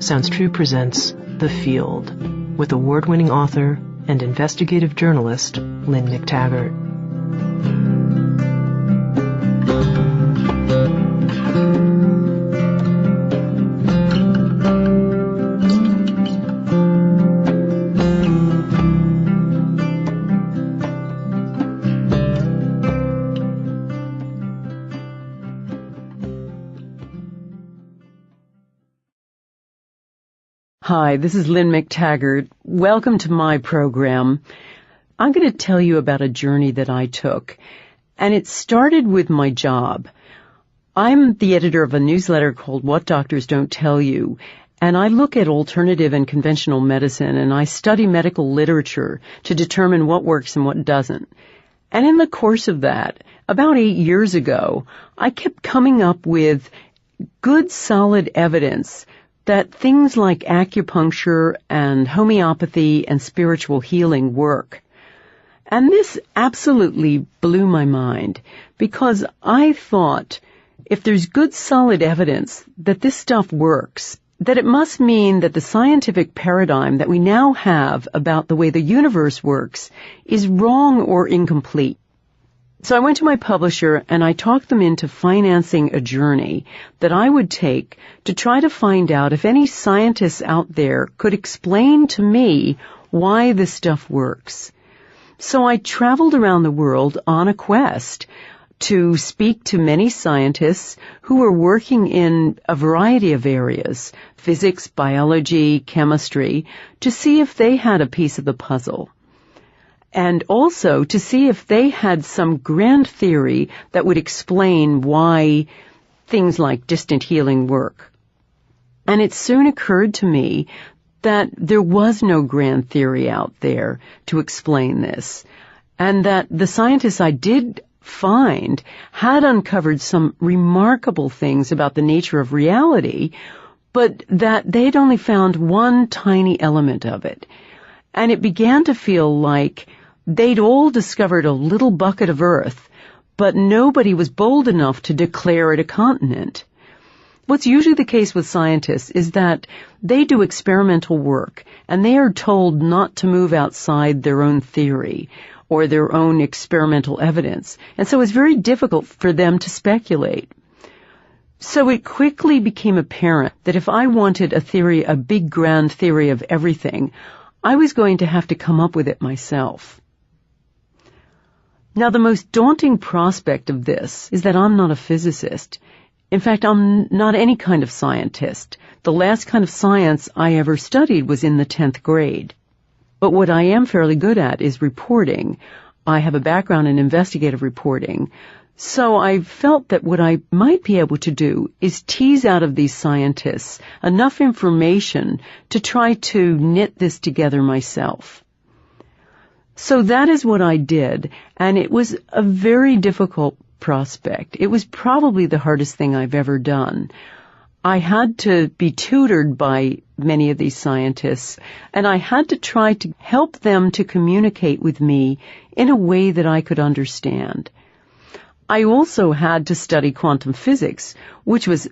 Sounds True presents The Field with award-winning author and investigative journalist Lynne McTaggart. Hi, this is Lynne McTaggart. Welcome to my program. I'm going to tell you about a journey that I took, and it started with my job. I'm the editor of a newsletter called What Doctors Don't Tell You, and I look at alternative and conventional medicine, and I study medical literature to determine what works and what doesn't. And in the course of that, about 8 years ago, I kept coming up with good, solid evidence that things like acupuncture and homeopathy and spiritual healing work. And this absolutely blew my mind because I thought if there's good solid evidence that this stuff works, that it must mean that the scientific paradigm that we now have about the way the universe works is wrong or incomplete. So I went to my publisher and I talked them into financing a journey that I would take to try to find out if any scientists out there could explain to me why this stuff works. So I traveled around the world on a quest to speak to many scientists who were working in a variety of areas, physics, biology, chemistry, to see if they had a piece of the puzzle. And also to see if they had some grand theory that would explain why things like distant healing work. And it soon occurred to me that there was no grand theory out there to explain this, and that the scientists I did find had uncovered some remarkable things about the nature of reality, but that they'd only found one tiny element of it. And it began to feel like they'd all discovered a little bucket of earth, but nobody was bold enough to declare it a continent. What's usually the case with scientists is that they do experimental work, and they are told not to move outside their own theory or their own experimental evidence, and so it's very difficult for them to speculate. So it quickly became apparent that if I wanted a theory, a big grand theory of everything, I was going to have to come up with it myself. Now, the most daunting prospect of this is that I'm not a physicist. In fact, I'm not any kind of scientist. The last kind of science I ever studied was in the 10th grade. But what I am fairly good at is reporting. I have a background in investigative reporting. So I felt that what I might be able to do is tease out of these scientists enough information to try to knit this together myself. So that is what I did, and it was a very difficult prospect. It was probably the hardest thing I've ever done. I had to be tutored by many of these scientists, and I had to try to help them to communicate with me in a way that I could understand. I also had to study quantum physics, which was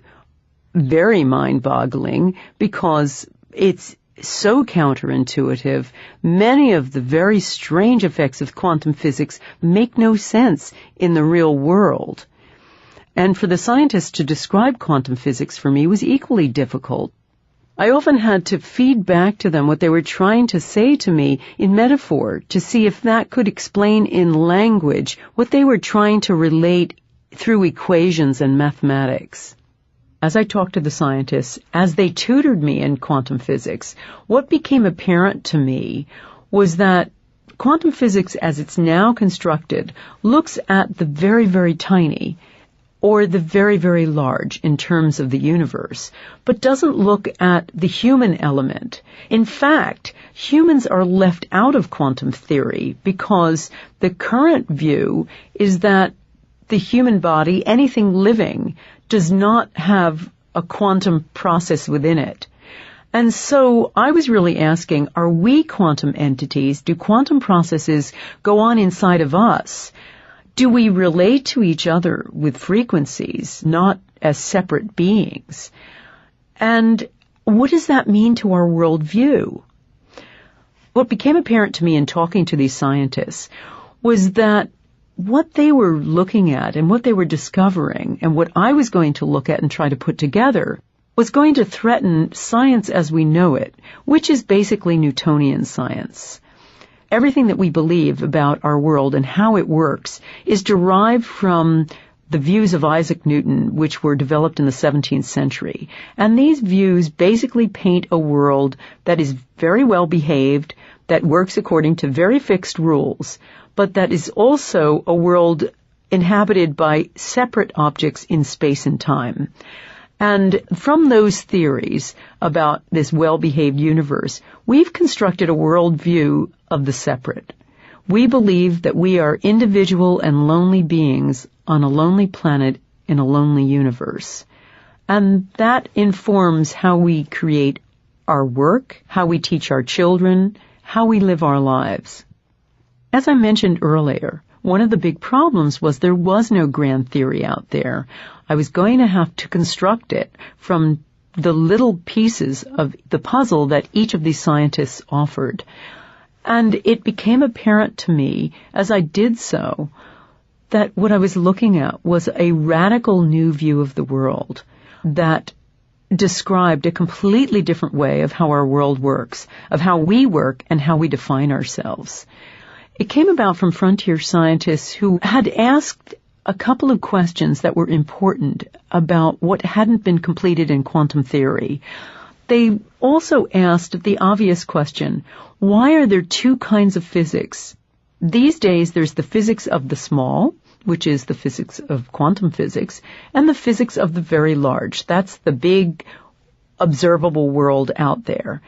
very mind-boggling because it's so counterintuitive. Many of the very strange effects of quantum physics make no sense in the real world. And for the scientists to describe quantum physics for me was equally difficult. I often had to feed back to them what they were trying to say to me in metaphor to see if that could explain in language what they were trying to relate through equations and mathematics. As I talked to the scientists, as they tutored me in quantum physics, what became apparent to me was that quantum physics as it's now constructed looks at the very, very tiny or the very, very large in terms of the universe, but doesn't look at the human element. In fact, humans are left out of quantum theory because the current view is that the human body, anything living, does not have a quantum process within it. And so I was really asking, are we quantum entities? Do quantum processes go on inside of us? Do we relate to each other with frequencies, not as separate beings? And what does that mean to our worldview? What became apparent to me in talking to these scientists was that what they were looking at and what they were discovering and what I was going to look at and try to put together was going to threaten science as we know it, which is basically Newtonian science. Everything that we believe about our world and how it works is derived from the views of Isaac Newton, which were developed in the 17th century. And these views basically paint a world that is very well behaved, that works according to very fixed rules, but that is also a world inhabited by separate objects in space and time. And from those theories about this well-behaved universe, we've constructed a worldview of the separate. We believe that we are individual and lonely beings on a lonely planet in a lonely universe. And that informs how we create our work, how we teach our children, how we live our lives. As I mentioned earlier, one of the big problems was there was no grand theory out there. I was going to have to construct it from the little pieces of the puzzle that each of these scientists offered. And it became apparent to me as I did so that what I was looking at was a radical new view of the world that described a completely different way of how our world works, of how we work and how we define ourselves. It came about from frontier scientists who had asked a couple of questions that were important about what hadn't been completed in quantum theory. They also asked the obvious question, why are there two kinds of physics? These days there's the physics of the small, which is the physics of quantum physics, and the physics of the very large. That's the big observable world out there.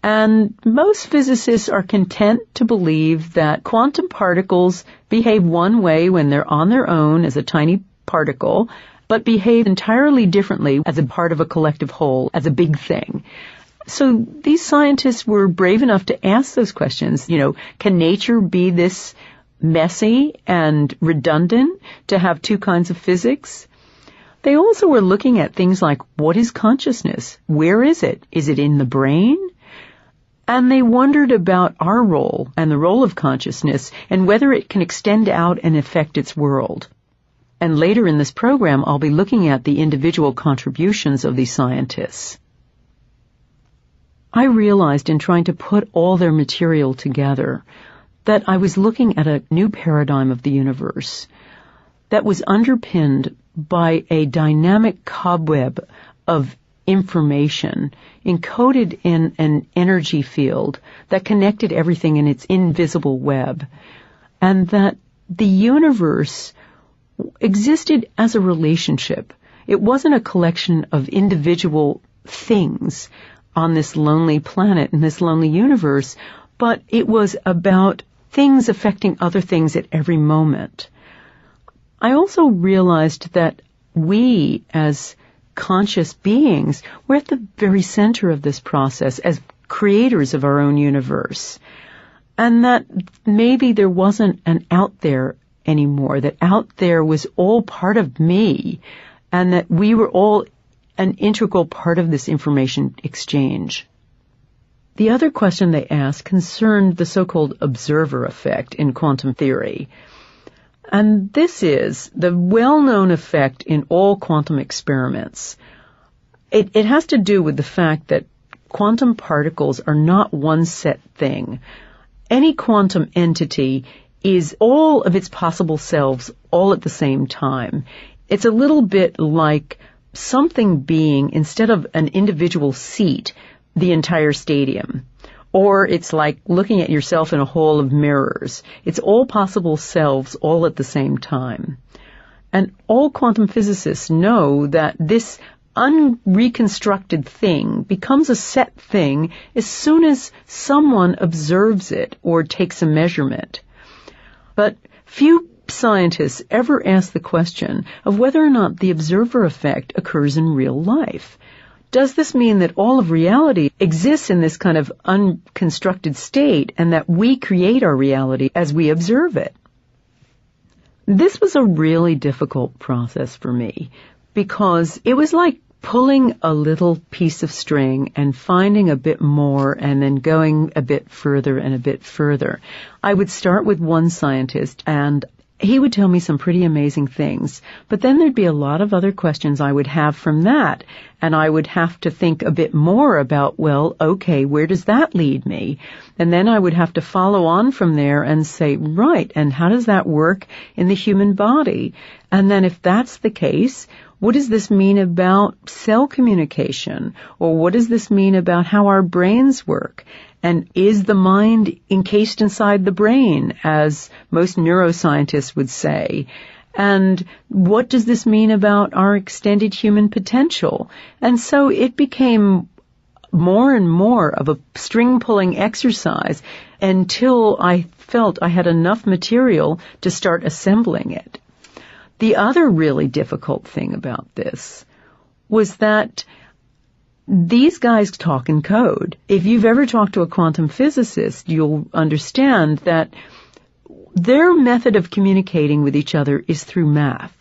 And most physicists are content to believe that quantum particles behave one way when they're on their own as a tiny particle, but behave entirely differently as a part of a collective whole, as a big thing. So these scientists were brave enough to ask those questions. Can nature be this messy and redundant to have two kinds of physics? They also were looking at things like, what is consciousness? Where is it? Is it in the brain? And they wondered about our role and the role of consciousness and whether it can extend out and affect its world. And later in this program, I'll be looking at the individual contributions of these scientists. I realized in trying to put all their material together that I was looking at a new paradigm of the universe that was underpinned by a dynamic cobweb of information encoded in an energy field that connected everything in its invisible web, and that the universe existed as a relationship. It wasn't a collection of individual things on this lonely planet in this lonely universe, but it was about things affecting other things at every moment. I also realized that we, as conscious beings, were at the very center of this process as creators of our own universe, and that maybe there wasn't an out there anymore, that out there was all part of me, and that we were all an integral part of this information exchange. The other question they asked concerned the so-called observer effect in quantum theory. And this is the well-known effect in all quantum experiments. It has to do with the fact that quantum particles are not one set thing. Any quantum entity is all of its possible selves all at the same time. It's a little bit like something being, instead of an individual seat, the entire stadium. Or it's like looking at yourself in a hall of mirrors. It's all possible selves all at the same time. And all quantum physicists know that this unreconstructed thing becomes a set thing as soon as someone observes it or takes a measurement. But few scientists ever ask the question of whether or not the observer effect occurs in real life. Does this mean that all of reality exists in this kind of unconstructed state and that we create our reality as we observe it? This was a really difficult process for me because it was like pulling a little piece of string and finding a bit more and then going a bit further and a bit further. I would start with one scientist and he would tell me some pretty amazing things, but then there'd be a lot of other questions I would have from that, and I would have to think a bit more about, well, okay, where does that lead me? And then I would have to follow on from there and say, right, and how does that work in the human body? And then if that's the case, what does this mean about cell communication? Or what does this mean about how our brains work? And is the mind encased inside the brain, as most neuroscientists would say? And what does this mean about our extended human potential? And so it became more and more of a string-pulling exercise until I felt I had enough material to start assembling it. The other really difficult thing about this was that these guys talk in code. If you've ever talked to a quantum physicist, you'll understand that their method of communicating with each other is through math.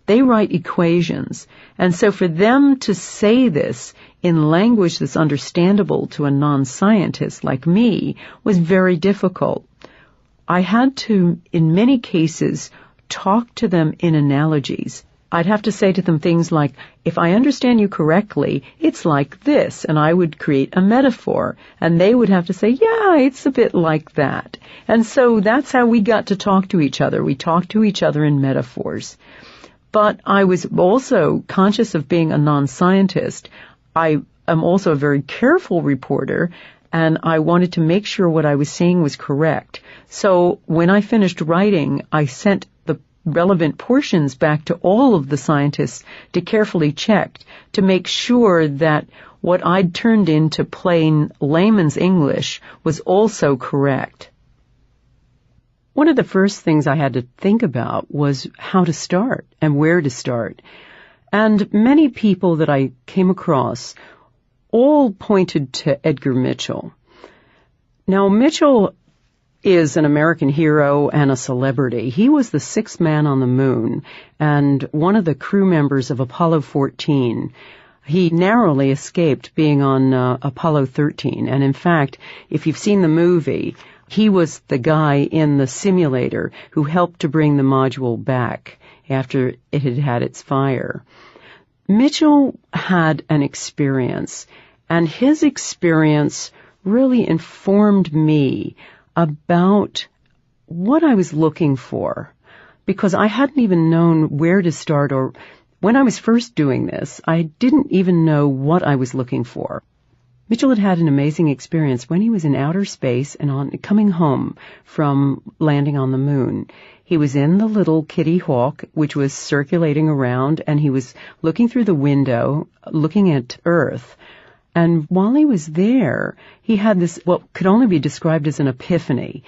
They write equations. And so for them to say this in language that's understandable to a non-scientist like me was very difficult. I had to, in many cases, talk to them in analogies. I'd have to say to them things like, if I understand you correctly, it's like this, and I would create a metaphor, and they would have to say, yeah, it's a bit like that. And so that's how we got to talk to each other. We talked to each other in metaphors. But I was also conscious of being a non-scientist. I am also a very careful reporter, and I wanted to make sure what I was saying was correct. So when I finished writing, I sent the relevant portions back to all of the scientists to carefully check to make sure that what I'd turned into plain layman's English was also correct. One of the first things I had to think about was how to start and where to start. And many people that I came across all pointed to Edgar Mitchell. Now, Mitchell is an American hero and a celebrity. He was the sixth man on the moon and one of the crew members of Apollo 14. He narrowly escaped being on Apollo 13. And in fact, if you've seen the movie, he was the guy in the simulator who helped to bring the module back after it had had its fire. Mitchell had an experience, and his experience really informed me about what I was looking for, because I hadn't even known where to start, or when I was first doing this, I didn't even know what I was looking for. Mitchell had had an amazing experience when he was in outer space and coming home from landing on the moon. He was in the little Kitty Hawk, which was circulating around, and he was looking through the window, looking at Earth. And while he was there, he had this, what could only be described as an epiphany,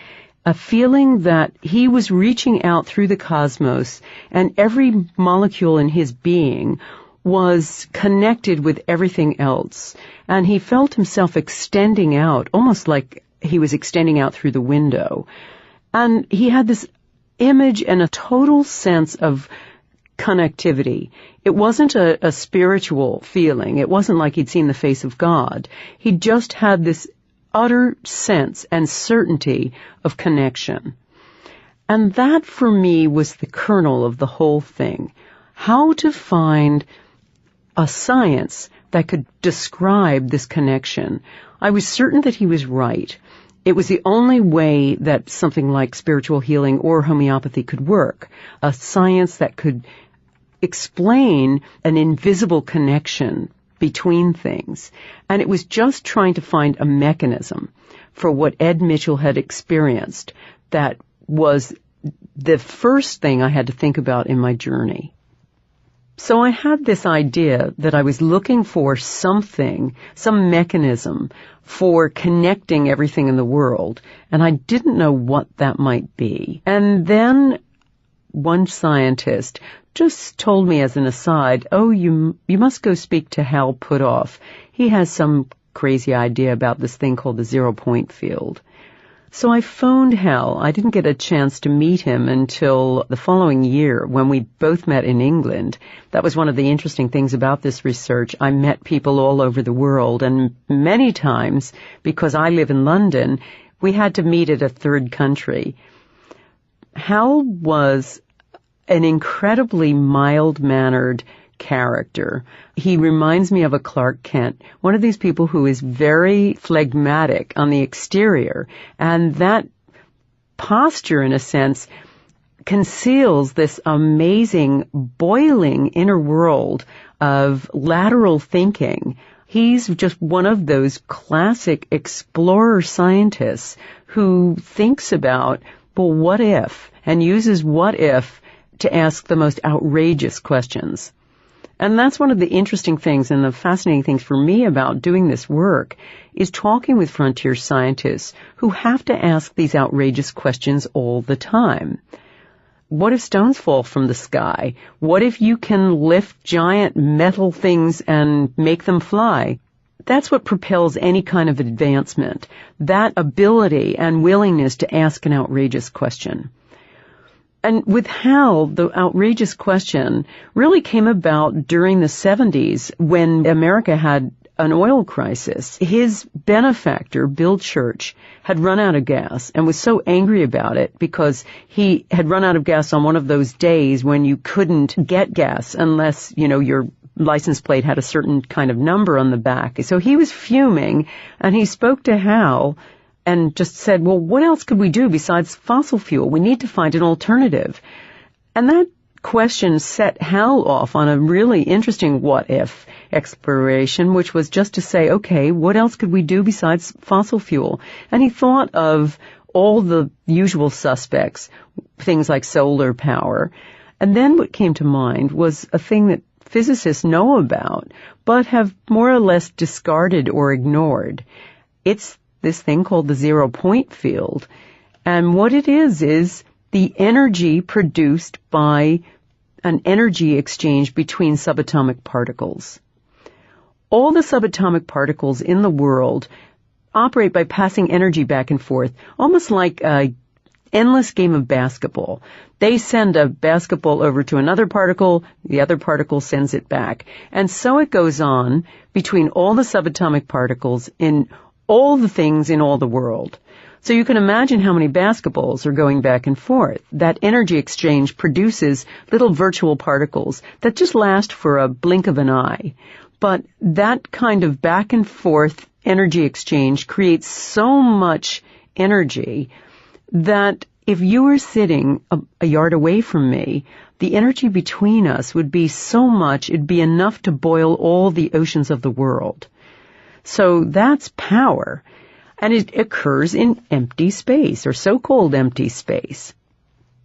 a feeling that he was reaching out through the cosmos, and every molecule in his being was connected with everything else. And he felt himself extending out, almost like he was extending out through the window. And he had this image and a total sense of connectivity. It wasn't a spiritual feeling. It wasn't like he'd seen the face of God. He just had this utter sense and certainty of connection. And that, for me, was the kernel of the whole thing. How to find a science that could describe this connection. I was certain that he was right. It was the only way that something like spiritual healing or homeopathy could work. A science that could explain an invisible connection between things. And it was just trying to find a mechanism for what Ed Mitchell had experienced that was the first thing I had to think about in my journey. So I had this idea that I was looking for something, some mechanism for connecting everything in the world, and I didn't know what that might be. And then one scientist just told me as an aside, oh, you must go speak to Hal Puthoff. He has some crazy idea about this thing called the zero-point field. So I phoned Hal. I didn't get a chance to meet him until the following year when we both met in England. That was one of the interesting things about this research. I met people all over the world, and many times, because I live in London, we had to meet at a third country. Hal was an incredibly mild-mannered character. He reminds me of a Clark Kent, one of these people who is very phlegmatic on the exterior, and that posture, in a sense, conceals this amazing, boiling inner world of lateral thinking. He's just one of those classic explorer scientists who thinks about, well, what if, and uses what if to ask the most outrageous questions. And that's one of the interesting things and the fascinating things for me about doing this work is talking with frontier scientists who have to ask these outrageous questions all the time. What if stones fall from the sky? What if you can lift giant metal things and make them fly? That's what propels any kind of advancement, that ability and willingness to ask an outrageous question. And with Hal, the outrageous question really came about during the 70s when America had an oil crisis. His benefactor, Bill Church, had run out of gas and was so angry about it because he had run out of gas on one of those days when you couldn't get gas unless, your license plate had a certain kind of number on the back. So he was fuming, and he spoke to Hal and just said, well, what else could we do besides fossil fuel? We need to find an alternative. And that question set Hal off on a really interesting what-if exploration, which was just to say, okay, what else could we do besides fossil fuel? And he thought of all the usual suspects, things like solar power. And then what came to mind was a thing that physicists know about, but have more or less discarded or ignored. It's this thing called the zero-point field. And what it is the energy produced by an energy exchange between subatomic particles. All the subatomic particles in the world operate by passing energy back and forth, almost like an endless game of basketball. They send a basketball over to another particle, the other particle sends it back. And so it goes on between all the subatomic particles in all the things in all the world. So you can imagine how many basketballs are going back and forth. That energy exchange produces little virtual particles that just last for a blink of an eye. But that kind of back and forth energy exchange creates so much energy that if you were sitting a yard away from me, the energy between us would be so much, it'd be enough to boil all the oceans of the world. So that's power, and it occurs in empty space, or so-called empty space.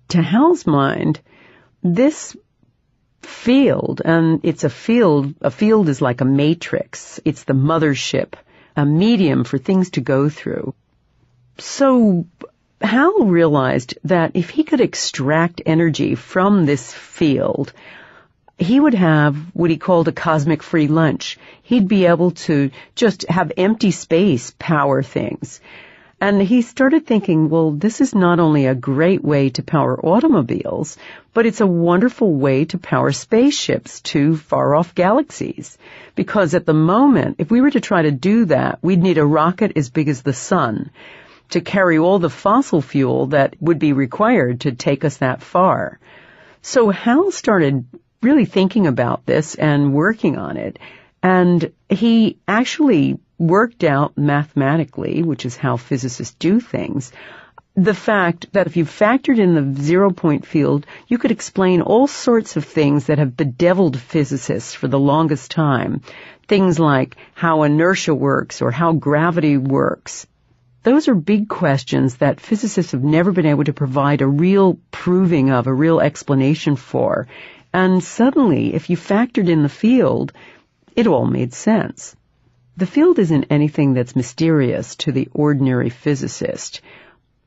To Hal's mind, this field, and it's a field is like a matrix. It's the mothership, a medium for things to go through. So Hal realized that if he could extract energy from this field, he would have what he called a cosmic free lunch. He'd be able to just have empty space power things. And he started thinking, well, this is not only a great way to power automobiles, but it's a wonderful way to power spaceships to far-off galaxies. Because at the moment, if we were to try to do that, we'd need a rocket as big as the sun to carry all the fossil fuel that would be required to take us that far. So Hal started really thinking about this and working on it. And he actually worked out mathematically, which is how physicists do things, the fact that if you factored in the zero-point field, you could explain all sorts of things that have bedeviled physicists for the longest time. Things like how inertia works or how gravity works. Those are big questions that physicists have never been able to provide a real proving of, a real explanation for. And suddenly, if you factored in the field, it all made sense. The field isn't anything that's mysterious to the ordinary physicist.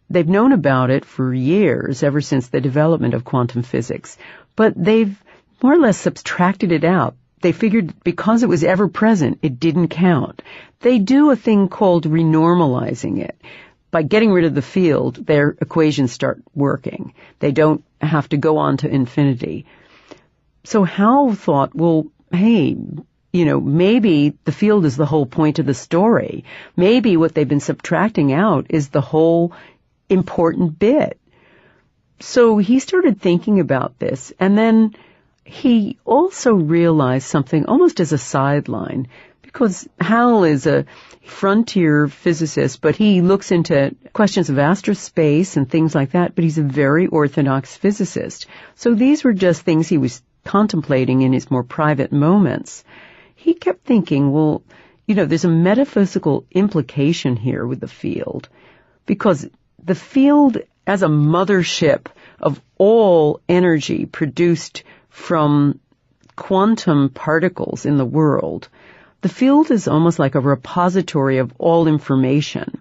They've known about it for years, ever since the development of quantum physics, but they've more or less subtracted it out. They figured because it was ever present, it didn't count. They do a thing called renormalizing it. by getting rid of the field, their equations start working. They don't have to go on to infinity. So Hal thought, well, hey, maybe the field is the whole point of the story. Maybe what they've been subtracting out is the whole important bit. So he started thinking about this, and then he also realized something almost as a sideline, because Hal is a frontier physicist, but he looks into questions of astrospace and things like that, but he's a very orthodox physicist. So these were just things he was contemplating in his more private moments. He kept thinking, well, there's a metaphysical implication here with the field, because the field as a mothership of all energy produced from quantum particles in the world, the field is almost like a repository of all information.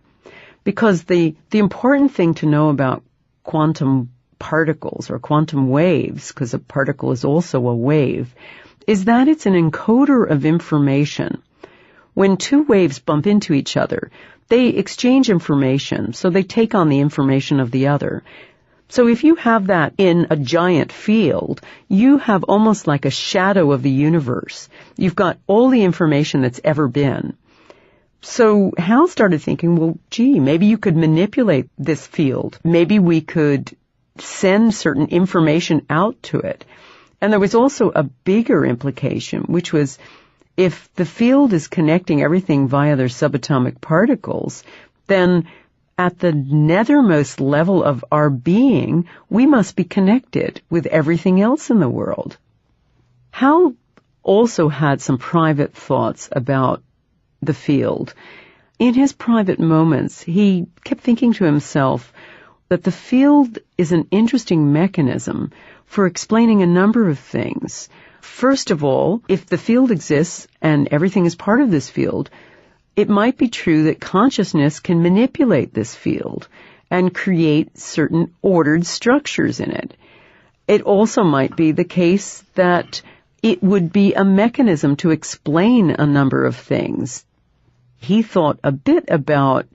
Because the important thing to know about quantum particles or quantum waves, because a particle is also a wave, is that it's an encoder of information. When two waves bump into each other, they exchange information, so they take on the information of the other. So if you have that in a giant field, you have almost like a shadow of the universe. You've got all the information that's ever been. So Hal started thinking, well, gee, maybe you could manipulate this field. Maybe we could send certain information out to it. And there was also a bigger implication, which was if the field is connecting everything via their subatomic particles, then at the nethermost level of our being, we must be connected with everything else in the world. Hal also had some private thoughts about the field. In his private moments, he kept thinking to himself that the field is an interesting mechanism for explaining a number of things. First of all, if the field exists and everything is part of this field, it might be true that consciousness can manipulate this field and create certain ordered structures in it. It also might be the case that it would be a mechanism to explain a number of things. He thought a bit about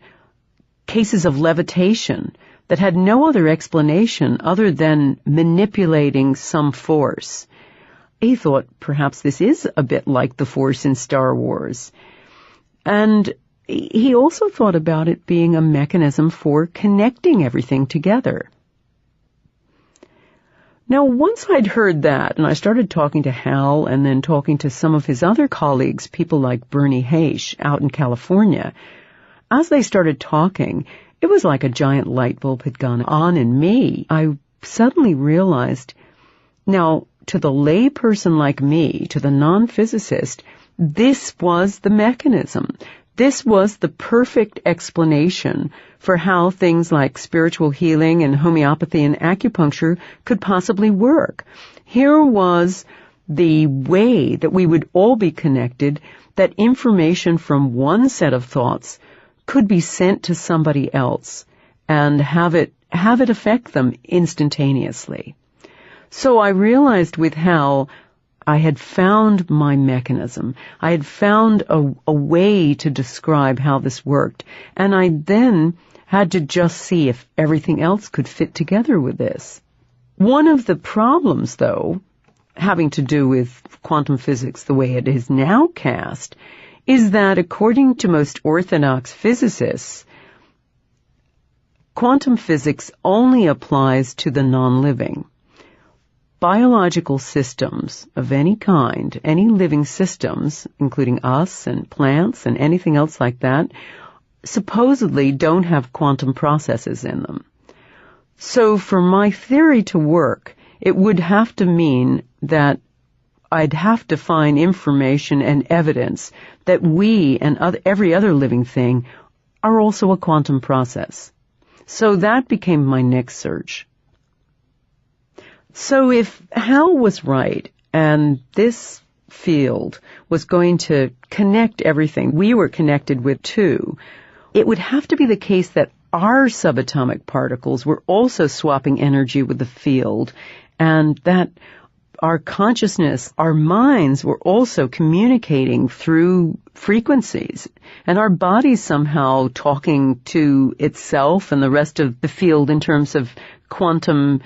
cases of levitation that had no other explanation other than manipulating some force. He thought perhaps this is a bit like the Force in Star Wars. And he also thought about it being a mechanism for connecting everything together. Now, once I'd heard that, and I started talking to Hal and then talking to some of his other colleagues, people like Bernie Haish out in California, as they started talking, it was like a giant light bulb had gone on in me. I suddenly realized, now, to the lay person like me, to the non-physicist, this was the mechanism. This was the perfect explanation for how things like spiritual healing and homeopathy and acupuncture could possibly work. Here was the way that we would all be connected, that information from one set of thoughts could be sent to somebody else and have it affect them instantaneously. So I realized with Hal, I had found my mechanism. I had found a way to describe how this worked, and I then had to just see if everything else could fit together with this. One of the problems, though, having to do with quantum physics the way it is now cast, is that according to most orthodox physicists, quantum physics only applies to the non-living. Biological systems of any kind, any living systems, including us and plants and anything else like that, supposedly don't have quantum processes in them. So for my theory to work, it would have to mean that I'd have to find information and evidence that we and every other living thing are also a quantum process. So that became my next search. So if Hal was right, and this field was going to connect everything we were connected with too, it would have to be the case that our subatomic particles were also swapping energy with the field, and that our consciousness, our minds were also communicating through frequencies, and our body's somehow talking to itself and the rest of the field in terms of quantum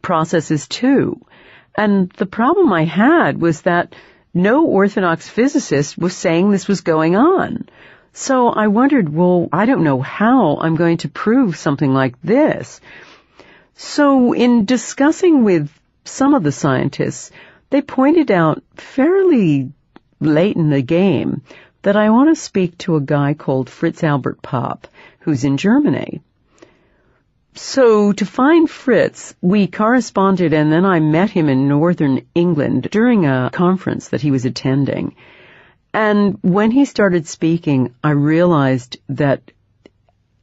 processes too. And the problem I had was that no orthodox physicist was saying this was going on. So I wondered, well, I don't know how I'm going to prove something like this. So in discussing with some of the scientists, they pointed out fairly late in the game that I want to speak to a guy called Fritz Albert Popp, who's in Germany. So to find Fritz, we corresponded, and then I met him in northern England during a conference that he was attending. And when he started speaking, I realized that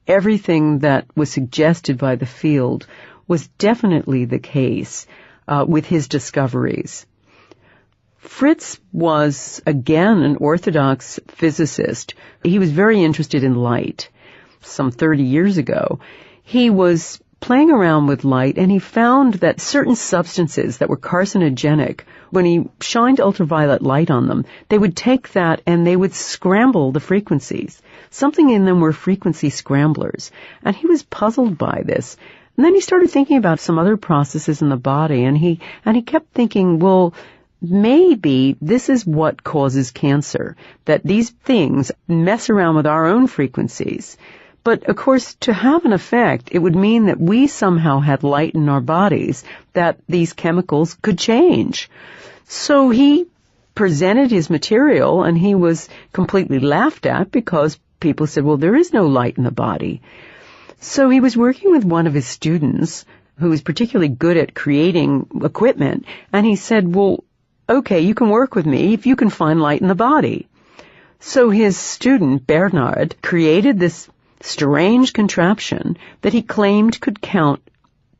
everything that was suggested by the field was definitely the case with his discoveries. Fritz was, again, an orthodox physicist. He was very interested in light. Some 30 years ago, he was playing around with light, and he found that certain substances that were carcinogenic, when he shined ultraviolet light on them, they would take that and they would scramble the frequencies. Something in them were frequency scramblers, and he was puzzled by this. And then he started thinking about some other processes in the body, and he kept thinking, well, maybe this is what causes cancer, that these things mess around with our own frequencies. But, of course, to have an effect, it would mean that we somehow had light in our bodies, that these chemicals could change. So he presented his material, and he was completely laughed at because people said, well, there is no light in the body. So he was working with one of his students who was particularly good at creating equipment, and he said, well, okay, you can work with me if you can find light in the body. So his student, Bernard, created this strange contraption that he claimed could count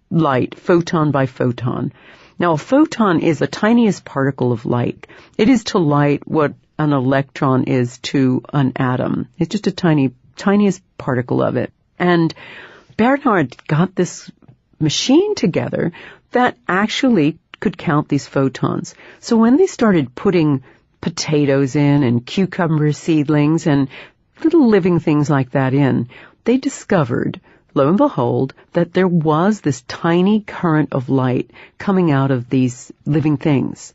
light photon by photon. Now, a photon is the tiniest particle of light. It is to light what an electron is to an atom. It's just a tiniest particle of it. And Bernard got this machine together that actually could count these photons. So when they started putting potatoes in and cucumber seedlings and little living things like that in, they discovered, lo and behold, that there was this tiny current of light coming out of these living things.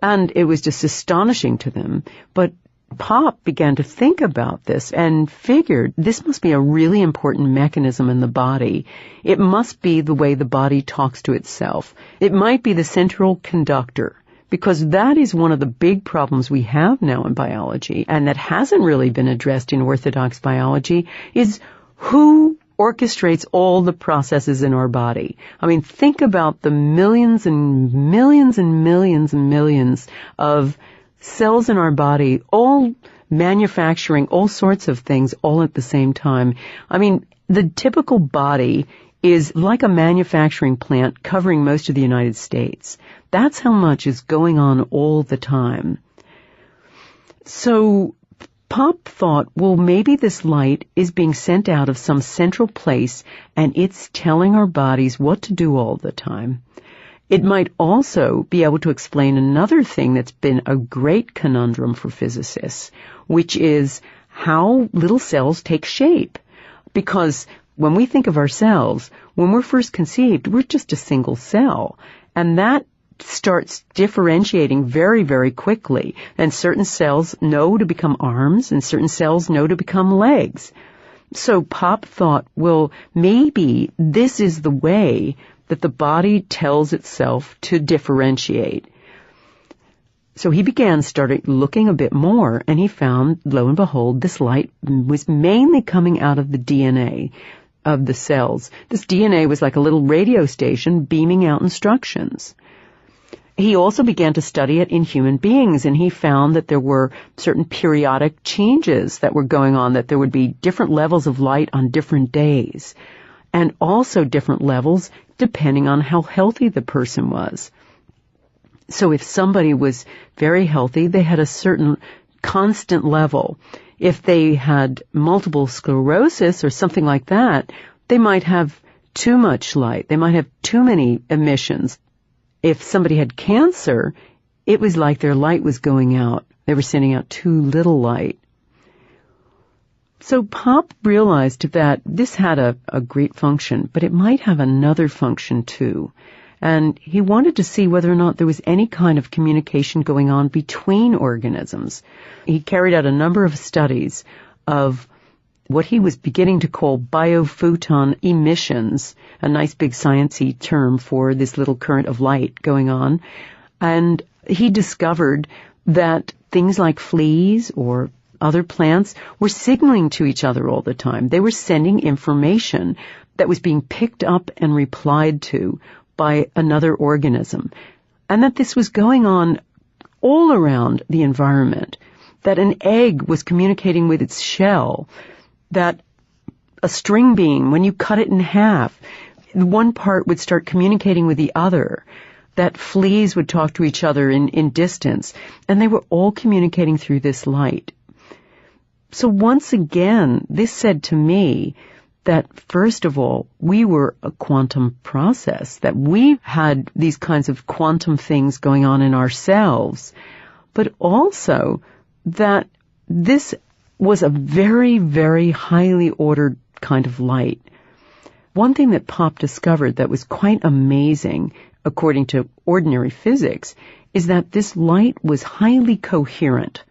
And it was just astonishing to them. But Popp began to think about this and figured this must be a really important mechanism in the body. It must be the way the body talks to itself. It might be the central conductor, because that is one of the big problems we have now in biology, and that hasn't really been addressed in orthodox biology, is who orchestrates all the processes in our body. I mean, think about the millions and millions and millions and millions of cells in our body, all manufacturing all sorts of things all at the same time. I mean, the typical body is like a manufacturing plant covering most of the United States. That's how much is going on all the time. So Popp thought, well, maybe this light is being sent out of some central place and it's telling our bodies what to do all the time. It might also be able to explain another thing that's been a great conundrum for physicists, which is how little cells take shape. Because when we think of ourselves, when we're first conceived, we're just a single cell. And that starts differentiating very, very quickly. And certain cells know to become arms, and certain cells know to become legs. So Popp thought, well, maybe this is the way that the body tells itself to differentiate. So he started looking a bit more, and he found, lo and behold, this light was mainly coming out of the DNA of the cells. This DNA was like a little radio station beaming out instructions. He also began to study it in human beings, and he found that there were certain periodic changes that were going on, that there would be different levels of light on different days, and also different levels depending on how healthy the person was. So if somebody was very healthy, they had a certain constant level. If they had multiple sclerosis or something like that, they might have too much light. They might have too many emissions. If somebody had cancer, it was like their light was going out. They were sending out too little light. So Pop realized that this had a great function, but it might have another function too. And he wanted to see whether or not there was any kind of communication going on between organisms. He carried out a number of studies of what he was beginning to call biophoton emissions, a nice big sciencey term for this little current of light going on. And he discovered that things like fleas or other plants were signaling to each other all the time. They were sending information that was being picked up and replied to by another organism. And that this was going on all around the environment. That an egg was communicating with its shell. That a string bean, when you cut it in half, one part would start communicating with the other. That fleas would talk to each other in distance. And they were all communicating through this light. So once again, this said to me that, first of all, we were a quantum process, that we had these kinds of quantum things going on in ourselves, but also that this was a very, very highly ordered kind of light. One thing that Pop discovered that was quite amazing, according to ordinary physics, is that this light was highly coherent.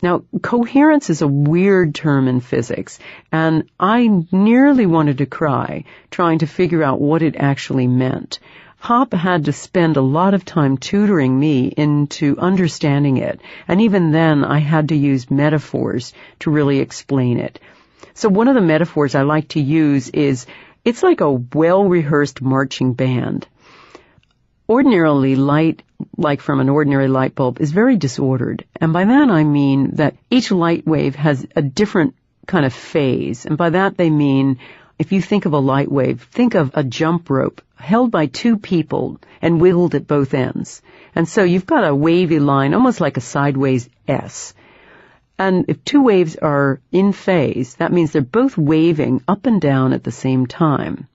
Now, coherence is a weird term in physics, and I nearly wanted to cry trying to figure out what it actually meant. Pop had to spend a lot of time tutoring me into understanding it, and even then I had to use metaphors to really explain it. So one of the metaphors I like to use is, it's like a well-rehearsed marching band. Ordinarily, light, like from an ordinary light bulb, is very disordered. And by that I mean that each light wave has a different kind of phase. And by that they mean, if you think of a light wave, think of a jump rope held by two people and wiggled at both ends. And so you've got a wavy line, almost like a sideways S. And if two waves are in phase, that means they're both waving up and down at the same time.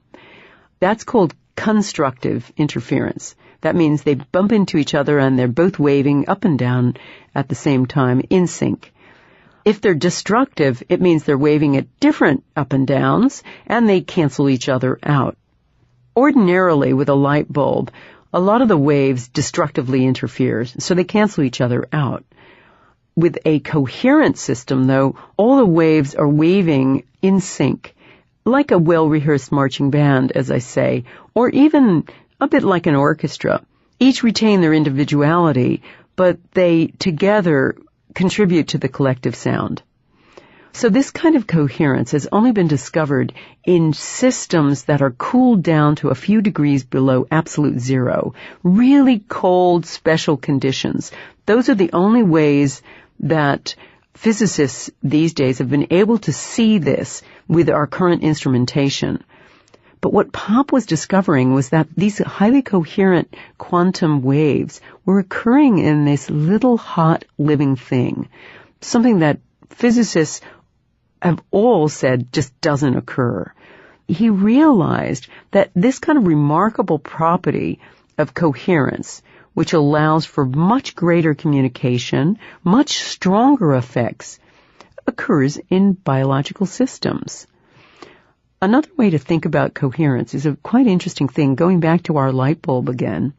That's called constructive interference. That means they bump into each other and they're both waving up and down at the same time in sync. If they're destructive, it means they're waving at different up and downs and they cancel each other out. Ordinarily, with a light bulb, a lot of the waves destructively interfere, so they cancel each other out. With a coherent system, though, all the waves are waving in sync, like a well-rehearsed marching band, as I say, or even a bit like an orchestra. Each retain their individuality, but they together contribute to the collective sound. So this kind of coherence has only been discovered in systems that are cooled down to a few degrees below absolute zero. Really cold, special conditions. Those are the only ways that physicists these days have been able to see this with our current instrumentation. But what Pop was discovering was that these highly coherent quantum waves were occurring in this little hot living thing, something that physicists have all said just doesn't occur. He realized that this kind of remarkable property of coherence, which allows for much greater communication, much stronger effects, occurs in biological systems. Another way to think about coherence is a quite interesting thing, going back to our light bulb again.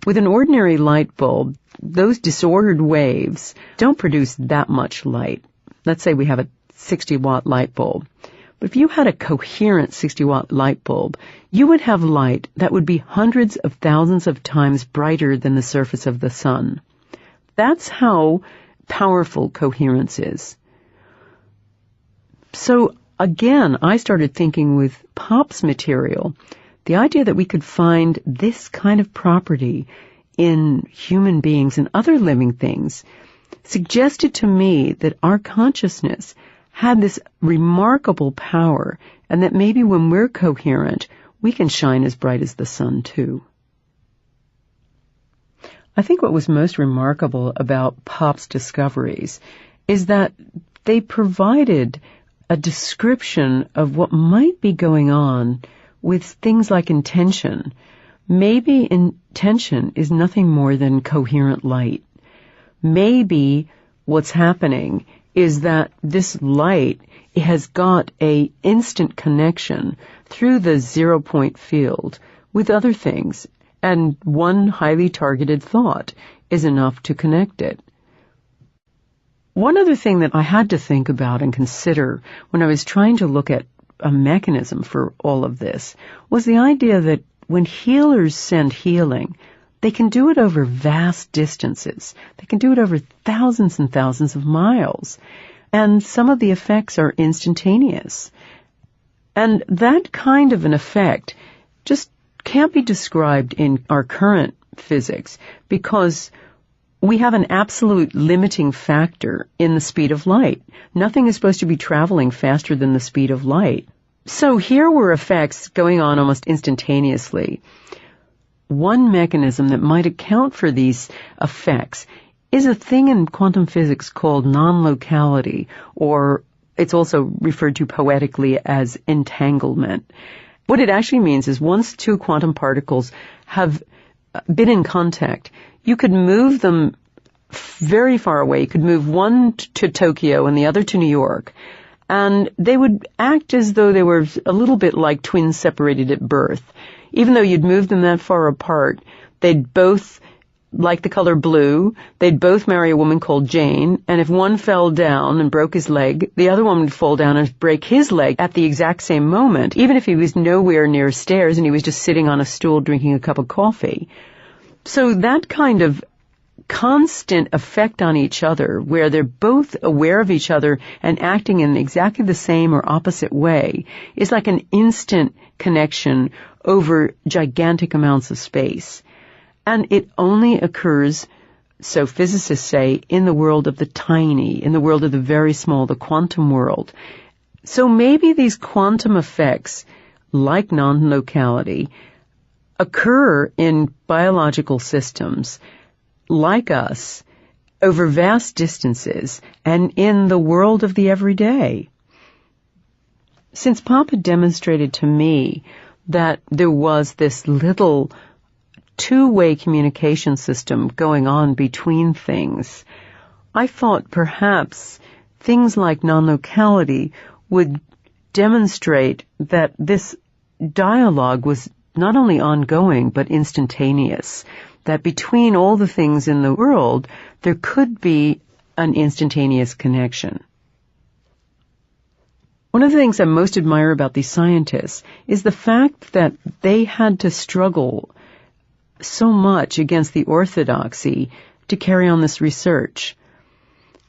With an ordinary light bulb, those disordered waves don't produce that much light. Let's say we have a 60-watt light bulb. But if you had a coherent 60-watt light bulb, you would have light that would be hundreds of thousands of times brighter than the surface of the sun. That's how powerful coherence is. So again, I started thinking with Pop's material, the idea that we could find this kind of property in human beings and other living things suggested to me that our consciousness had this remarkable power, and that maybe when we're coherent, we can shine as bright as the sun too. I think what was most remarkable about Pop's discoveries is that they provided a description of what might be going on with things like intention, maybe intention is nothing more than coherent light. Maybe what's happening is that this light has got a instant connection through the 0-point field with other things, and one highly targeted thought is enough to connect it. One other thing that I had to think about and consider when I was trying to look at a mechanism for all of this was the idea that when healers send healing, they can do it over vast distances. They can do it over thousands and thousands of miles. And some of the effects are instantaneous. And that kind of an effect just can't be described in our current physics because we have an absolute limiting factor in the speed of light. Nothing is supposed to be traveling faster than the speed of light. So here were effects going on almost instantaneously. One mechanism that might account for these effects is a thing in quantum physics called non-locality, or it's also referred to poetically as entanglement. What it actually means is once two quantum particles have been in contact, you could move them very far away. You could move one to Tokyo and the other to New York, and they would act as though they were a little bit like twins separated at birth. Even though you'd move them that far apart, they'd both like the color blue, they'd both marry a woman called Jane, and if one fell down and broke his leg, the other one would fall down and break his leg at the exact same moment, even if he was nowhere near stairs and he was just sitting on a stool drinking a cup of coffee. So that kind of constant effect on each other, where they're both aware of each other and acting in exactly the same or opposite way, is like an instant connection over gigantic amounts of space. And it only occurs, so physicists say, in the world of the tiny, in the world of the very small, the quantum world. So maybe these quantum effects, like non-locality, occur in biological systems, like us, over vast distances, and in the world of the everyday. Since Pop had demonstrated to me that there was this little two-way communication system going on between things, I thought perhaps things like non-locality would demonstrate that this dialogue was not only ongoing but instantaneous, that between all the things in the world there could be an instantaneous connection. One of the things I most admire about these scientists is the fact that they had to struggle so much against the orthodoxy to carry on this research.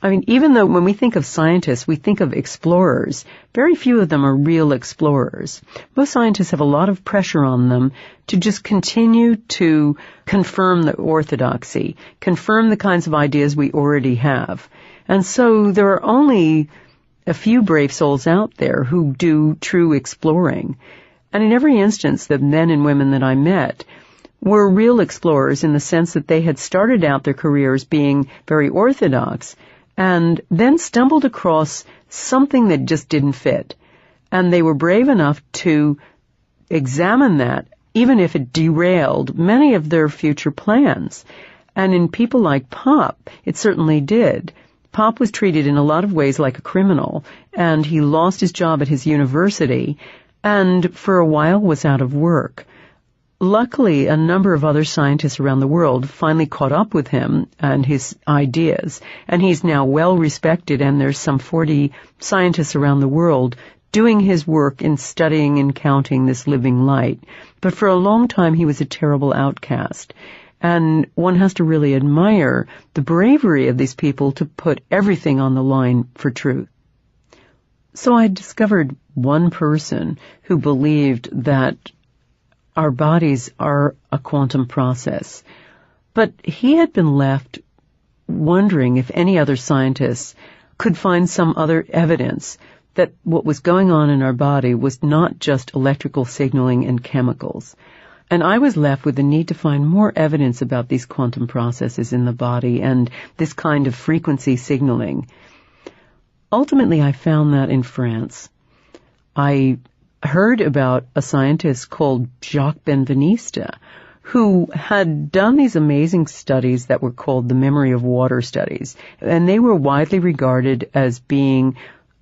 I mean, even though when we think of scientists, we think of explorers, very few of them are real explorers. Most scientists have a lot of pressure on them to just continue to confirm the orthodoxy, confirm the kinds of ideas we already have. And so there are only a few brave souls out there who do true exploring. And in every instance, the men and women that I met were real explorers in the sense that they had started out their careers being very orthodox and then stumbled across something that just didn't fit. And they were brave enough to examine that, even if it derailed many of their future plans. And in people like Pop, it certainly did. Pop was treated in a lot of ways like a criminal, and he lost his job at his university, and for a while was out of work. Luckily, a number of other scientists around the world finally caught up with him and his ideas, and he's now well respected, and there's some 40 scientists around the world doing his work in studying and counting this living light. But for a long time, he was a terrible outcast. And one has to really admire the bravery of these people to put everything on the line for truth. So I discovered one person who believed that our bodies are a quantum process. But he had been left wondering if any other scientists could find some other evidence that what was going on in our body was not just electrical signaling and chemicals. And I was left with the need to find more evidence about these quantum processes in the body and this kind of frequency signaling. Ultimately, I found that in France. I heard about a scientist called Jacques Benveniste, who had done these amazing studies that were called the memory of water studies. And they were widely regarded as being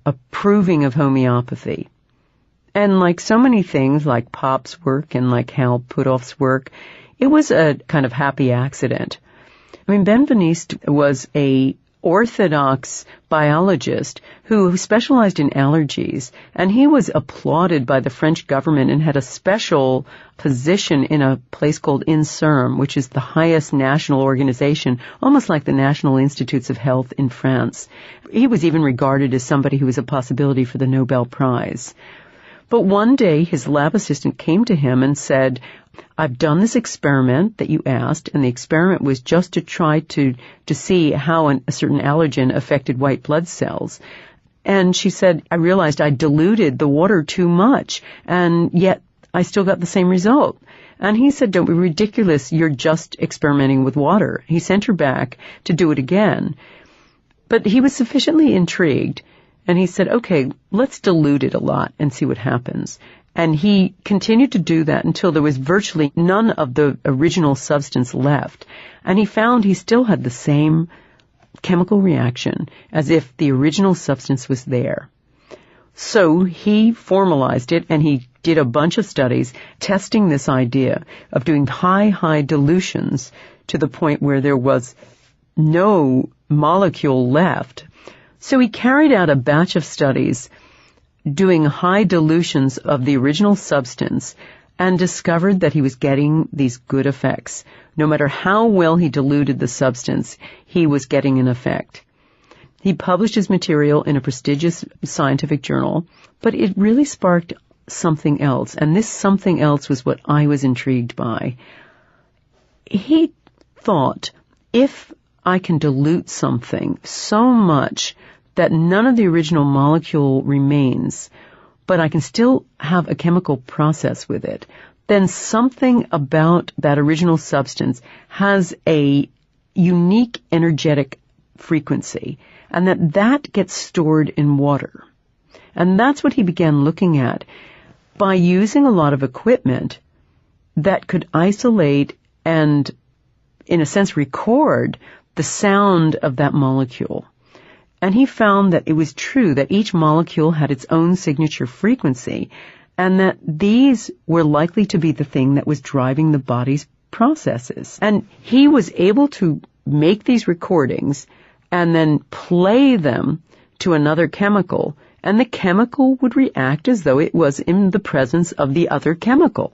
approving of homeopathy. And like so many things, like Pop's work and like Hal Puthoff's work, it was a kind of happy accident. I mean, Benveniste was a orthodox biologist who specialized in allergies, and he was applauded by the French government and had a special position in a place called INSERM, which is the highest national organization, almost like the National Institutes of Health in France. He was even regarded as somebody who was a possibility for the Nobel Prize. But one day his lab assistant came to him and said, I've done this experiment that you asked, and the experiment was just to try to see how a certain allergen affected white blood cells. And she said, I realized I diluted the water too much, and yet I still got the same result. And he said, don't be ridiculous, you're just experimenting with water. He sent her back to do it again. But he was sufficiently intrigued, and he said, okay, let's dilute it a lot and see what happens. And he continued to do that until there was virtually none of the original substance left. And he found he still had the same chemical reaction as if the original substance was there. So he formalized it, and he did a bunch of studies testing this idea of doing high dilutions to the point where there was no molecule left. So he carried out a batch of studies doing high dilutions of the original substance and discovered that he was getting these good effects. No matter how well he diluted the substance, he was getting an effect. He published his material in a prestigious scientific journal, but it really sparked something else, and this something else was what I was intrigued by. He thought, if I can dilute something so much that none of the original molecule remains, but I can still have a chemical process with it, then something about that original substance has a unique energetic frequency, and that gets stored in water. And that's what he began looking at by using a lot of equipment that could isolate and, in a sense, record the sound of that molecule. And he found that it was true that each molecule had its own signature frequency, and that these were likely to be the thing that was driving the body's processes. And he was able to make these recordings and then play them to another chemical, and the chemical would react as though it was in the presence of the other chemical.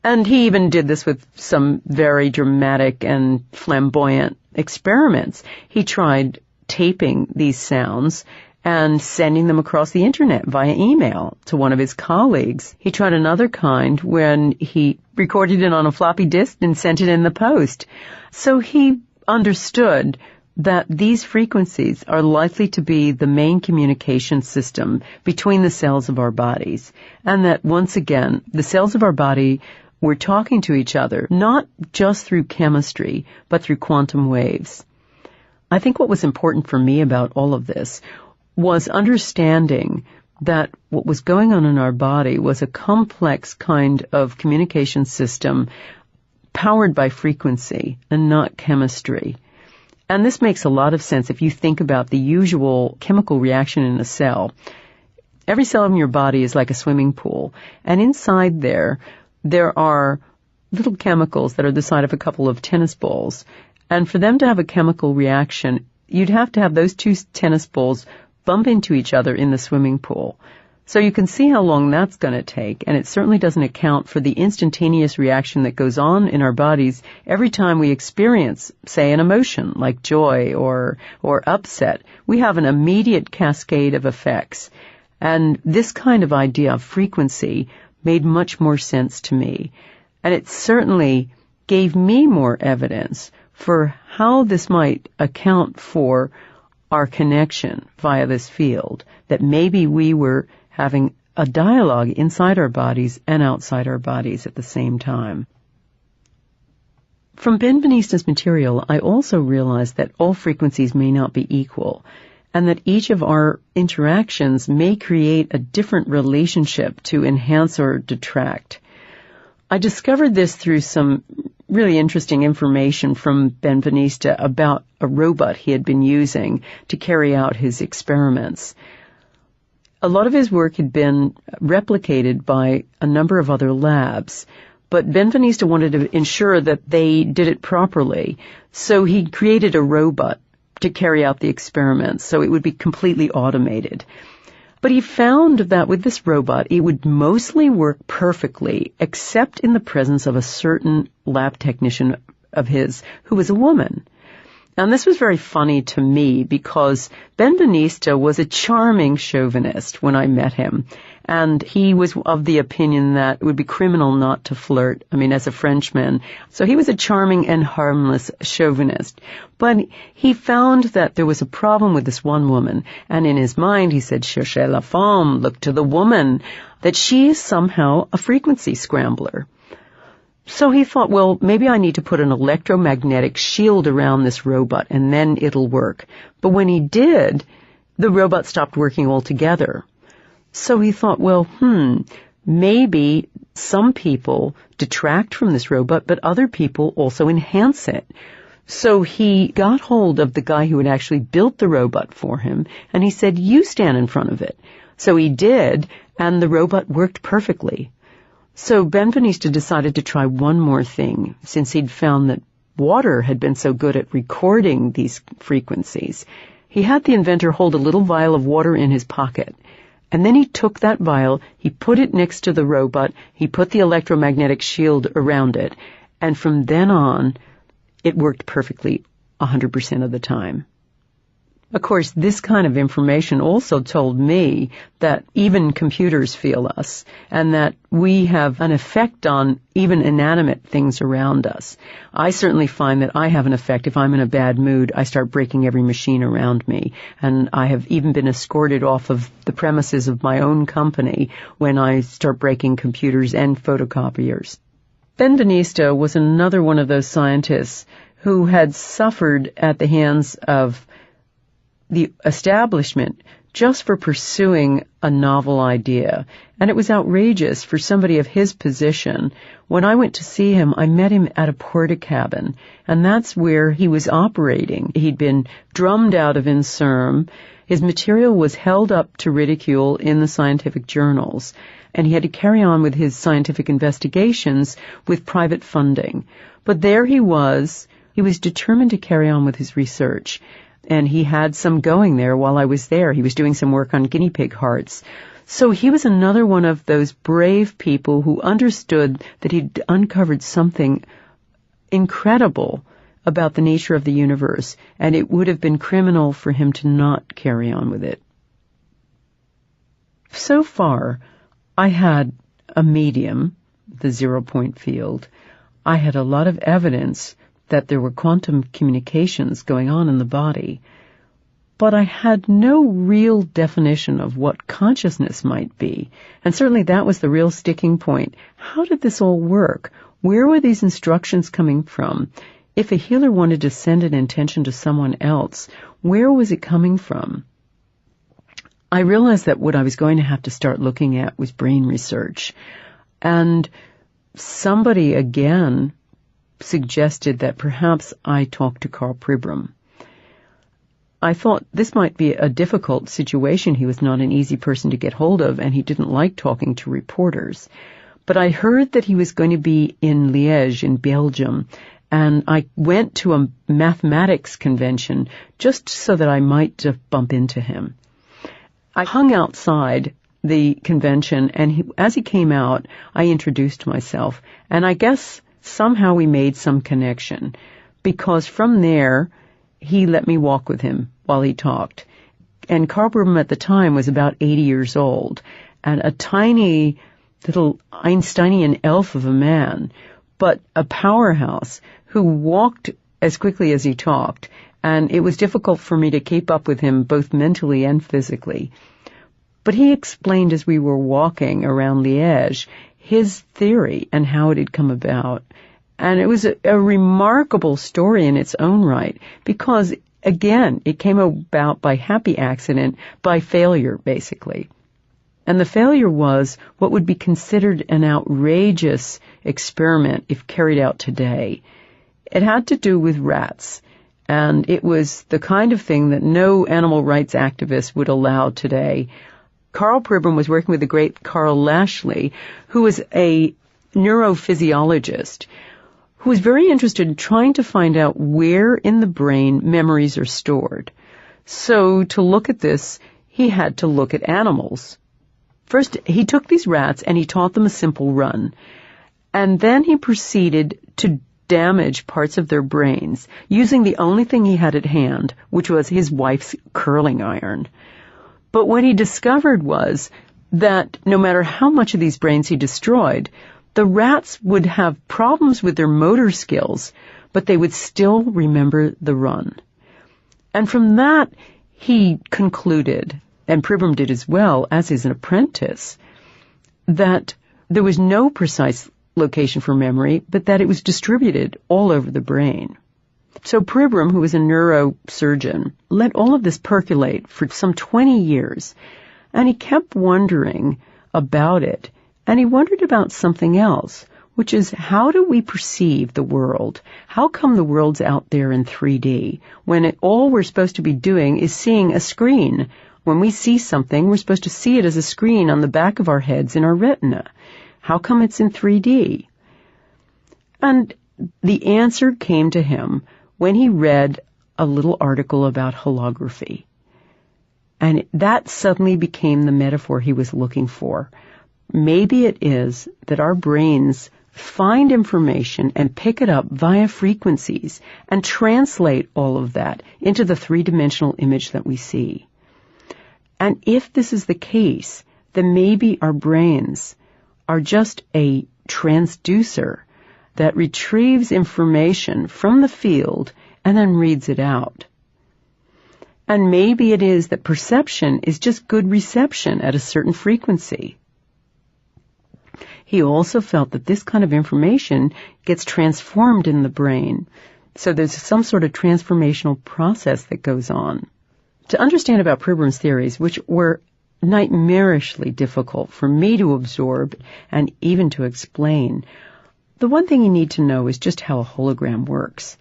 And he even did this with some very dramatic and flamboyant experiments. He tried taping these sounds and sending them across the internet via email to one of his colleagues. He tried another kind when he recorded it on a floppy disk and sent it in the post. So he understood that these frequencies are likely to be the main communication system between the cells of our bodies, and that once again, the cells of our body were talking to each other, not just through chemistry, but through quantum waves. I think what was important for me about all of this was understanding that what was going on in our body was a complex kind of communication system powered by frequency and not chemistry. And this makes a lot of sense if you think about the usual chemical reaction in a cell. Every cell in your body is like a swimming pool, and inside there are little chemicals that are the size of a couple of tennis balls. And for them to have a chemical reaction, you'd have to have those two tennis balls bump into each other in the swimming pool. So you can see how long that's going to take, and it certainly doesn't account for the instantaneous reaction that goes on in our bodies every time we experience, say, an emotion like joy or upset. We have an immediate cascade of effects. And this kind of idea of frequency made much more sense to me. And it certainly gave me more evidence for how this might account for our connection via this field, that maybe we were having a dialogue inside our bodies and outside our bodies at the same time. From Benveniste's material, I also realized that all frequencies may not be equal, and that each of our interactions may create a different relationship to enhance or detract. I discovered this through some really interesting information from Benveniste about a robot he had been using to carry out his experiments. A lot of his work had been replicated by a number of other labs, but Benveniste wanted to ensure that they did it properly, so he created a robot to carry out the experiments so it would be completely automated. But he found that with this robot, it would mostly work perfectly, except in the presence of a certain lab technician of his who was a woman. And this was very funny to me because Benveniste was a charming chauvinist when I met him. And he was of the opinion that it would be criminal not to flirt, as a Frenchman. So he was a charming and harmless chauvinist. But he found that there was a problem with this one woman. And in his mind, he said, cherchez la femme, look to the woman, that she is somehow a frequency scrambler. So he thought, well, maybe I need to put an electromagnetic shield around this robot and then it'll work. But when he did, the robot stopped working altogether. So he thought, well, maybe some people detract from this robot, but other people also enhance it. So he got hold of the guy who had actually built the robot for him, and he said, you stand in front of it. So he did, and the robot worked perfectly. So Benveniste decided to try one more thing, since he'd found that water had been so good at recording these frequencies. He had the inventor hold a little vial of water in his pocket, and then he took that vial, he put it next to the robot, he put the electromagnetic shield around it, and from then on, it worked perfectly 100% of the time. Of course, this kind of information also told me that even computers feel us, and that we have an effect on even inanimate things around us. I certainly find that I have an effect. If I'm in a bad mood, I start breaking every machine around me, and I have even been escorted off of the premises of my own company when I start breaking computers and photocopiers. Benveniste was another one of those scientists who had suffered at the hands of the establishment just for pursuing a novel idea. And it was outrageous for somebody of his position. When I went to see him, I met him at a Portakabin, and that's where he was operating. He'd been drummed out of INSERM. His material was held up to ridicule in the scientific journals, and he had to carry on with his scientific investigations with private funding. But there he was determined to carry on with his research. And he had some going there while I was there. He was doing some work on guinea pig hearts. So he was another one of those brave people who understood that he'd uncovered something incredible about the nature of the universe, and it would have been criminal for him to not carry on with it. So far, I had a medium, the zero-point field. I had a lot of evidence that there were quantum communications going on in the body, but I had no real definition of what consciousness might be, and certainly that was the real sticking point. How did this all work? Where were these instructions coming from? If a healer wanted to send an intention to someone else, where was it coming from? I realized that what I was going to have to start looking at was brain research, and somebody again suggested that perhaps I talk to Karl Pribram. I thought this might be a difficult situation. He was not an easy person to get hold of, and he didn't like talking to reporters. But I heard that he was going to be in Liège in Belgium, and I went to a mathematics convention just so that I might bump into him. I hung outside the convention, and as he came out, I introduced myself, and I guess somehow we made some connection, because from there, he let me walk with him while he talked. And Karl Pribram at the time was about 80 years old, and a tiny little Einsteinian elf of a man, but a powerhouse who walked as quickly as he talked, and it was difficult for me to keep up with him both mentally and physically. But he explained as we were walking around Liège his theory and how it had come about. And it was a remarkable story in its own right, because, again, it came about by happy accident, by failure, basically. And the failure was what would be considered an outrageous experiment if carried out today. It had to do with rats, and it was the kind of thing that no animal rights activist would allow today. Karl Pribram was working with the great Carl Lashley, who was a neurophysiologist who was very interested in trying to find out where in the brain memories are stored. So to look at this, he had to look at animals. First, he took these rats and he taught them a simple run. And then he proceeded to damage parts of their brains using the only thing he had at hand, which was his wife's curling iron. But what he discovered was that no matter how much of these brains he destroyed, the rats would have problems with their motor skills, but they would still remember the run. And from that, he concluded, and Pribram did as well as his apprentice, that there was no precise location for memory, but that it was distributed all over the brain. So Pribram, who was a neurosurgeon, let all of this percolate for some 20 years, and he kept wondering about it. And he wondered about something else, which is, how do we perceive the world? How come the world's out there in 3D when all we're supposed to be doing is seeing a screen? When we see something, we're supposed to see it as a screen on the back of our heads in our retina. How come it's in 3D? And the answer came to him when he read a little article about holography. And that suddenly became the metaphor he was looking for. Maybe it is that our brains find information and pick it up via frequencies and translate all of that into the three-dimensional image that we see. And if this is the case, then maybe our brains are just a transducer that retrieves information from the field and then reads it out. And maybe it is that perception is just good reception at a certain frequency. He also felt that this kind of information gets transformed in the brain. So there's some sort of transformational process that goes on. To understand about Pribram's theories, which were nightmarishly difficult for me to absorb and even to explain, the one thing you need to know is just how a hologram works.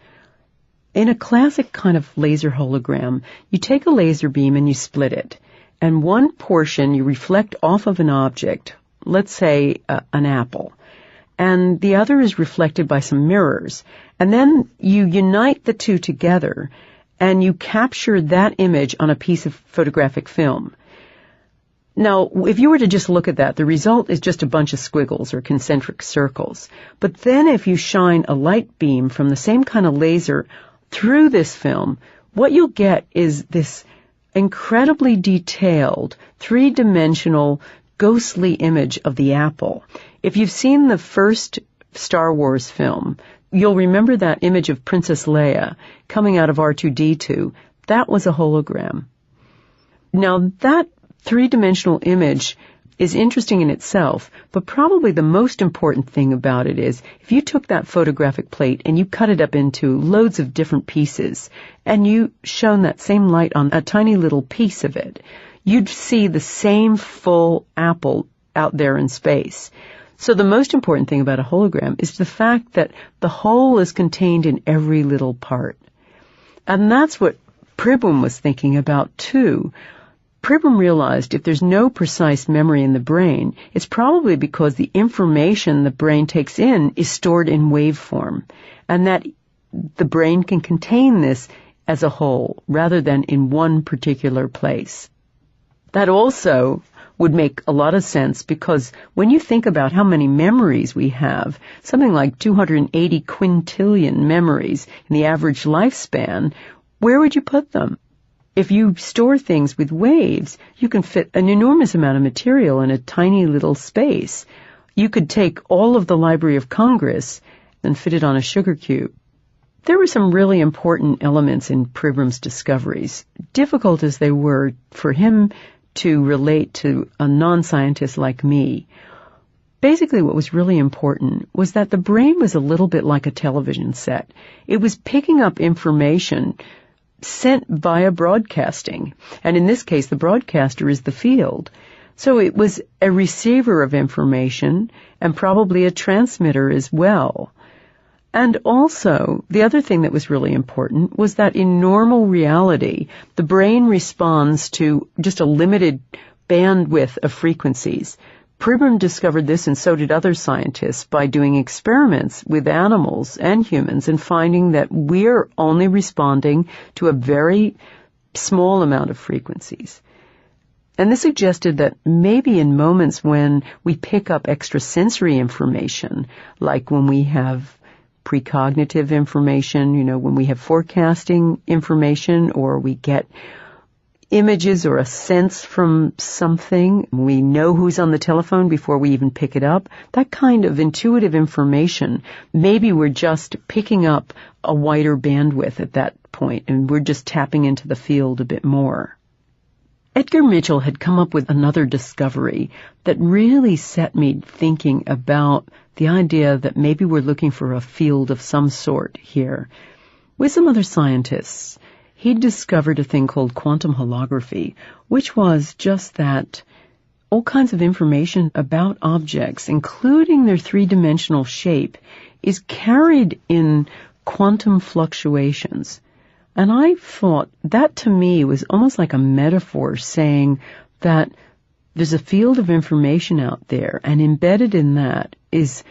In a classic kind of laser hologram, you take a laser beam and you split it, and one portion you reflect off of an object, let's say an apple, and the other is reflected by some mirrors, and then you unite the two together and you capture that image on a piece of photographic film. Now, if you were to just look at that, the result is just a bunch of squiggles or concentric circles. But then if you shine a light beam from the same kind of laser through this film, what you'll get is this incredibly detailed, three-dimensional, ghostly image of the apple. If you've seen the first Star Wars film, you'll remember that image of Princess Leia coming out of R2-D2. That was a hologram. Now, that three-dimensional image is interesting in itself, but probably the most important thing about it is if you took that photographic plate and you cut it up into loads of different pieces and you shone that same light on a tiny little piece of it, you'd see the same full apple out there in space. So the most important thing about a hologram is the fact that the whole is contained in every little part. And that's what Pribram was thinking about too. Pribram realized if there's no precise memory in the brain, it's probably because the information the brain takes in is stored in waveform, and that the brain can contain this as a whole rather than in one particular place. That also would make a lot of sense because when you think about how many memories we have, something like 280 quintillion memories in the average lifespan, where would you put them? If you store things with waves, you can fit an enormous amount of material in a tiny little space. You could take all of the Library of Congress and fit it on a sugar cube. There were some really important elements in Pribram's discoveries, difficult as they were for him to relate to a non-scientist like me. Basically, what was really important was that the brain was a little bit like a television set. It was picking up information sent via broadcasting, and in this case, the broadcaster is the field. So it was a receiver of information and probably a transmitter as well. And also, the other thing that was really important was that in normal reality, the brain responds to just a limited bandwidth of frequencies. Pribram discovered this, and so did other scientists, by doing experiments with animals and humans and finding that we're only responding to a very small amount of frequencies. And this suggested that maybe in moments when we pick up extrasensory information, like when we have precognitive information, when we have forecasting information, or we get images or a sense from something, we know who's on the telephone before we even pick it up, that kind of intuitive information, maybe we're just picking up a wider bandwidth at that point, and we're just tapping into the field a bit more. Edgar Mitchell had come up with another discovery that really set me thinking about the idea that maybe we're looking for a field of some sort here. With some other scientists, he discovered a thing called quantum holography, which was just that all kinds of information about objects, including their three-dimensional shape, is carried in quantum fluctuations. And I thought that to me was almost like a metaphor saying that there's a field of information out there, and embedded in that is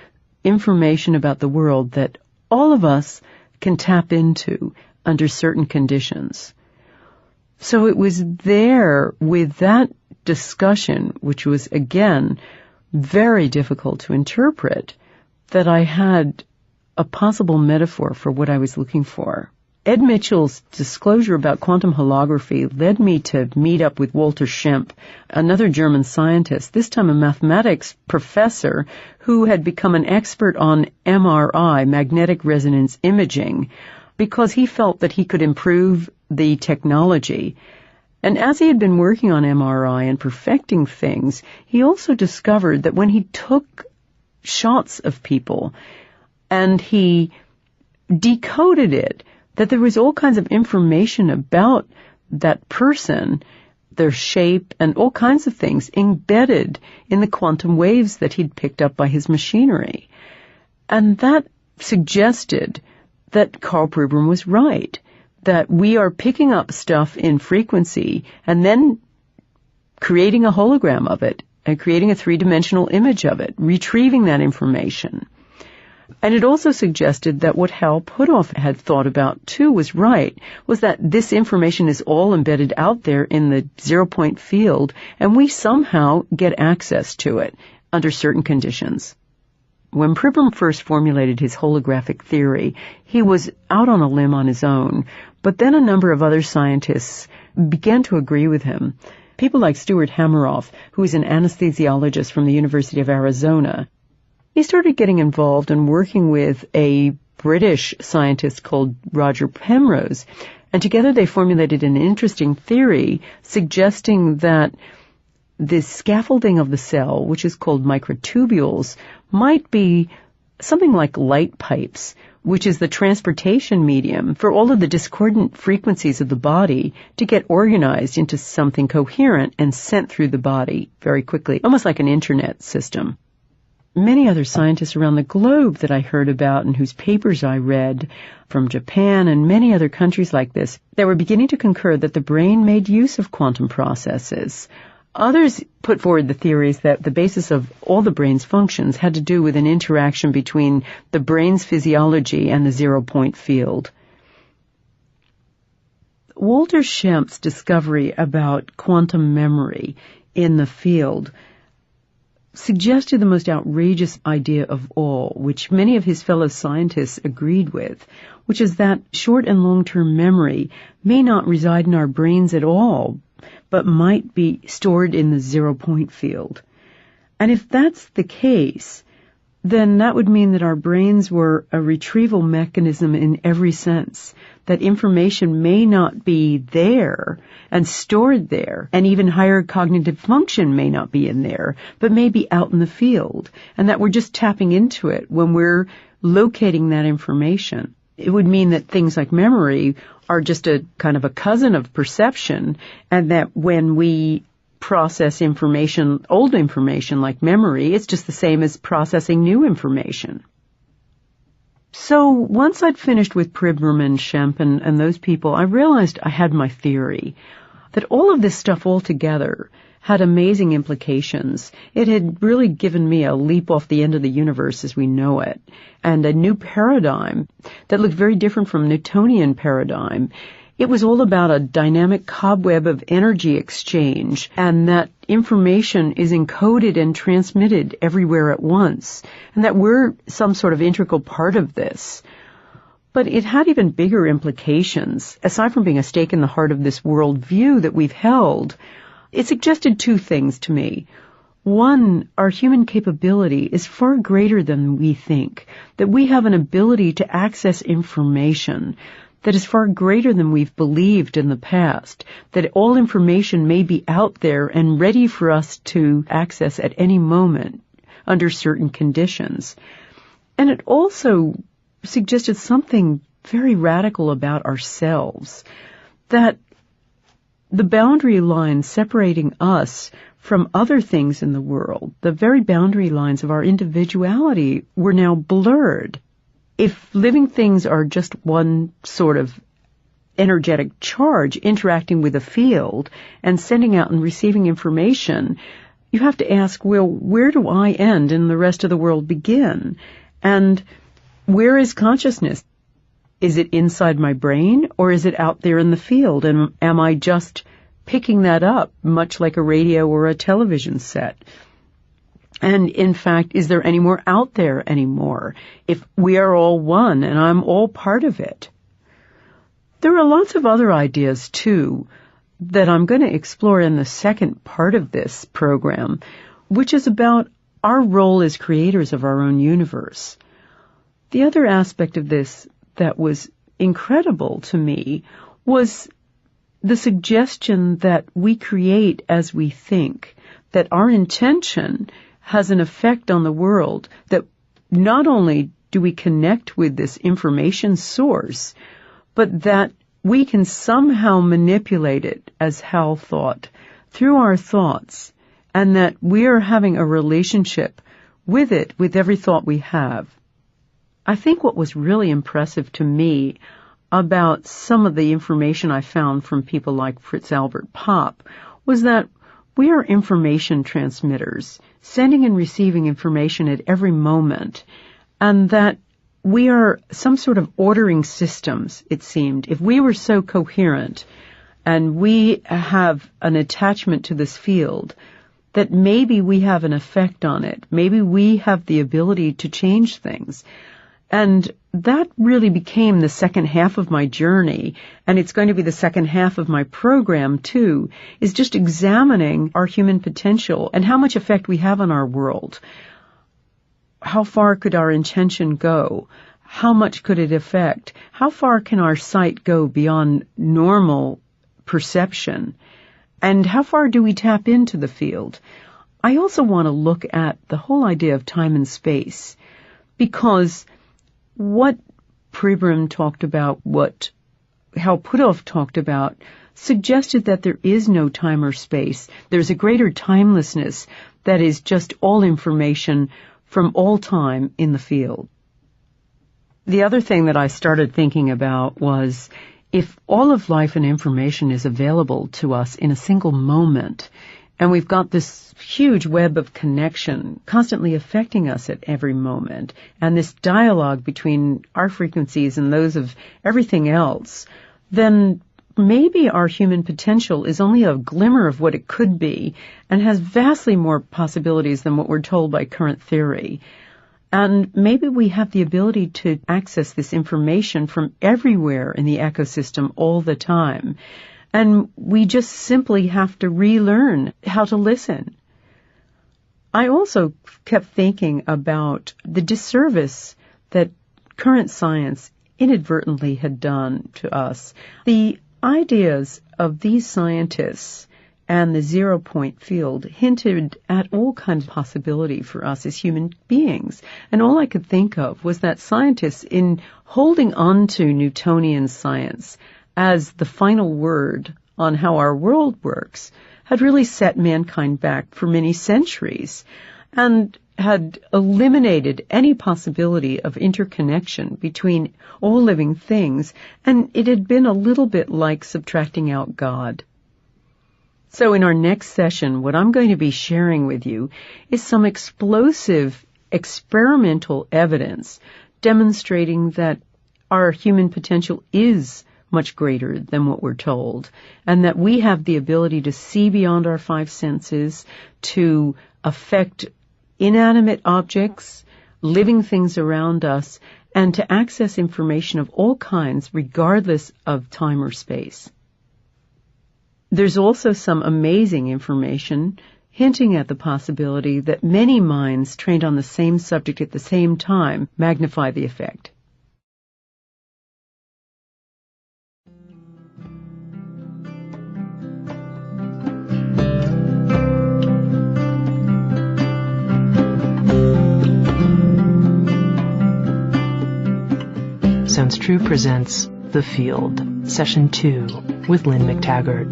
information about the world that all of us can tap into under certain conditions. So it was there with that discussion, which was, again, very difficult to interpret, that I had a possible metaphor for what I was looking for. Ed Mitchell's disclosure about quantum holography led me to meet up with Walter Schempp, another German scientist, this time a mathematics professor who had become an expert on MRI, magnetic resonance imaging, because he felt that he could improve the technology. And as he had been working on MRI and perfecting things, he also discovered that when he took shots of people and he decoded it, that there was all kinds of information about that person, their shape, and all kinds of things embedded in the quantum waves that he'd picked up by his machinery. And that suggested that Karl Pribram was right, that we are picking up stuff in frequency and then creating a hologram of it and creating a three-dimensional image of it, retrieving that information. And it also suggested that what Hal Puthoff had thought about, too, was right, was that this information is all embedded out there in the zero-point field, and we somehow get access to it under certain conditions. When Pribram first formulated his holographic theory, he was out on a limb on his own, but then a number of other scientists began to agree with him. People like Stuart Hameroff, who is an anesthesiologist from the University of Arizona. He started getting involved and working with a British scientist called Roger Penrose, and together they formulated an interesting theory suggesting that the scaffolding of the cell, which is called microtubules, might be something like light pipes, which is the transportation medium for all of the discordant frequencies of the body to get organized into something coherent and sent through the body very quickly, almost like an internet system. Many other scientists around the globe that I heard about and whose papers I read from Japan and many other countries like this, they were beginning to concur that the brain made use of quantum processes. Others put forward the theories that the basis of all the brain's functions had to do with an interaction between the brain's physiology and the zero-point field. Walter Schempp's discovery about quantum memory in the field suggested the most outrageous idea of all, which many of his fellow scientists agreed with, which is that short and long-term memory may not reside in our brains at all, but might be stored in the zero-point field. And if that's the case, then that would mean that our brains were a retrieval mechanism in every sense, that information may not be there and stored there, and even higher cognitive function may not be in there, but may be out in the field, and that we're just tapping into it when we're locating that information. It would mean that things like memory are just a kind of a cousin of perception, and that when we process information, old information like memory. It's just the same as processing new information. So once I'd finished with Pribram and Schempp and those people, I realized I had my theory, that all of this stuff all together had amazing implications. It had really given me a leap off the end of the universe as we know it, and a new paradigm that looked very different from Newtonian paradigm. It was all about a dynamic cobweb of energy exchange, and that information is encoded and transmitted everywhere at once, and that we're some sort of integral part of this. But it had even bigger implications. Aside from being a stake in the heart of this world view that we've held, it suggested two things to me. One, our human capability is far greater than we think, that we have an ability to access information that is far greater than we've believed in the past, that all information may be out there and ready for us to access at any moment under certain conditions. And it also suggested something very radical about ourselves, that the boundary lines separating us from other things in the world, the very boundary lines of our individuality, were now blurred. If living things are just one sort of energetic charge interacting with a field and sending out and receiving information, you have to ask, well, where do I end and the rest of the world begin? And where is consciousness? Is it inside my brain, or is it out there in the field? And am I just picking that up, much like a radio or a television set? And in fact, is there any more out there anymore? If we are all one and I'm all part of it. There are lots of other ideas, too, that I'm going to explore in the second part of this program, which is about our role as creators of our own universe. The other aspect of this that was incredible to me was the suggestion that we create as we think, that our intention has an effect on the world, that not only do we connect with this information source, but that we can somehow manipulate it, as Hal thought, through our thoughts, and that we are having a relationship with it, with every thought we have. I think what was really impressive to me about some of the information I found from people like Fritz Albert Popp was that we are information transmitters, sending and receiving information at every moment, and that we are some sort of ordering systems, it seemed. If we were so coherent and we have an attachment to this field, that maybe we have an effect on it. Maybe we have the ability to change things. And that really became the second half of my journey, and it's going to be the second half of my program, too, is just examining our human potential and how much effect we have on our world. How far could our intention go? How much could it affect? How far can our sight go beyond normal perception? And how far do we tap into the field? I also want to look at the whole idea of time and space, because what Pribram talked about, what Hal Puthoff talked about, suggested that there is no time or space. There's a greater timelessness that is just all information from all time in the field. The other thing that I started thinking about was, if all of life and information is available to us in a single moment, and we've got this huge web of connection constantly affecting us at every moment, and this dialogue between our frequencies and those of everything else, then maybe our human potential is only a glimmer of what it could be and has vastly more possibilities than what we're told by current theory. And maybe we have the ability to access this information from everywhere in the ecosystem all the time. And we just simply have to relearn how to listen. I also kept thinking about the disservice that current science inadvertently had done to us. The ideas of these scientists and the zero-point field hinted at all kinds of possibility for us as human beings. And all I could think of was that scientists, in holding on to Newtonian science as the final word on how our world works, had really set mankind back for many centuries and had eliminated any possibility of interconnection between all living things, and it had been a little bit like subtracting out God. So in our next session, what I'm going to be sharing with you is some explosive experimental evidence demonstrating that our human potential is much greater than what we're told, and that we have the ability to see beyond our five senses, to affect inanimate objects, living things around us, and to access information of all kinds regardless of time or space. There's also some amazing information hinting at the possibility that many minds trained on the same subject at the same time magnify the effect. Sounds True presents The Field, Session 2, with Lynne McTaggart.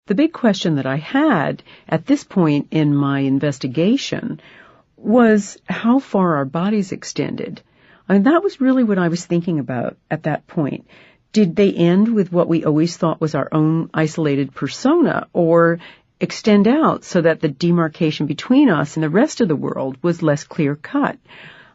The big question that I had at this point in my investigation was how far our bodies extended. And that was really what I was thinking about at that point. Did they end with what we always thought was our own isolated persona, or extend out so that the demarcation between us and the rest of the world was less clear-cut?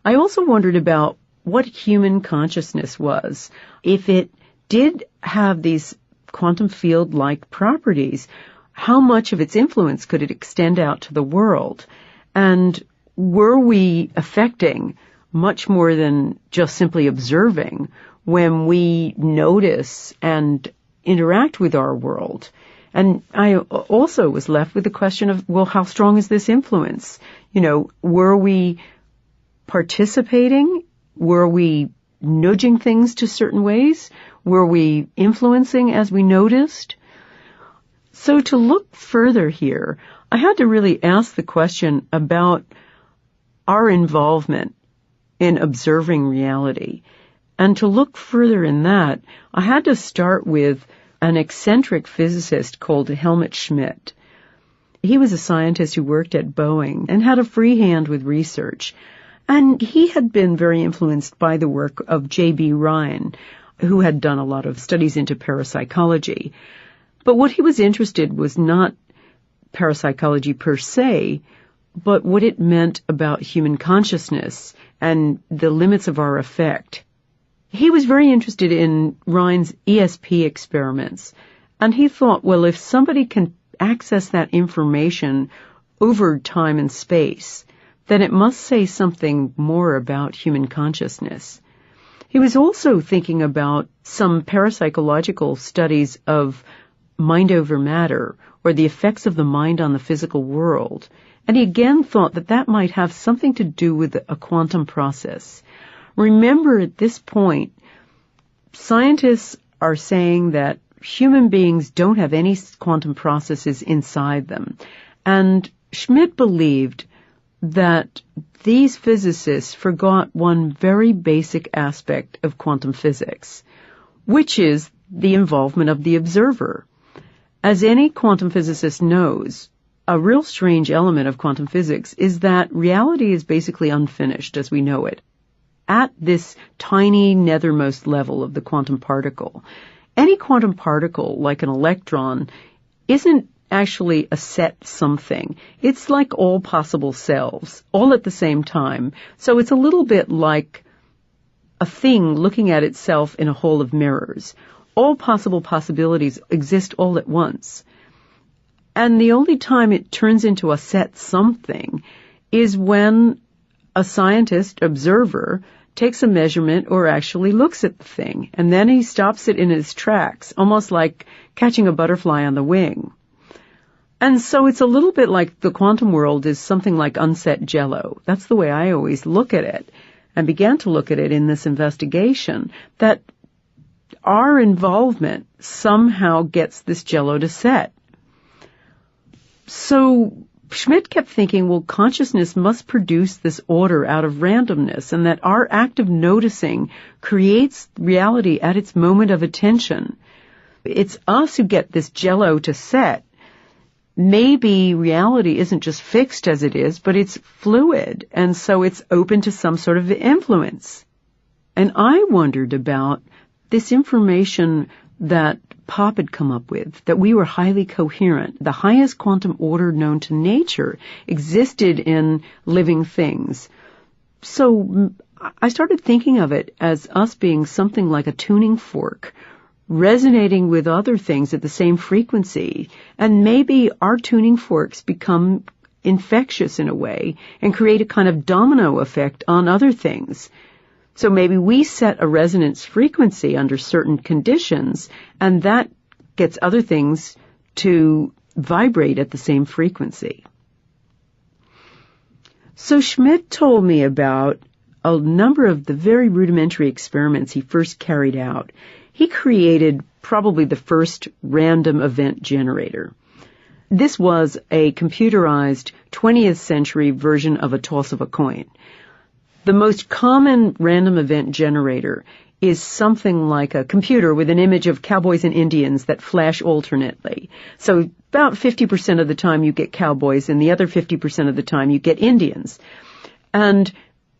I also wondered about what human consciousness was. If it did have these quantum field-like properties, how much of its influence could it extend out to the world? And were we affecting much more than just simply observing when we notice and interact with our world? And I also was left with the question of, well, how strong is this influence? Were we participating? Were we nudging things to certain ways? Were we influencing as we noticed? So to look further here, I had to really ask the question about our involvement in observing reality. And to look further in that, I had to start with an eccentric physicist called Helmut Schmidt. He was a scientist who worked at Boeing and had a free hand with research. And he had been very influenced by the work of J.B. Rhine, who had done a lot of studies into parapsychology. But what he was interested was not parapsychology per se, but what it meant about human consciousness and the limits of our effect. He was very interested in Rhine's ESP experiments, and he thought, well, if somebody can access that information over time and space, then it must say something more about human consciousness. He was also thinking about some parapsychological studies of mind over matter, or the effects of the mind on the physical world. And he again thought that that might have something to do with a quantum process. Remember, at this point, scientists are saying that human beings don't have any quantum processes inside them. And Schmidt believed that these physicists forgot one very basic aspect of quantum physics, which is the involvement of the observer. As any quantum physicist knows, a real strange element of quantum physics is that reality is basically unfinished as we know it. At this tiny nethermost level of the quantum particle, any quantum particle, like an electron, isn't actually a set something. It's like all possible selves, all at the same time. So it's a little bit like a thing looking at itself in a hole of mirrors. All possible possibilities exist all at once. And the only time it turns into a set something is when a scientist, observer, takes a measurement or actually looks at the thing, and then he stops it in its tracks, almost like catching a butterfly on the wing. And so it's a little bit like the quantum world is something like unset jello. That's the way I always look at it, and began to look at it in this investigation, that our involvement somehow gets this Jell-O to set. So Schmidt kept thinking, well, consciousness must produce this order out of randomness, and that our act of noticing creates reality at its moment of attention. It's us who get this Jell-O to set. Maybe reality isn't just fixed as it is, but it's fluid, and so it's open to some sort of influence. And I wondered about this information that Pop had come up with, that we were highly coherent. The highest quantum order known to nature existed in living things. So I started thinking of it as us being something like a tuning fork, resonating with other things at the same frequency. And maybe our tuning forks become infectious in a way and create a kind of domino effect on other things. So maybe we set a resonance frequency under certain conditions, and that gets other things to vibrate at the same frequency. So Schmidt told me about a number of the very rudimentary experiments he first carried out. He created probably the first random event generator. This was a computerized 20th century version of a toss of a coin. The most common random event generator is something like a computer with an image of cowboys and Indians that flash alternately. So about 50% of the time you get cowboys, and the other 50% of the time you get Indians. And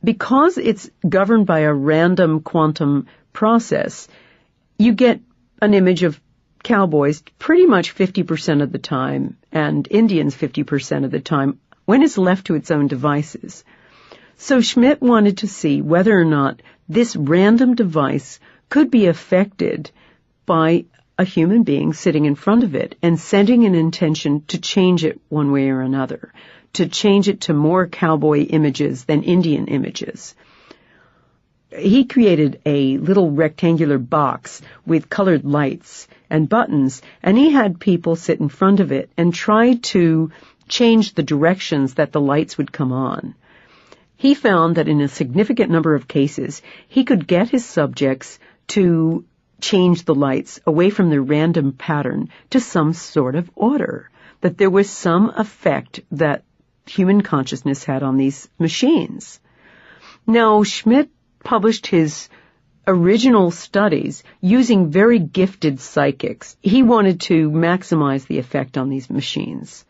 because it's governed by a random quantum process, you get an image of cowboys pretty much 50% of the time and Indians 50% of the time when it's left to its own devices. So Schmidt wanted to see whether or not this random device could be affected by a human being sitting in front of it and sending an intention to change it one way or another, to change it to more cowboy images than Indian images. He created a little rectangular box with colored lights and buttons, and he had people sit in front of it and try to change the directions that the lights would come on. He found that in a significant number of cases, he could get his subjects to change the lights away from their random pattern to some sort of order, that there was some effect that human consciousness had on these machines. Now, Schmidt published his original studies using very gifted psychics. He wanted to maximize the effect on these machines.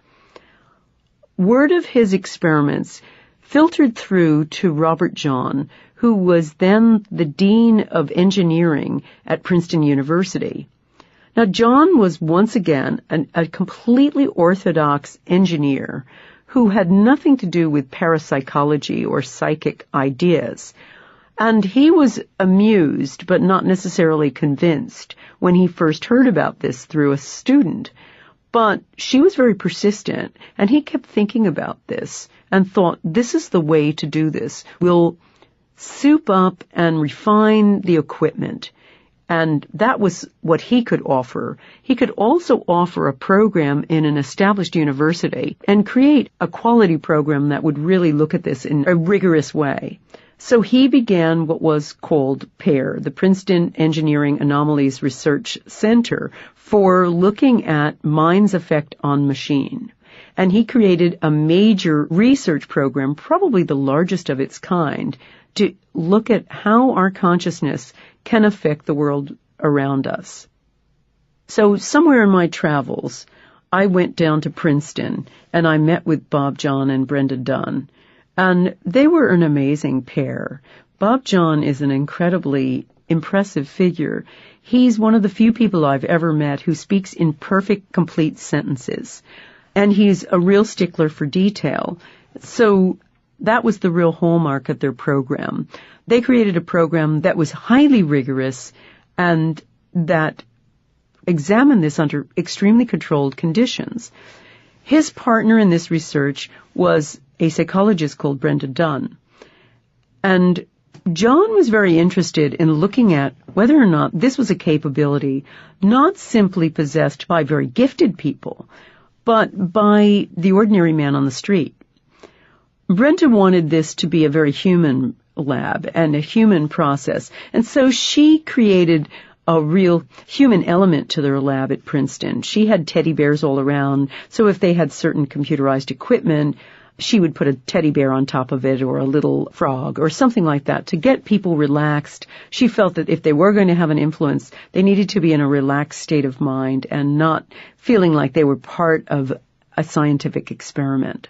Word of his experiments filtered through to Robert Jahn, who was then the Dean of Engineering at Princeton University. Now, Jahn was once again a completely orthodox engineer who had nothing to do with parapsychology or psychic ideas. And he was amused, but not necessarily convinced, when he first heard about this through a student. But she was very persistent, and he kept thinking about this and thought, this is the way to do this. We'll soup up and refine the equipment. And that was what he could offer. He could also offer a program in an established university and create a quality program that would really look at this in a rigorous way. So he began what was called PAIR, the Princeton Engineering Anomalies Research Center, for looking at mind's effect on machine. And he created a major research program, probably the largest of its kind, to look at how our consciousness can affect the world around us. So somewhere in my travels, I went down to Princeton and I met with Bob Jahn and Brenda Dunn. And they were an amazing pair. Bob Jahn is an incredibly impressive figure. He's one of the few people I've ever met who speaks in perfect, complete sentences. And he's a real stickler for detail. So that was the real hallmark of their program. They created a program that was highly rigorous and that examined this under extremely controlled conditions. His partner in this research was a psychologist called Brenda Dunn. And John was very interested in looking at whether or not this was a capability not simply possessed by very gifted people, but by the ordinary man on the street. Brenda wanted this to be a very human lab and a human process, and so she created a real human element to their lab at Princeton. She had teddy bears all around, so if they had certain computerized equipment, she would put a teddy bear on top of it or a little frog or something like that to get people relaxed. She felt that if they were going to have an influence, they needed to be in a relaxed state of mind and not feeling like they were part of a scientific experiment.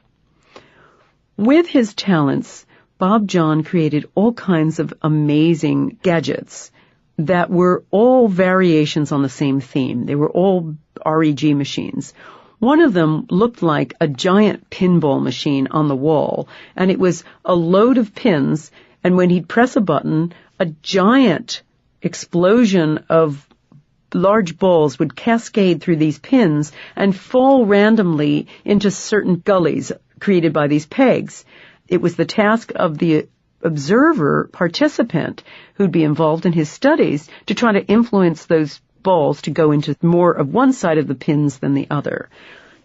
With his talents, Bob Jahn created all kinds of amazing gadgets that were all variations on the same theme. They were all REG machines. One of them looked like a giant pinball machine on the wall, and it was a load of pins, and when he'd press a button, a giant explosion of large balls would cascade through these pins and fall randomly into certain gullies created by these pegs. It was the task of the observer participant who'd be involved in his studies to try to influence those balls to go into more of one side of the pins than the other.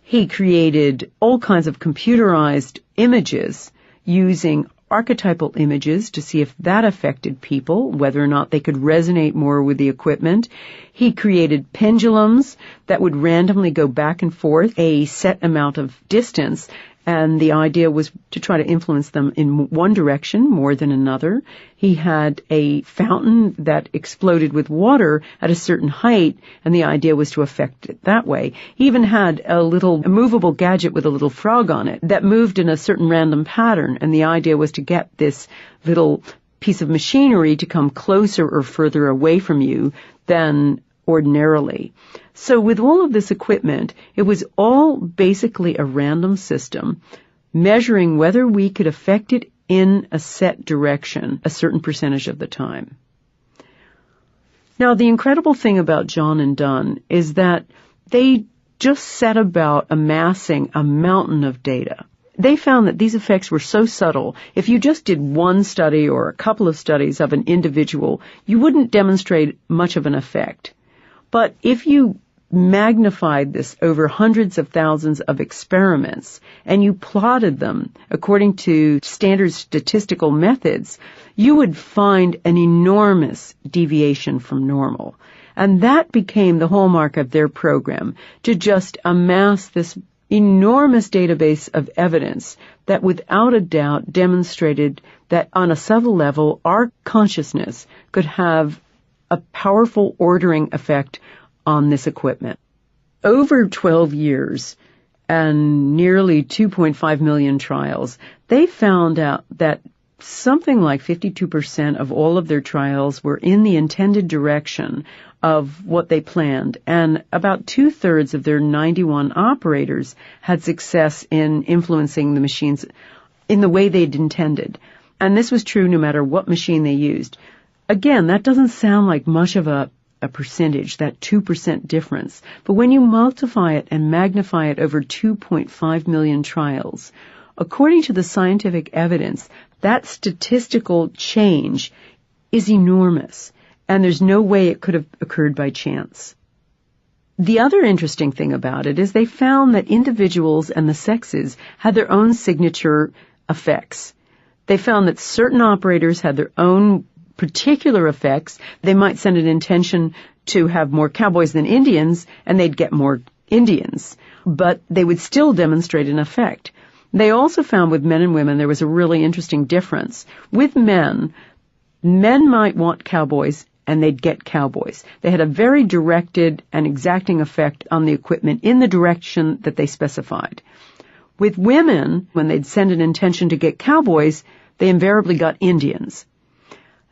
He created all kinds of computerized images using archetypal images to see if that affected people, whether or not they could resonate more with the equipment. He created pendulums that would randomly go back and forth a set amount of distance, and the idea was to try to influence them in one direction more than another. He had a fountain that exploded with water at a certain height, and the idea was to affect it that way. He even had a little movable gadget with a little frog on it that moved in a certain random pattern, and the idea was to get this little piece of machinery to come closer or further away from you than ordinarily. So with all of this equipment, it was all basically a random system measuring whether we could affect it in a set direction a certain percentage of the time. Now, the incredible thing about Jahn and Dunn is that they just set about amassing a mountain of data. They found that these effects were so subtle, if you just did one study or a couple of studies of an individual, you wouldn't demonstrate much of an effect. But if you magnified this over hundreds of thousands of experiments and you plotted them according to standard statistical methods, you would find an enormous deviation from normal. And that became the hallmark of their program, to just amass this enormous database of evidence that without a doubt demonstrated that on a subtle level our consciousness could have a powerful ordering effect on this equipment. Over 12 years and nearly 2.5 million trials, they found out that something like 52% of all of their trials were in the intended direction of what they planned, and about 2/3 of their 91 operators had success in influencing the machines in the way they'd intended. And this was true no matter what machine they used. Again, that doesn't sound like much of a percentage, that 2% difference. But when you multiply it and magnify it over 2.5 million trials, according to the scientific evidence, that statistical change is enormous, and there's no way it could have occurred by chance. The other interesting thing about it is they found that individuals and the sexes had their own signature effects. They found that certain operators had their own particular effects. They might send an intention to have more cowboys than Indians, and they'd get more Indians, but they would still demonstrate an effect. They also found with men and women there was a really interesting difference. With men might want cowboys, and they'd get cowboys. They had a very directed and exacting effect on the equipment in the direction that they specified. With women, when they'd send an intention to get cowboys, they invariably got Indians.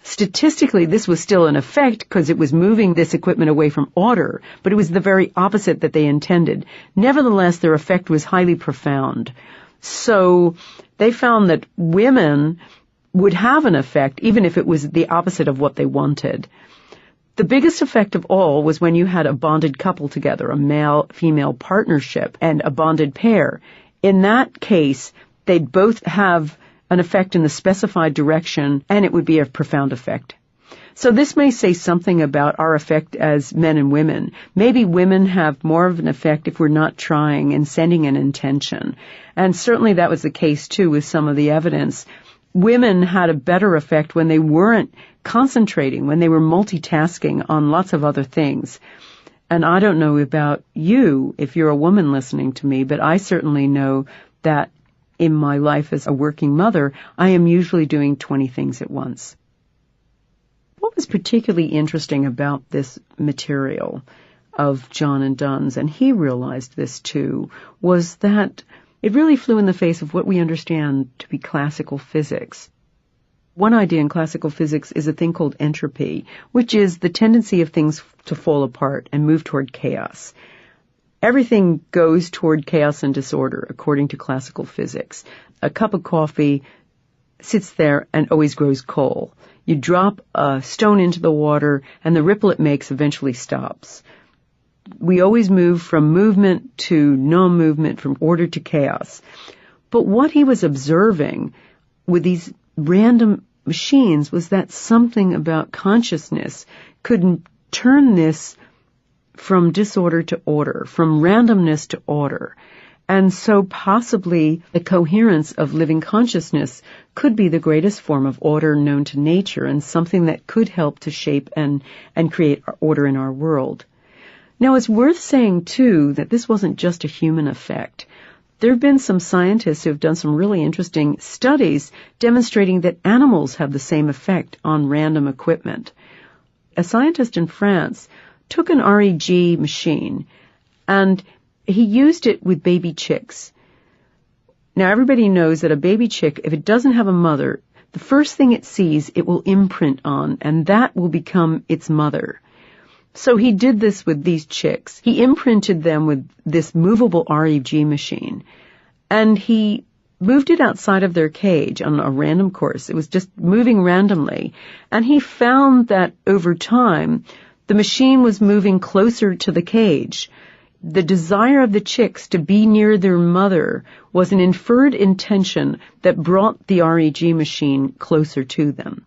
Statistically, this was still an effect because it was moving this equipment away from order, but it was the very opposite that they intended. Nevertheless, their effect was highly profound. So they found that women would have an effect even if it was the opposite of what they wanted. The biggest effect of all was when you had a bonded couple together, a male-female partnership and a bonded pair. In that case, they'd both have an effect in the specified direction, and it would be a profound effect. So this may say something about our effect as men and women. Maybe women have more of an effect if we're not trying and sending an intention. And certainly that was the case, too, with some of the evidence women had a better effect when they weren't concentrating, when they were multitasking on lots of other things. And I don't know about you, if you're a woman listening to me, but I certainly know that in my life as a working mother, I am usually doing 20 things at once. What was particularly interesting about this material of John and Dunn's, and he realized this too, was that it really flew in the face of what we understand to be classical physics. One idea in classical physics is a thing called entropy, which is the tendency of things to fall apart and move toward chaos. Everything goes toward chaos and disorder, according to classical physics. A cup of coffee sits there and always grows cold. You drop a stone into the water, and the ripple it makes eventually stops. We always move from movement to non-movement, from order to chaos. But what he was observing with these random machines was that something about consciousness could turn this from disorder to order, from randomness to order. And so possibly the coherence of living consciousness could be the greatest form of order known to nature, and something that could help to shape and create order in our world. Now, it's worth saying, too, that this wasn't just a human effect. There have been some scientists who have done some really interesting studies demonstrating that animals have the same effect on random equipment. A scientist in France took an REG machine and he used it with baby chicks. Now, everybody knows that a baby chick, if it doesn't have a mother, the first thing it sees, it will imprint on, and that will become its mother. So he did this with these chicks. He imprinted them with this movable REG machine, and he moved it outside of their cage on a random course. It was just moving randomly, and he found that over time, the machine was moving closer to the cage. The desire of the chicks to be near their mother was an inferred intention that brought the REG machine closer to them.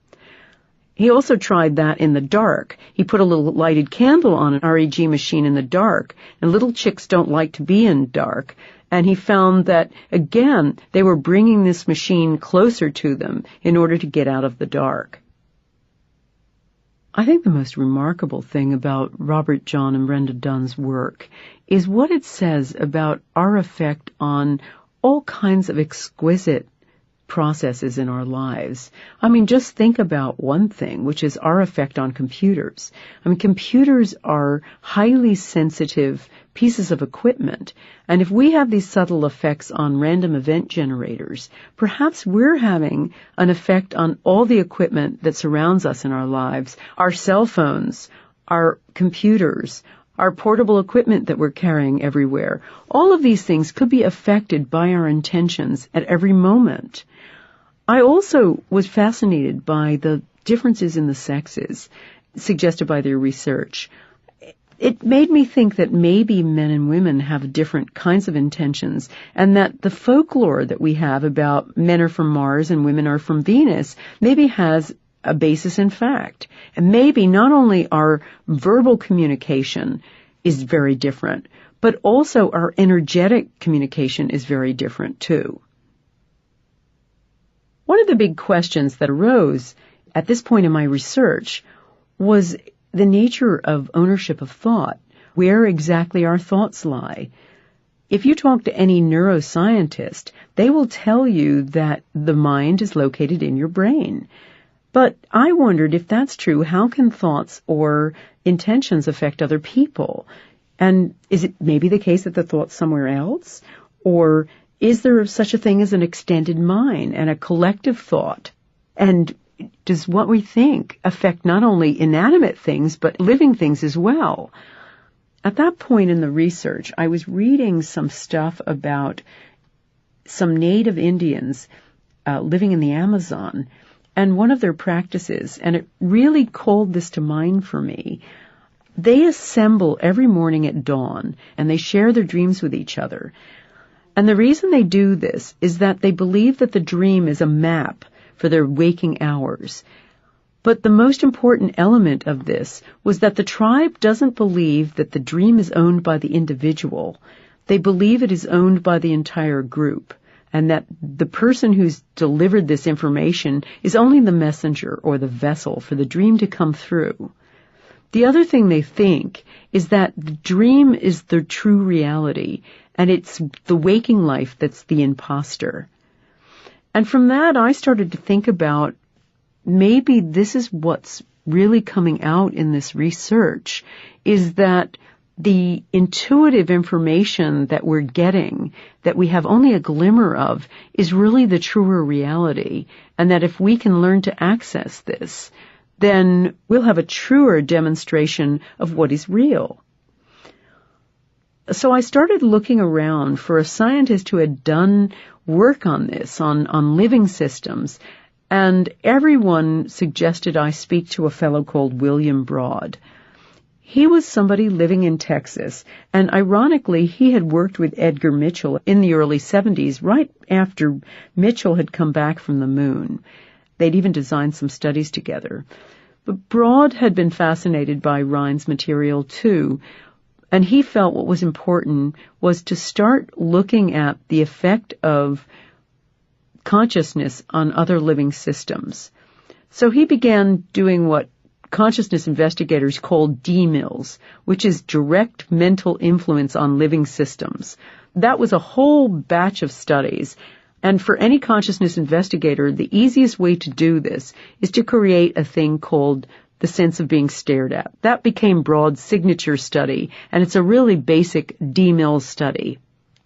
He also tried that in the dark. He put a little lighted candle on an REG machine in the dark, and little chicks don't like to be in dark. And he found that, again, they were bringing this machine closer to them in order to get out of the dark. I think the most remarkable thing about Robert John and Brenda Dunn's work is what it says about our effect on all kinds of exquisite processes in our lives. I mean, just think about one thing, which is our effect on computers. I mean, computers are highly sensitive pieces of equipment, and if we have these subtle effects on random event generators, perhaps we're having an effect on all the equipment that surrounds us in our lives, our cell phones, our computers, our portable equipment that we're carrying everywhere. All of these things could be affected by our intentions at every moment. I also was fascinated by the differences in the sexes suggested by their research. It made me think that maybe men and women have different kinds of intentions, and that the folklore that we have about men are from Mars and women are from Venus maybe has a basis in fact. And maybe not only our verbal communication is very different, but also our energetic communication is very different too. One of the big questions that arose at this point in my research was the nature of ownership of thought, where exactly our thoughts lie. If you talk to any neuroscientist, they will tell you that the mind is located in your brain. But I wondered, if that's true, how can thoughts or intentions affect other people? And is it maybe the case that the thought's somewhere else? Or is there such a thing as an extended mind and a collective thought? And does what we think affect not only inanimate things, but living things as well? At that point in the research, I was reading some stuff about some native Indians living in the Amazon, and one of their practices, and it really called this to mind for me. They assemble every morning at dawn, and they share their dreams with each other. And the reason they do this is that they believe that the dream is a map for their waking hours. But the most important element of this was that the tribe doesn't believe that the dream is owned by the individual. They believe it is owned by the entire group. and that the person who's delivered this information is only the messenger or the vessel for the dream to come through. The other thing they think is that the dream is the true reality, and it's the waking life that's the imposter. And from that, I started to think about maybe this is what's really coming out in this research, is that the intuitive information that we're getting, that we have only a glimmer of, is really the truer reality, and that if we can learn to access this, then we'll have a truer demonstration of what is real. So I started looking around for a scientist who had done work on this, on living systems, and everyone suggested I speak to a fellow called William Broad. He was somebody living in Texas, and ironically, he had worked with Edgar Mitchell in the early 70s, right after Mitchell had come back from the moon. They'd even designed some studies together. But Broad had been fascinated by Rhine's material too, and he felt what was important was to start looking at the effect of consciousness on other living systems. So he began doing what consciousness investigators call DMILS, which is direct mental influence on living systems. That was a whole batch of studies. And for any consciousness investigator, the easiest way to do this is to create a thing called the sense of being stared at. That became Broad's signature study, and it's a really basic DMILS study.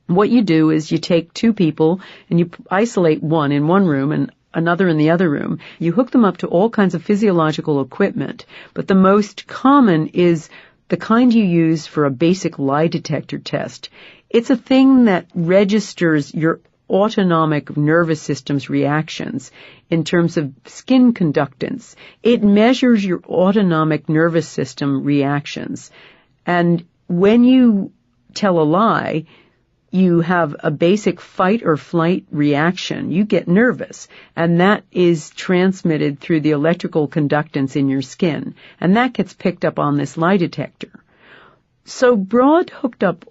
What you do is you take two people and you isolate one in one room and another in the other room. You hook them up to all kinds of physiological equipment, but the most common is the kind you use for a basic lie detector test. It's a thing that registers your autonomic nervous system's reactions in terms of skin conductance. It measures your autonomic nervous system reactions. And when you tell a lie, you have a basic fight or flight reaction. You get nervous, and that is transmitted through the electrical conductance in your skin, and that gets picked up on this lie detector. So Broad hooked up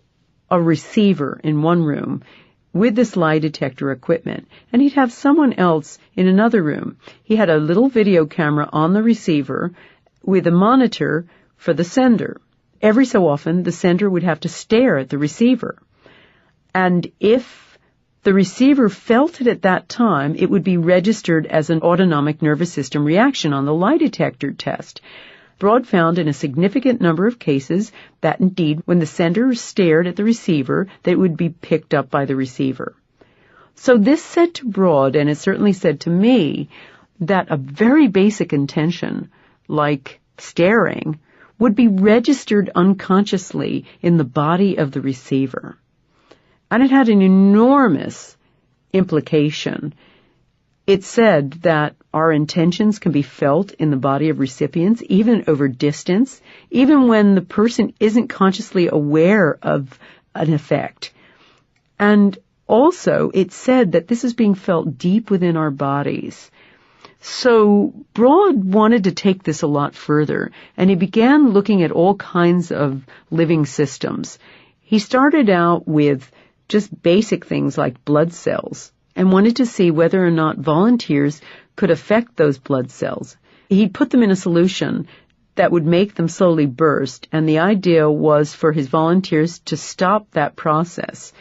a receiver in one room with this lie detector equipment, and he'd have someone else in another room. He had a little video camera on the receiver with a monitor for the sender. Every so often, the sender would have to stare at the receiver. And if the receiver felt it at that time, it would be registered as an autonomic nervous system reaction on the lie detector test. Broad found in a significant number of cases that indeed, when the sender stared at the receiver, that it would be picked up by the receiver. So this said to Broad, and it certainly said to me, that a very basic intention, like staring, would be registered unconsciously in the body of the receiver. And it had an enormous implication. It said that our intentions can be felt in the body of recipients, even over distance, even when the person isn't consciously aware of an effect. And also, it said that this is being felt deep within our bodies. So Broad wanted to take this a lot further, and he began looking at all kinds of living systems. He started out with just basic things like blood cells, and wanted to see whether or not volunteers could affect those blood cells. He put them in a solution that would make them slowly burst, and the idea was for his volunteers to stop that process.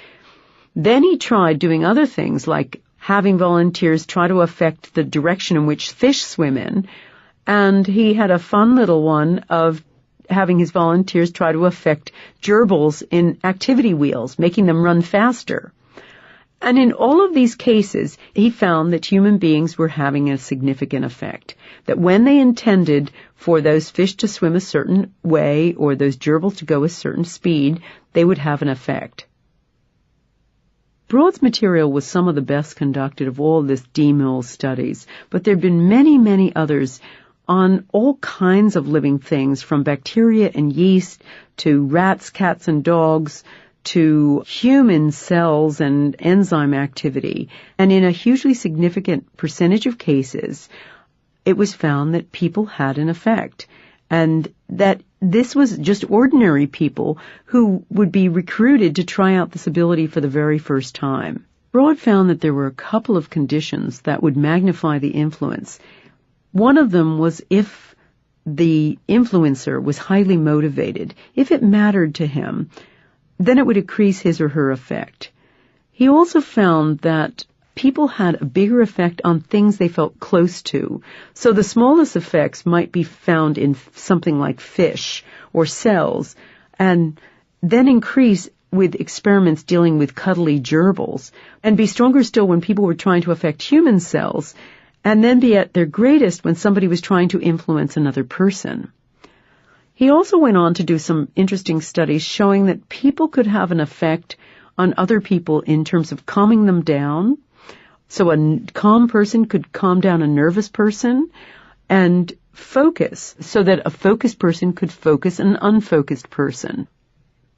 Then he tried doing other things like having volunteers try to affect the direction in which fish swim in, and he had a fun little one of having his volunteers try to affect gerbils in activity wheels, making them run faster. And in all of these cases, he found that human beings were having a significant effect, that when they intended for those fish to swim a certain way or those gerbils to go a certain speed, they would have an effect. Broad's material was some of the best conducted of all this DMILS studies, but there have been many, many others on all kinds of living things, from bacteria and yeast to rats, cats, and dogs, to human cells and enzyme activity. And in a hugely significant percentage of cases, it was found that people had an effect, and that this was just ordinary people who would be recruited to try out this ability for the very first time. Broad found that there were a couple of conditions that would magnify the influence. One of them was if the influencer was highly motivated, if it mattered to him, then it would increase his or her effect. He also found that people had a bigger effect on things they felt close to. So the smallest effects might be found in something like fish or cells, and then increase with experiments dealing with cuddly gerbils, and be stronger still when people were trying to affect human cells, and then be at their greatest when somebody was trying to influence another person. He also went on to do some interesting studies showing that people could have an effect on other people in terms of calming them down. So a calm person could calm down a nervous person, and focus, so that a focused person could focus an unfocused person.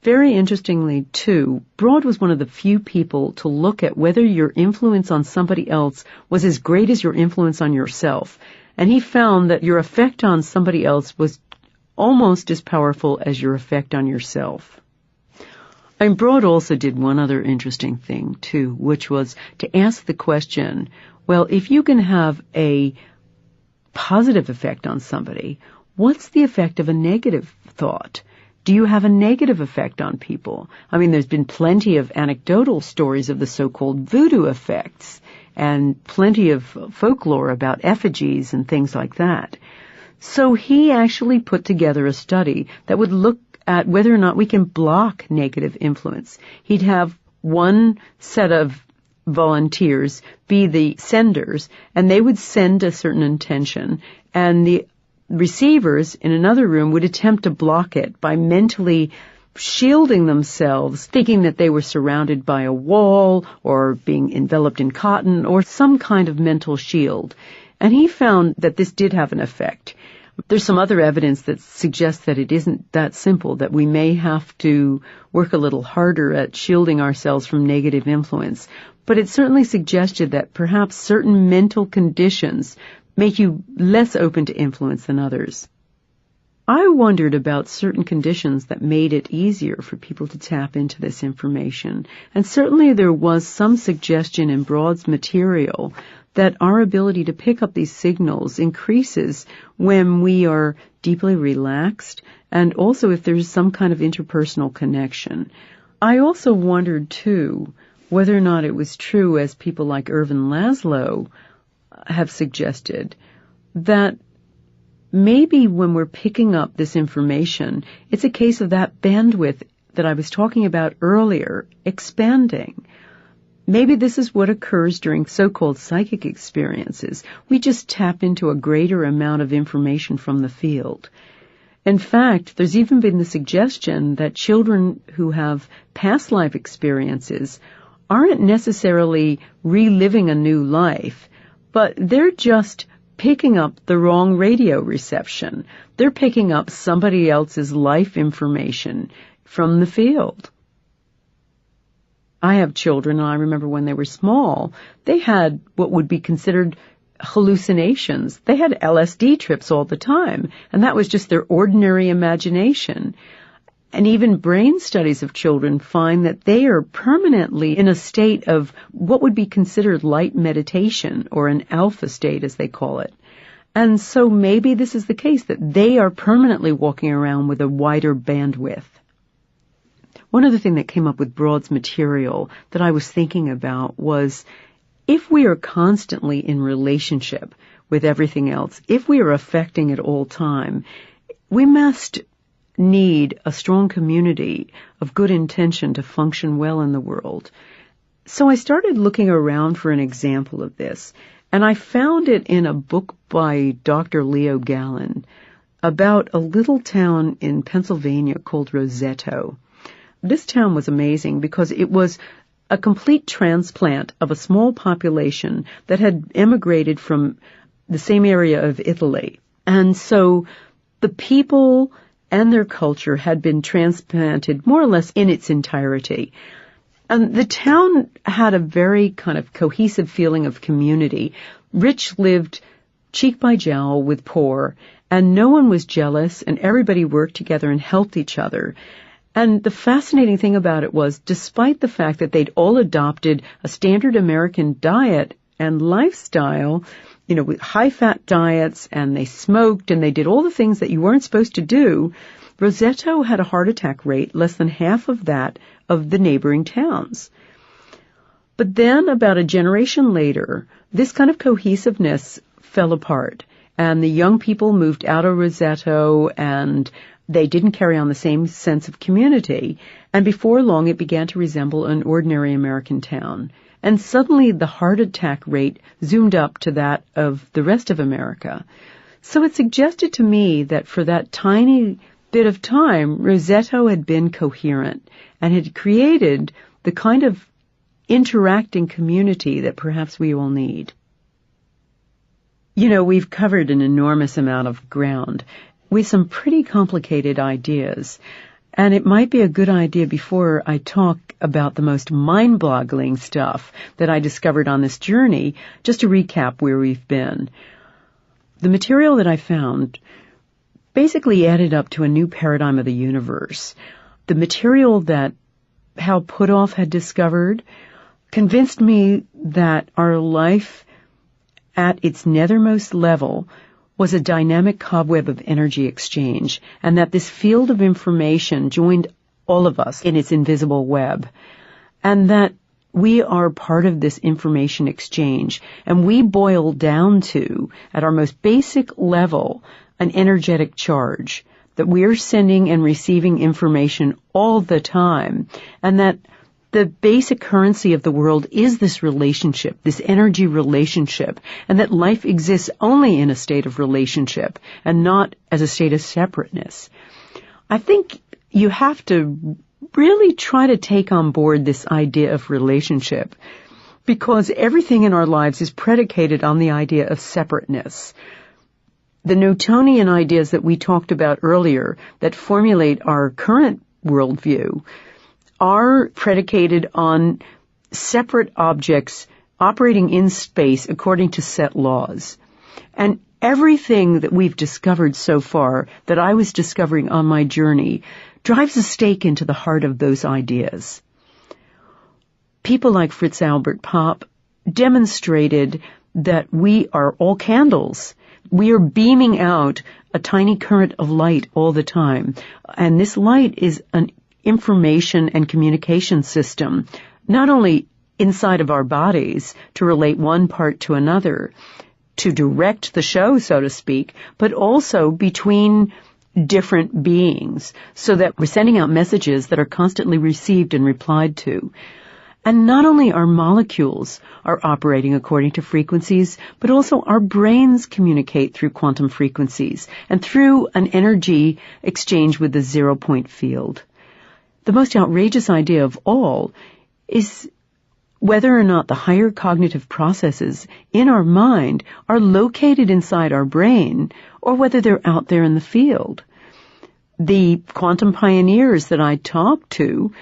Very interestingly, too, Broad was one of the few people to look at whether your influence on somebody else was as great as your influence on yourself. And he found that your effect on somebody else was almost as powerful as your effect on yourself. And Broad also did one other interesting thing, too, which was to ask the question, well, if you can have a positive effect on somebody, what's the effect of a negative thought? Do you have a negative effect on people? I mean, there's been plenty of anecdotal stories of the so-called voodoo effects and plenty of folklore about effigies and things like that. So he actually put together a study that would look at whether or not we can block negative influence. He'd have one set of volunteers be the senders, and they would send a certain intention, and the receivers in another room would attempt to block it by mentally shielding themselves, thinking that they were surrounded by a wall or being enveloped in cotton or some kind of mental shield. And he found that this did have an effect. There's some other evidence that suggests that it isn't that simple, that we may have to work a little harder at shielding ourselves from negative influence. But it certainly suggested that perhaps certain mental conditions make you less open to influence than others. I wondered about certain conditions that made it easier for people to tap into this information. And certainly there was some suggestion in Broad's material that our ability to pick up these signals increases when we are deeply relaxed, and also if there's some kind of interpersonal connection. I also wondered, too, whether or not it was true, as people like Ervin Laszlo have suggested, that maybe when we're picking up this information, it's a case of that bandwidth that I was talking about earlier expanding. Maybe this is what occurs during so-called psychic experiences. We just tap into a greater amount of information from the field. In fact, there's even been the suggestion that children who have past life experiences aren't necessarily reliving a new life, but they're just picking up the wrong radio reception. They're picking up somebody else's life information from the field. I have children, and I remember when they were small, they had what would be considered hallucinations. They had LSD trips all the time, and that was just their ordinary imagination. And even brain studies of children find that they are permanently in a state of what would be considered light meditation, or an alpha state, as they call it. And so maybe this is the case, that they are permanently walking around with a wider bandwidth. One other thing that came up with Broad's material that I was thinking about was, if we are constantly in relationship with everything else, if we are affecting at all time, we must need a strong community of good intention to function well in the world. So I started looking around for an example of this, and I found it in a book by Dr. Leo Gallen about a little town in Pennsylvania called Roseto. This town was amazing because it was a complete transplant of a small population that had emigrated from the same area of Italy. And so the people and their culture had been transplanted more or less in its entirety. And the town had a very kind of cohesive feeling of community. Rich lived cheek by jowl with poor, and no one was jealous, and everybody worked together and helped each other. And the fascinating thing about it was, despite the fact that they'd all adopted a standard American diet and lifestyle, with high-fat diets, and they smoked, and they did all the things that you weren't supposed to do, Roseto had a heart attack rate less than half of that of the neighboring towns. But then, about a generation later, this kind of cohesiveness fell apart, and the young people moved out of Roseto, and they didn't carry on the same sense of community, and before long it began to resemble an ordinary American town. And suddenly the heart attack rate zoomed up to that of the rest of America. So it suggested to me that for that tiny bit of time, Roseto had been coherent and had created the kind of interacting community that perhaps we all need. We've covered an enormous amount of ground with some pretty complicated ideas, and it might be a good idea before I talk about the most mind-boggling stuff that I discovered on this journey, just to recap where we've been. The material that I found basically added up to a new paradigm of the universe. The material that Hal Puthoff had discovered convinced me that our life at its nethermost level was a dynamic cobweb of energy exchange, and that this field of information joined all of us in its invisible web, and that we are part of this information exchange, and we boil down to, at our most basic level, an energetic charge, that we are sending and receiving information all the time, and that the basic currency of the world is this relationship, this energy relationship, and that life exists only in a state of relationship and not as a state of separateness. I think you have to really try to take on board this idea of relationship, because everything in our lives is predicated on the idea of separateness. The Newtonian ideas that we talked about earlier that formulate our current worldview are predicated on separate objects operating in space according to set laws. And everything that we've discovered so far, that I was discovering on my journey, drives a stake into the heart of those ideas. People like Fritz Albert Popp demonstrated that we are all candles. We are beaming out a tiny current of light all the time. And this light is an information and communication system, not only inside of our bodies to relate one part to another, to direct the show, so to speak, but also between different beings, so that we're sending out messages that are constantly received and replied to. And not only our molecules are operating according to frequencies, but also our brains communicate through quantum frequencies and through an energy exchange with the zero-point field. The most outrageous idea of all is whether or not the higher cognitive processes in our mind are located inside our brain or whether they're out there in the field. The quantum pioneers that I talk to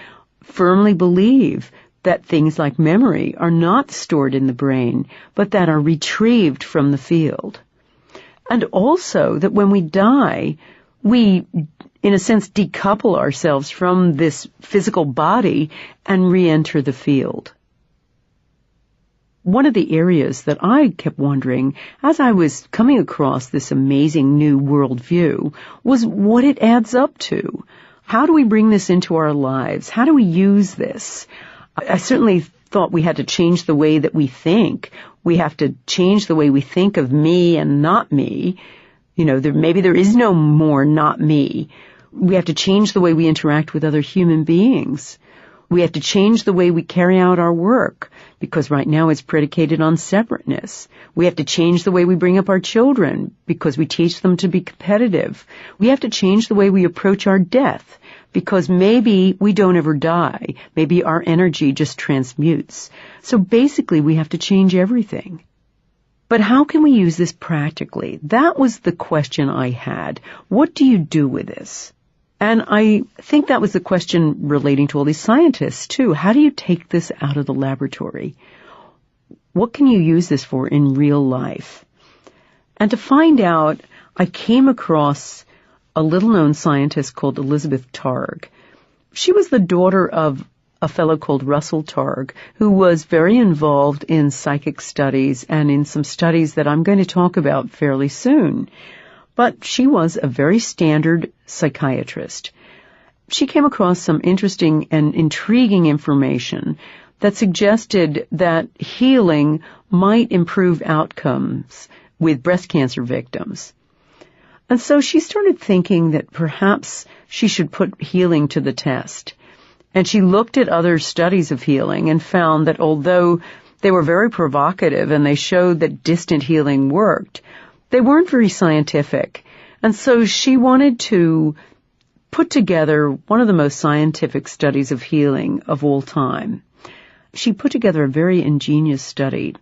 firmly believe that things like memory are not stored in the brain, but that are retrieved from the field. And also that when we die, we, in a sense, decouple ourselves from this physical body and re-enter the field. One of the areas that I kept wondering as I was coming across this amazing new worldview was what it adds up to. How do we bring this into our lives? How do we use this? I certainly thought we had to change the way that we think. We have to change the way we think of me and not me. Maybe there is no more not me. We have to change the way we interact with other human beings. We have to change the way we carry out our work, because right now it's predicated on separateness. We have to change the way we bring up our children, because we teach them to be competitive. We have to change the way we approach our death, because maybe we don't ever die. Maybe our energy just transmutes. So basically we have to change everything. But how can we use this practically? That was the question I had. What do you do with this? And I think that was the question relating to all these scientists, too. How do you take this out of the laboratory? What can you use this for in real life? And to find out, I came across a little-known scientist called Elizabeth Targ, She was the daughter of a fellow called Russell Targ, who was very involved in psychic studies and in some studies that I'm going to talk about fairly soon. But she was a very standard psychiatrist. She came across some interesting and intriguing information that suggested that healing might improve outcomes with breast cancer victims. And so she started thinking that perhaps she should put healing to the test. And she looked at other studies of healing and found that although they were very provocative and they showed that distant healing worked, they weren't very scientific. And so she wanted to put together one of the most scientific studies of healing of all time. She put together a very ingenious study.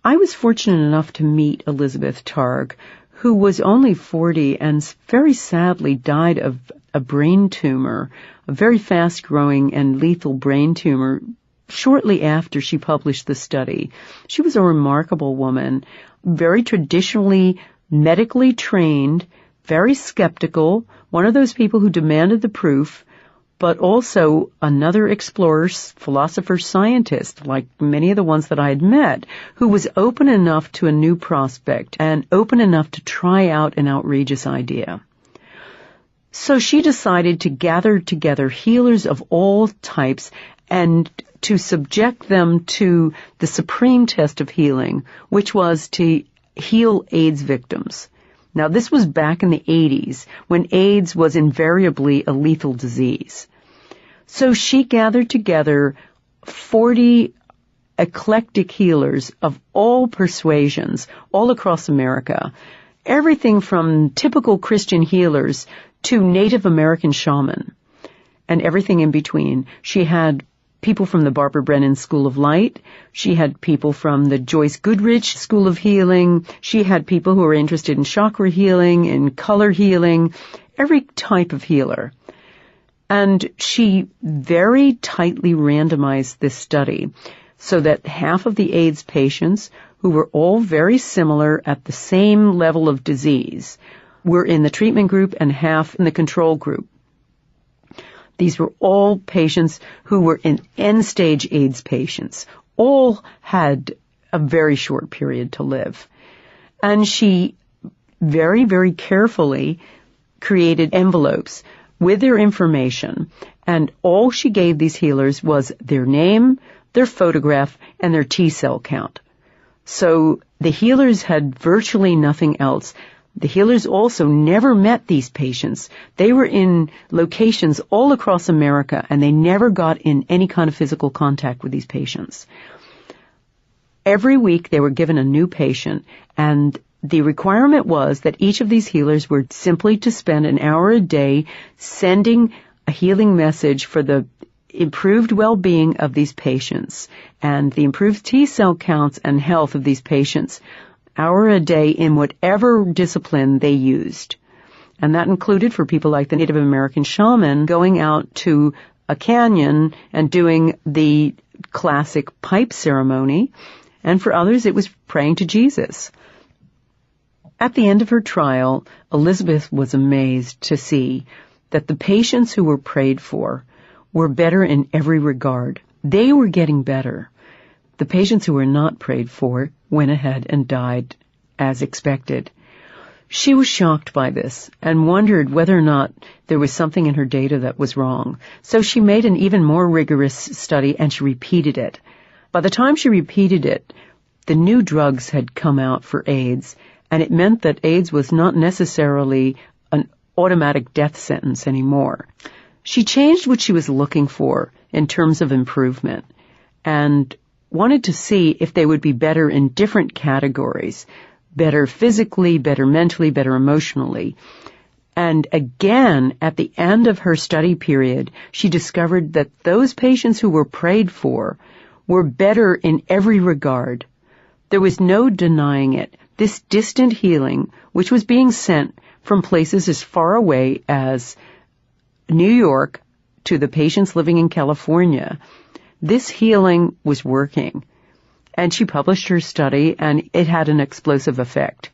I was fortunate enough to meet Elizabeth Targ, who was only 40 and very sadly died of a brain tumor, a very fast-growing and lethal brain tumor, shortly after she published the study. She was a remarkable woman, very traditionally medically trained, very skeptical, one of those people who demanded the proof, but also another explorer, philosopher, scientist, like many of the ones that I had met, who was open enough to a new prospect and open enough to try out an outrageous idea. So she decided to gather together healers of all types and to subject them to the supreme test of healing, which was to heal AIDS victims. Now, this was back in the 80s, when AIDS was invariably a lethal disease. So she gathered together 40 eclectic healers of all persuasions, all across America. Everything from typical Christian healers to Native American shaman, and everything in between. She had people from the Barbara Brennan School of Light. She had people from the Joyce Goodrich School of Healing. She had people who were interested in chakra healing, in color healing, every type of healer. And she very tightly randomized this study so that half of the AIDS patients, who were all very similar at the same level of disease, were in the treatment group and half in the control group. These were all patients who were in end-stage AIDS patients. All had a very short period to live. And she very, very carefully created envelopes with their information, and all she gave these healers was their name, their photograph, and their T-cell count. So the healers had virtually nothing else. The healers also never met these patients. They were in locations all across America, and they never got in any kind of physical contact with these patients. Every week they were given a new patient, and the requirement was that each of these healers were simply to spend an hour a day sending a healing message for the improved well-being of these patients and the improved T-cell counts and health of these patients, hour a day in whatever discipline they used. And that included, for people like the Native American shaman, going out to a canyon and doing the classic pipe ceremony, and for others it was praying to Jesus. At the end of her trial, Elizabeth was amazed to see that the patients who were prayed for were better in every regard. They were getting better. The patients who were not prayed for went ahead and died as expected. She was shocked by this and wondered whether or not there was something in her data that was wrong. So she made an even more rigorous study and she repeated it. By the time she repeated it, the new drugs had come out for AIDS, and it meant that AIDS was not necessarily an automatic death sentence anymore. She changed what she was looking for in terms of improvement and wanted to see if they would be better in different categories, better physically, better mentally, better emotionally. And again, at the end of her study period, she discovered that those patients who were prayed for were better in every regard. There was no denying it. This distant healing, which was being sent from places as far away as New York to the patients living in California, this healing was working. And she published her study, and it had an explosive effect.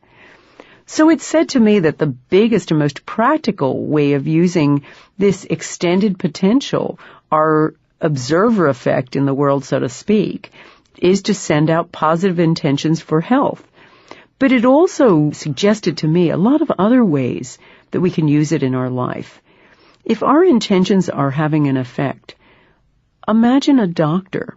So it said to me that the biggest and most practical way of using this extended potential, our observer effect in the world, so to speak, is to send out positive intentions for health. But it also suggested to me a lot of other ways that we can use it in our life. If our intentions are having an effect, imagine a doctor.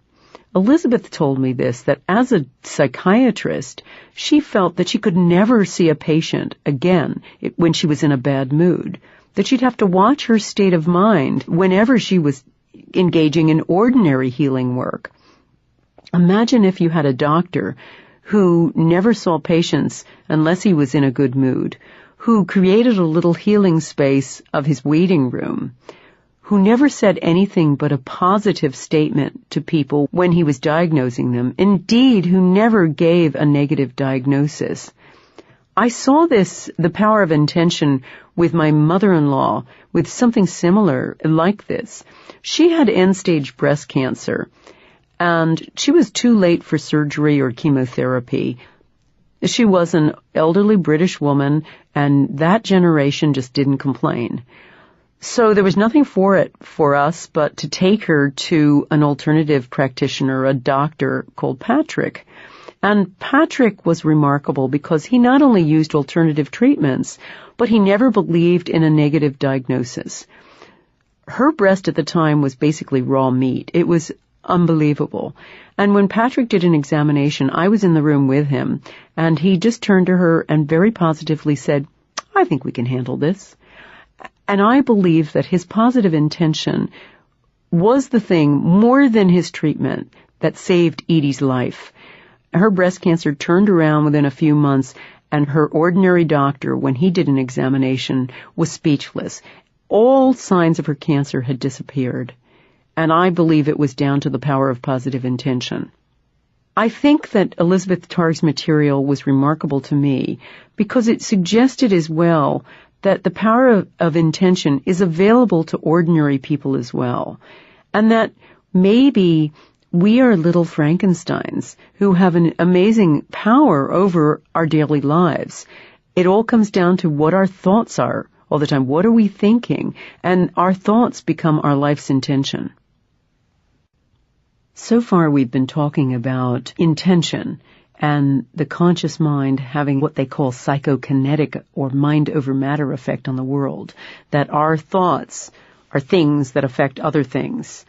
Elizabeth told me this, that as a psychiatrist, she felt that she could never see a patient again when she was in a bad mood, that she'd have to watch her state of mind whenever she was engaging in ordinary healing work. Imagine if you had a doctor who never saw patients unless he was in a good mood, who created a little healing space of his waiting room, who never said anything but a positive statement to people when he was diagnosing them, indeed, who never gave a negative diagnosis. I saw this, the power of intention, with my mother-in-law, with something similar like this. She had end-stage breast cancer, and she was too late for surgery or chemotherapy. She was an elderly British woman, and that generation just didn't complain. So there was nothing for us but to take her to an alternative practitioner, a doctor called Patrick. And Patrick was remarkable because he not only used alternative treatments, but he never believed in a negative diagnosis. Her breast at the time was basically raw meat. It was unbelievable. And when Patrick did an examination, I was in the room with him, and he just turned to her and very positively said, "I think we can handle this." And I believe that his positive intention was the thing, more than his treatment, that saved Edie's life. Her breast cancer turned around within a few months, and her ordinary doctor, when he did an examination, was speechless. All signs of her cancer had disappeared, and I believe it was down to the power of positive intention. I think that Elizabeth Targ's material was remarkable to me because it suggested as well that the power of intention is available to ordinary people as well, and that maybe we are little Frankensteins who have an amazing power over our daily lives. It all comes down to what our thoughts are all the time. What are we thinking? And our thoughts become our life's intention. So far we've been talking about intention and the conscious mind having what they call psychokinetic or mind over matter effect on the world, that our thoughts are things that affect other things.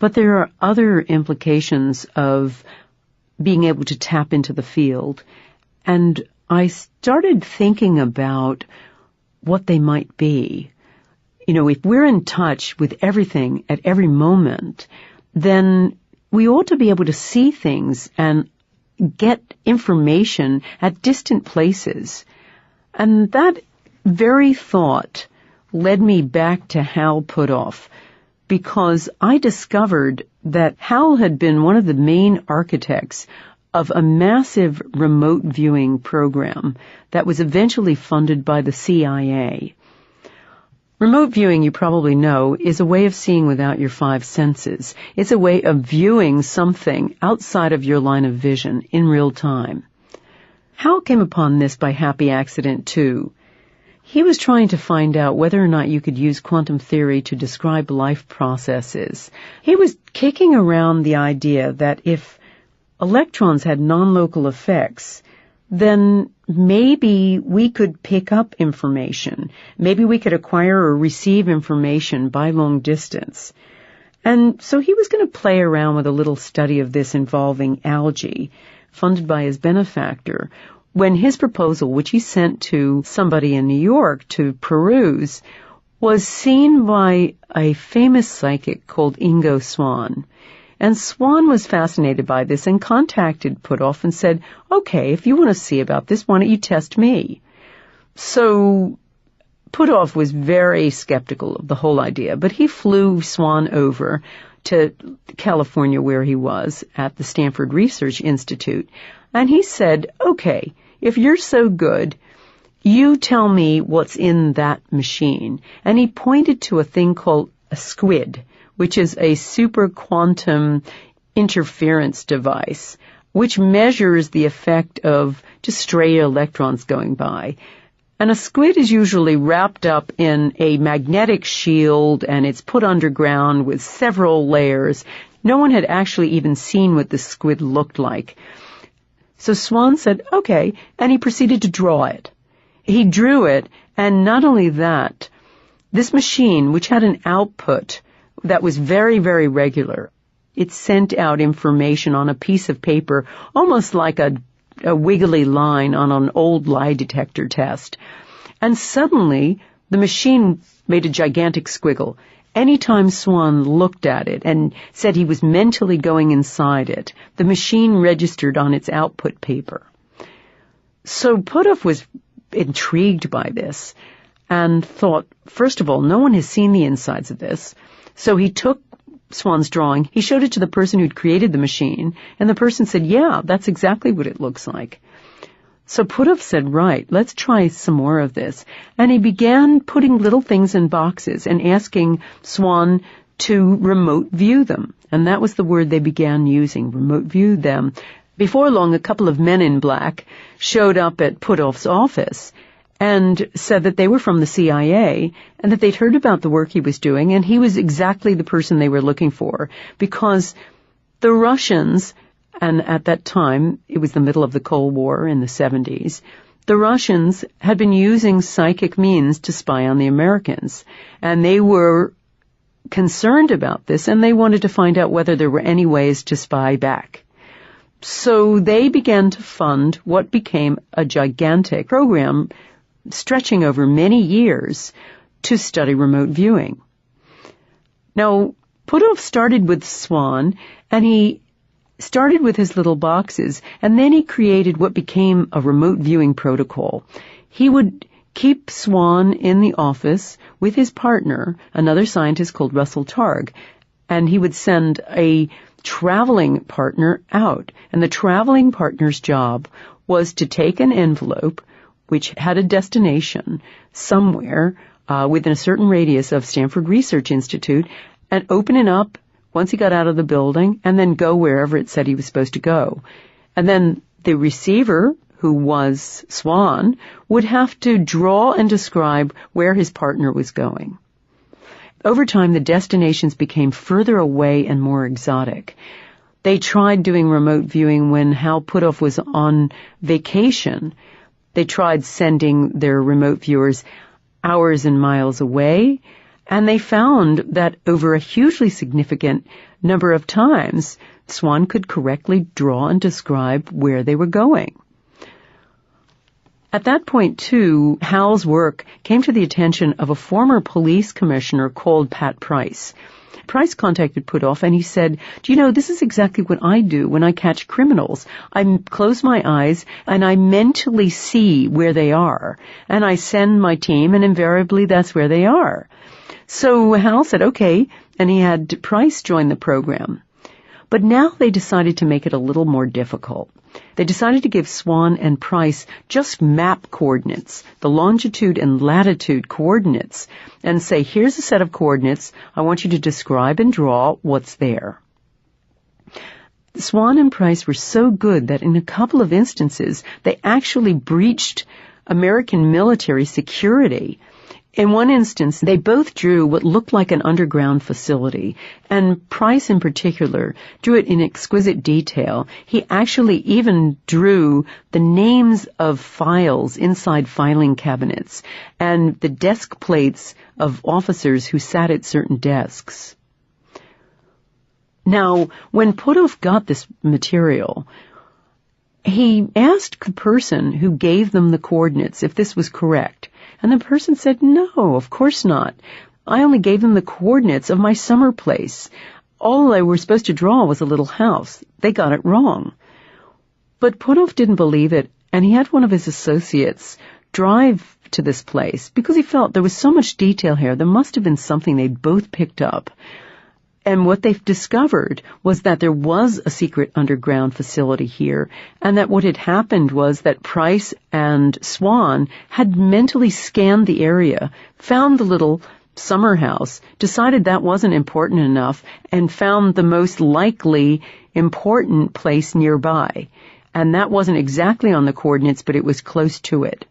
But there are other implications of being able to tap into the field, and I started thinking about what they might be. You know, if we're in touch with everything at every moment, then we ought to be able to see things and get information at distant places. And that very thought led me back to Hal Puthoff, because I discovered that Hal had been one of the main architects of a massive remote viewing program that was eventually funded by the CIA. Remote viewing, you probably know, is a way of seeing without your five senses. It's a way of viewing something outside of your line of vision in real time. Hal came upon this by happy accident, too. He was trying to find out whether or not you could use quantum theory to describe life processes. He was kicking around the idea that if electrons had non-local effects, then maybe we could pick up information. Maybe we could acquire or receive information by long distance. And so he was going to play around with a little study of this involving algae, funded by his benefactor, when his proposal, which he sent to somebody in New York to peruse, was seen by a famous psychic called Ingo Swann. And Swann was fascinated by this and contacted Puthoff and said, "Okay, if you want to see about this, why don't you test me?" So Puthoff was very skeptical of the whole idea, but he flew Swann over to California, where he was at the Stanford Research Institute, and he said, "Okay, if you're so good, you tell me what's in that machine." And he pointed to a thing called a SQUID, which is a super quantum interference device. which measures the effect of just stray electrons going by. And a squid is usually wrapped up in a magnetic shield, and it's put underground with several layers. No one had actually even seen what the squid looked like. So Swan said, okay, and he proceeded to draw it. He drew it, and not only that, this machine, which had an output that was very, very regular, it sent out information on a piece of paper, almost like a wiggly line on an old lie detector test. And suddenly, the machine made a gigantic squiggle. Anytime Swan looked at it and said he was mentally going inside it, the machine registered on its output paper. So Puthoff was intrigued by this and thought, first of all, no one has seen the insides of this. So he took Swan's drawing, he showed it to the person who'd created the machine, and the person said, yeah, that's exactly what it looks like. So Puthoff said, right, let's try some more of this. And he began putting little things in boxes and asking Swan to remote view them. And that was the word they began using, remote view them. Before long, a couple of men in black showed up at Puthoff's office and said that they were from the CIA and that they'd heard about the work he was doing, and he was exactly the person they were looking for, because the Russians, and at that time, it was the middle of the Cold War in the 70s, the Russians had been using psychic means to spy on the Americans, and they were concerned about this, and they wanted to find out whether there were any ways to spy back. So they began to fund what became a gigantic program stretching over many years to study remote viewing. Now, Puthoff started with Swan, and he started with his little boxes, and then he created what became a remote viewing protocol. He would keep Swan in the office with his partner, another scientist called Russell Targ, and he would send a traveling partner out. And the traveling partner's job was to take an envelope which had a destination somewhere within a certain radius of Stanford Research Institute, and open it up once he got out of the building, and then go wherever it said he was supposed to go. And then the receiver, who was Swan, would have to draw and describe where his partner was going. Over time, the destinations became further away and more exotic. They tried doing remote viewing when Hal Puthoff was on vacation. They tried sending their remote viewers hours and miles away, and they found that over a hugely significant number of times, Swan could correctly draw and describe where they were going. At that point, too, Hal's work came to the attention of a former police commissioner called Pat Price. Price contacted Puthoff, and he said, do you know, this is exactly what I do when I catch criminals. I close my eyes, and I mentally see where they are, and I send my team, and invariably that's where they are. So Hal said, okay, and he had Price join the program. But now they decided to make it a little more difficult. They decided to give Swan and Price just map coordinates, the longitude and latitude coordinates, and say, here's a set of coordinates. I want you to describe and draw what's there. Swan and Price were so good that in a couple of instances, they actually breached American military security. In one instance, they both drew what looked like an underground facility, and Price in particular drew it in exquisite detail. He actually even drew the names of files inside filing cabinets and the desk plates of officers who sat at certain desks. Now, when Puthoff got this material, he asked the person who gave them the coordinates if this was correct. And the person said, no, of course not. I only gave them the coordinates of my summer place. All they were supposed to draw was a little house. They got it wrong. But Puthoff didn't believe it, and he had one of his associates drive to this place because he felt there was so much detail here. There must have been something they'd both picked up. And what they've discovered was that there was a secret underground facility here, and that what had happened was that Price and Swan had mentally scanned the area, found the little summer house, decided that wasn't important enough, and found the most likely important place nearby. And that wasn't exactly on the coordinates, but it was close to it.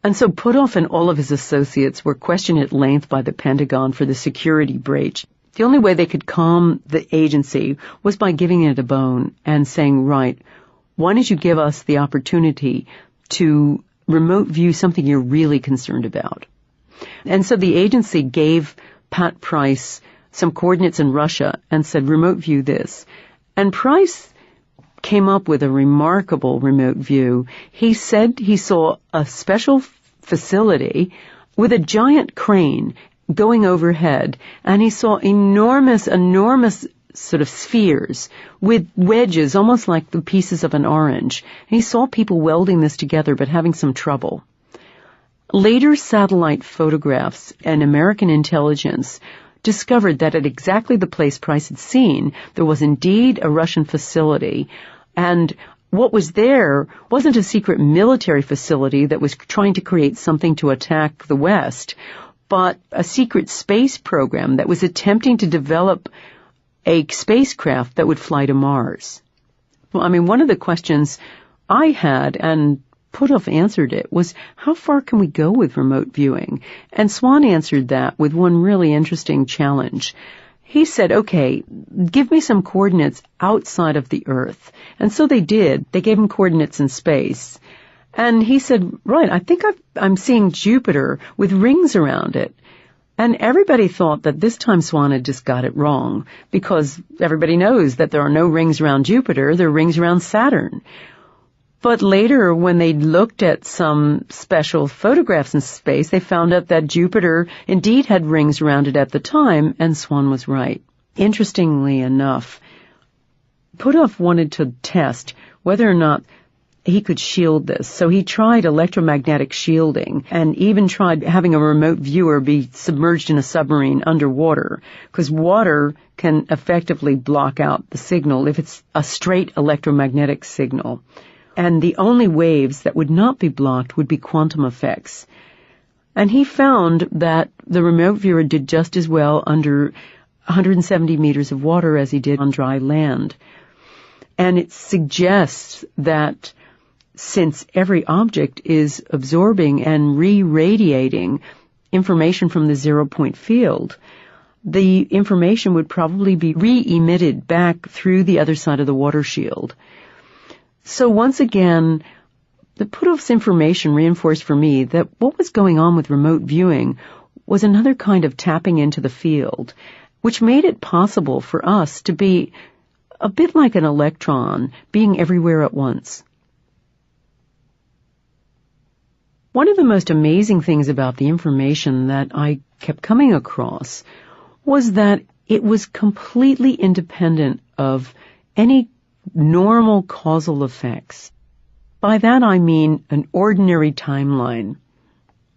And so Puthoff and all of his associates were questioned at length by the Pentagon for the security breach. The only way they could calm the agency was by giving it a bone and saying, right, why don't you give us the opportunity to remote view something you're really concerned about? And so the agency gave Pat Price some coordinates in Russia and said, remote view this. And Price came up with a remarkable remote view. He said he saw a special facility with a giant crane going overhead, and he saw enormous sort of spheres with wedges, almost like the pieces of an orange. And he saw people welding this together but having some trouble. Later satellite photographs and American intelligence discovered that at exactly the place Price had seen, there was indeed a Russian facility, and what was there wasn't a secret military facility that was trying to create something to attack the West, but a secret space program that was attempting to develop a spacecraft that would fly to Mars. Well, I mean, one of the questions I had, and Puthoff answered it, was how far can we go with remote viewing? And Swan answered that with one really interesting challenge. He said, okay, give me some coordinates outside of the Earth. And so they did. They gave him coordinates in space. And he said, right, I think I'm seeing Jupiter with rings around it. And everybody thought that this time Swan had just got it wrong, because everybody knows that there are no rings around Jupiter, there are rings around Saturn. But later, when they looked at some special photographs in space, they found out that Jupiter indeed had rings around it at the time, and Swan was right. Interestingly enough, Puthoff wanted to test whether or not he could shield this. So he tried electromagnetic shielding and even tried having a remote viewer be submerged in a submarine underwater, because water can effectively block out the signal if it's a straight electromagnetic signal. And the only waves that would not be blocked would be quantum effects. And he found that the remote viewer did just as well under 170 meters of water as he did on dry land. And it suggests that since every object is absorbing and re-radiating information from the zero-point field, the information would probably be re-emitted back through the other side of the water shield. So once again, the Puthoff's information reinforced for me that what was going on with remote viewing was another kind of tapping into the field, which made it possible for us to be a bit like an electron, being everywhere at once. One of the most amazing things about the information that I kept coming across was that it was completely independent of any normal causal effects. By that I mean an ordinary timeline.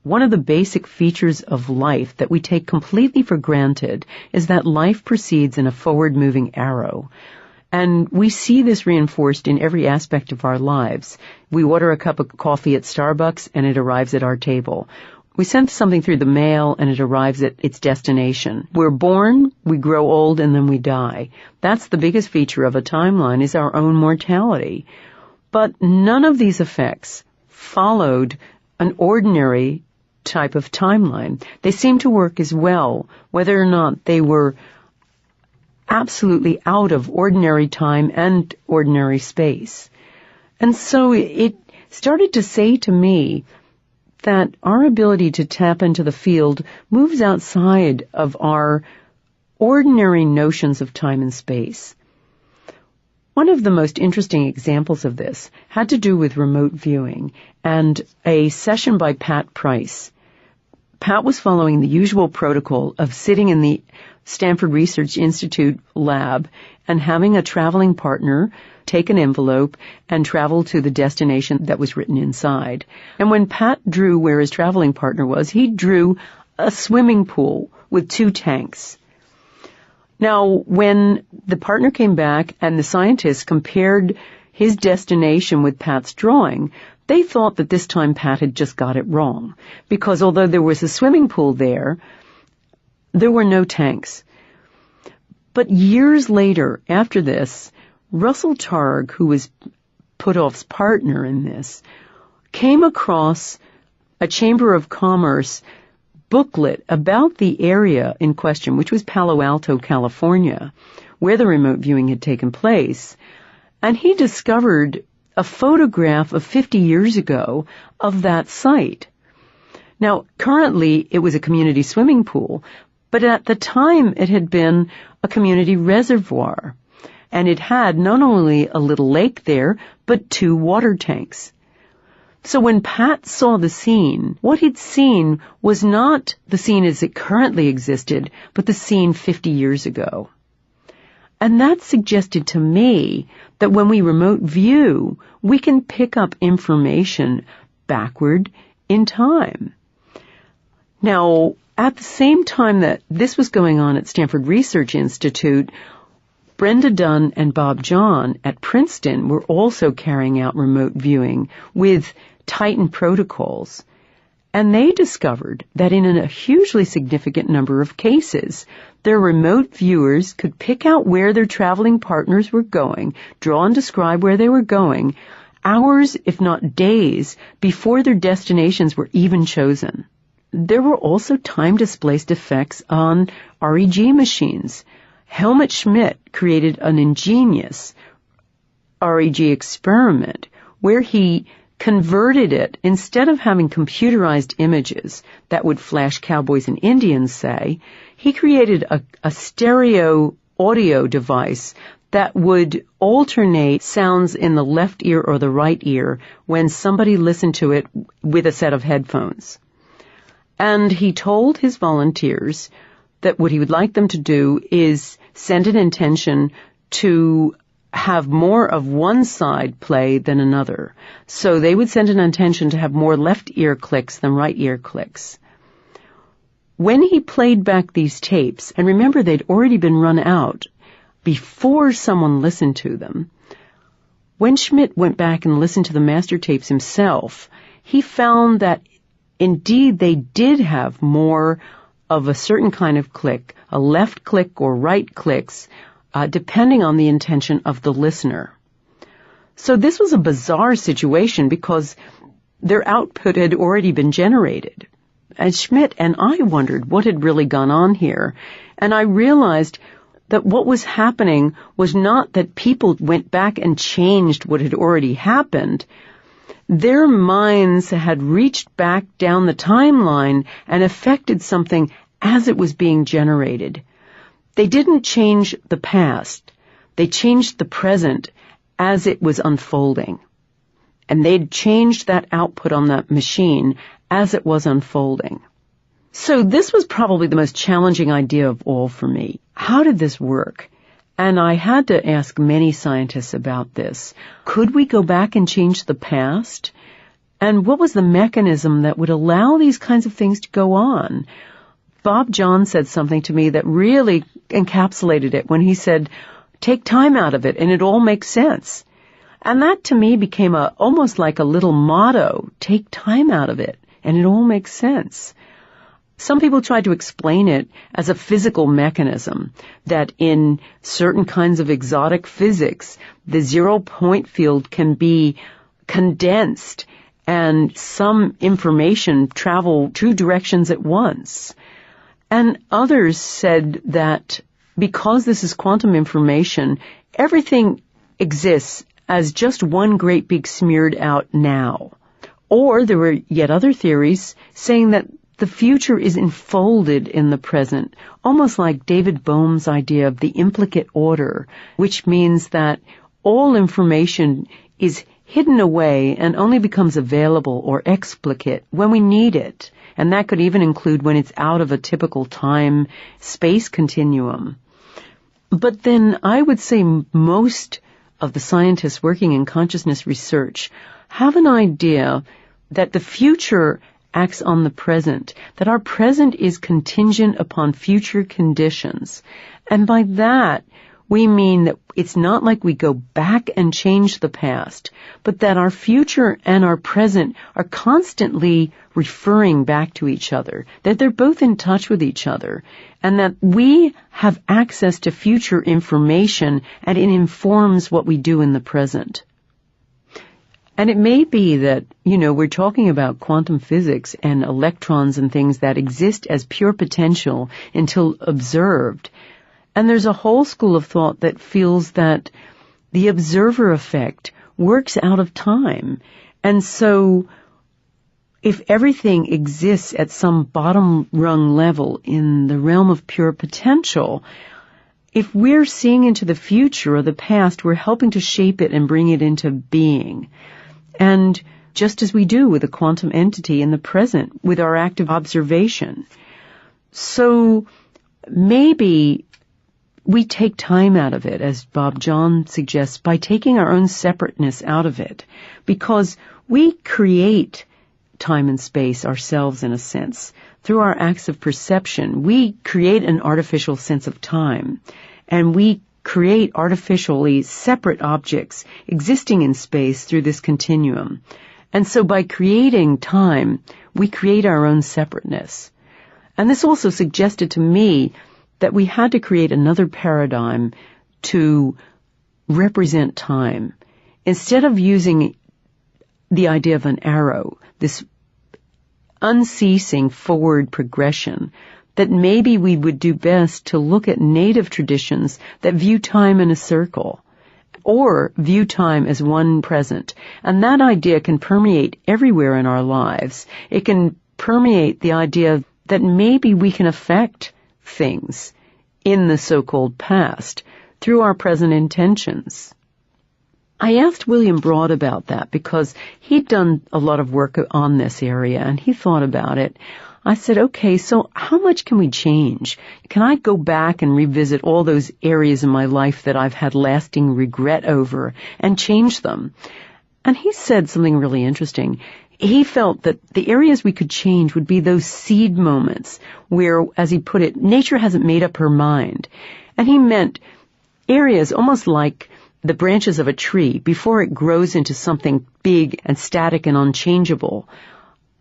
One of the basic features of life that we take completely for granted is that life proceeds in a forward-moving arrow. And we see this reinforced in every aspect of our lives. We order a cup of coffee at Starbucks and it arrives at our table. We send something through the mail and it arrives at its destination. We're born, we grow old, and then we die. That's the biggest feature of a timeline, is our own mortality. But none of these effects followed an ordinary type of timeline. They seem to work as well, whether or not they were absolutely out of ordinary time and ordinary space. And so it started to say to me that our ability to tap into the field moves outside of our ordinary notions of time and space. One of the most interesting examples of this had to do with remote viewing and a session by Pat Price. Pat was following the usual protocol of sitting in the Stanford Research Institute lab and having a traveling partner take an envelope and travel to the destination that was written inside. And when Pat drew where his traveling partner was, he drew a swimming pool with 2 tanks. Now, when the partner came back and the scientists compared his destination with Pat's drawing, they thought that this time Pat had just got it wrong, because although there was a swimming pool there were no tanks. But years later, after this, Russell Targ, who was Puthoff's partner in this, came across a Chamber of Commerce booklet about the area in question, which was Palo Alto, California, where the remote viewing had taken place, and he discovered a photograph of 50 years ago of that site. Now, currently it was a community swimming pool, but at the time it had been a community reservoir, and it had not only a little lake there, but 2 water tanks. So when Pat saw the scene, what he'd seen was not the scene as it currently existed, but the scene 50 years ago. And that suggested to me that when we remote view, we can pick up information backward in time. Now, at the same time that this was going on at Stanford Research Institute, Brenda Dunn and Bob John at Princeton were also carrying out remote viewing with Titan protocols, and they discovered that in a hugely significant number of cases, their remote viewers could pick out where their traveling partners were going, draw and describe where they were going, hours, if not days, before their destinations were even chosen. There were also time-displaced effects on REG machines. Helmut Schmidt created an ingenious REG experiment where he converted it, instead of having computerized images that would flash cowboys and Indians, say, he created a stereo audio device that would alternate sounds in the left ear or the right ear when somebody listened to it with a set of headphones. And he told his volunteers that what he would like them to do is send an intention to have more of one side play than another. So they would send an intention to have more left ear clicks than right ear clicks. When he played back these tapes, and remember they'd already been run out before someone listened to them, when Schmidt went back and listened to the master tapes himself, he found that indeed they did have more of a certain kind of click, a left click or right clicks, depending on the intention of the listener. So this was a bizarre situation because their output had already been generated. And Schmidt and I wondered what had really gone on here. And I realized that what was happening was not that people went back and changed what had already happened. Their minds had reached back down the timeline and affected something as it was being generated. They didn't change the past. They changed the present as it was unfolding. And they'd changed that output on that machine as it was unfolding. So this was probably the most challenging idea of all for me. How did this work? And I had to ask many scientists about this. Could we go back and change the past? And what was the mechanism that would allow these kinds of things to go on? Bob John said something to me that really encapsulated it when he said, take time out of it and it all makes sense. And that to me became almost like a little motto, take time out of it and it all makes sense. Some people tried to explain it as a physical mechanism, that in certain kinds of exotic physics, the zero-point field can be condensed and some information travel 2 directions at once. And others said that because this is quantum information, everything exists as just one great big smeared out now. Or there were yet other theories saying that the future is enfolded in the present, almost like David Bohm's idea of the implicate order, which means that all information is hidden away and only becomes available or explicate when we need it. And that could even include when it's out of a typical time-space continuum. But then I would say most of the scientists working in consciousness research have an idea that the future acts on the present, that our present is contingent upon future conditions. And by that, we mean that it's not like we go back and change the past, but that our future and our present are constantly referring back to each other, that they're both in touch with each other, and that we have access to future information and it informs what we do in the present. And it may be that, we're talking about quantum physics and electrons and things that exist as pure potential until observed. And there's a whole school of thought that feels that the observer effect works out of time. And so if everything exists at some bottom rung level in the realm of pure potential, if we're seeing into the future or the past, we're helping to shape it and bring it into being. And just as we do with a quantum entity in the present with our active observation. So maybe we take time out of it, as Bob John suggests, by taking our own separateness out of it, because we create time and space ourselves in a sense. Through our acts of perception, we create an artificial sense of time, and we create artificially separate objects existing in space through this continuum. And so by creating time, we create our own separateness. And this also suggested to me that we had to create another paradigm to represent time. Instead of using the idea of an arrow, this unceasing forward progression, that maybe we would do best to look at native traditions that view time in a circle, or view time as one present. And that idea can permeate everywhere in our lives. It can permeate the idea that maybe we can affect things in the so-called past through our present intentions. I asked William Broad about that because he'd done a lot of work on this area and he thought about it. I said, okay, so how much can we change? Can I go back and revisit all those areas in my life that I've had lasting regret over and change them? And he said something really interesting. He felt that the areas we could change would be those seed moments where, as he put it, nature hasn't made up her mind. And he meant areas almost like the branches of a tree before it grows into something big and static and unchangeable.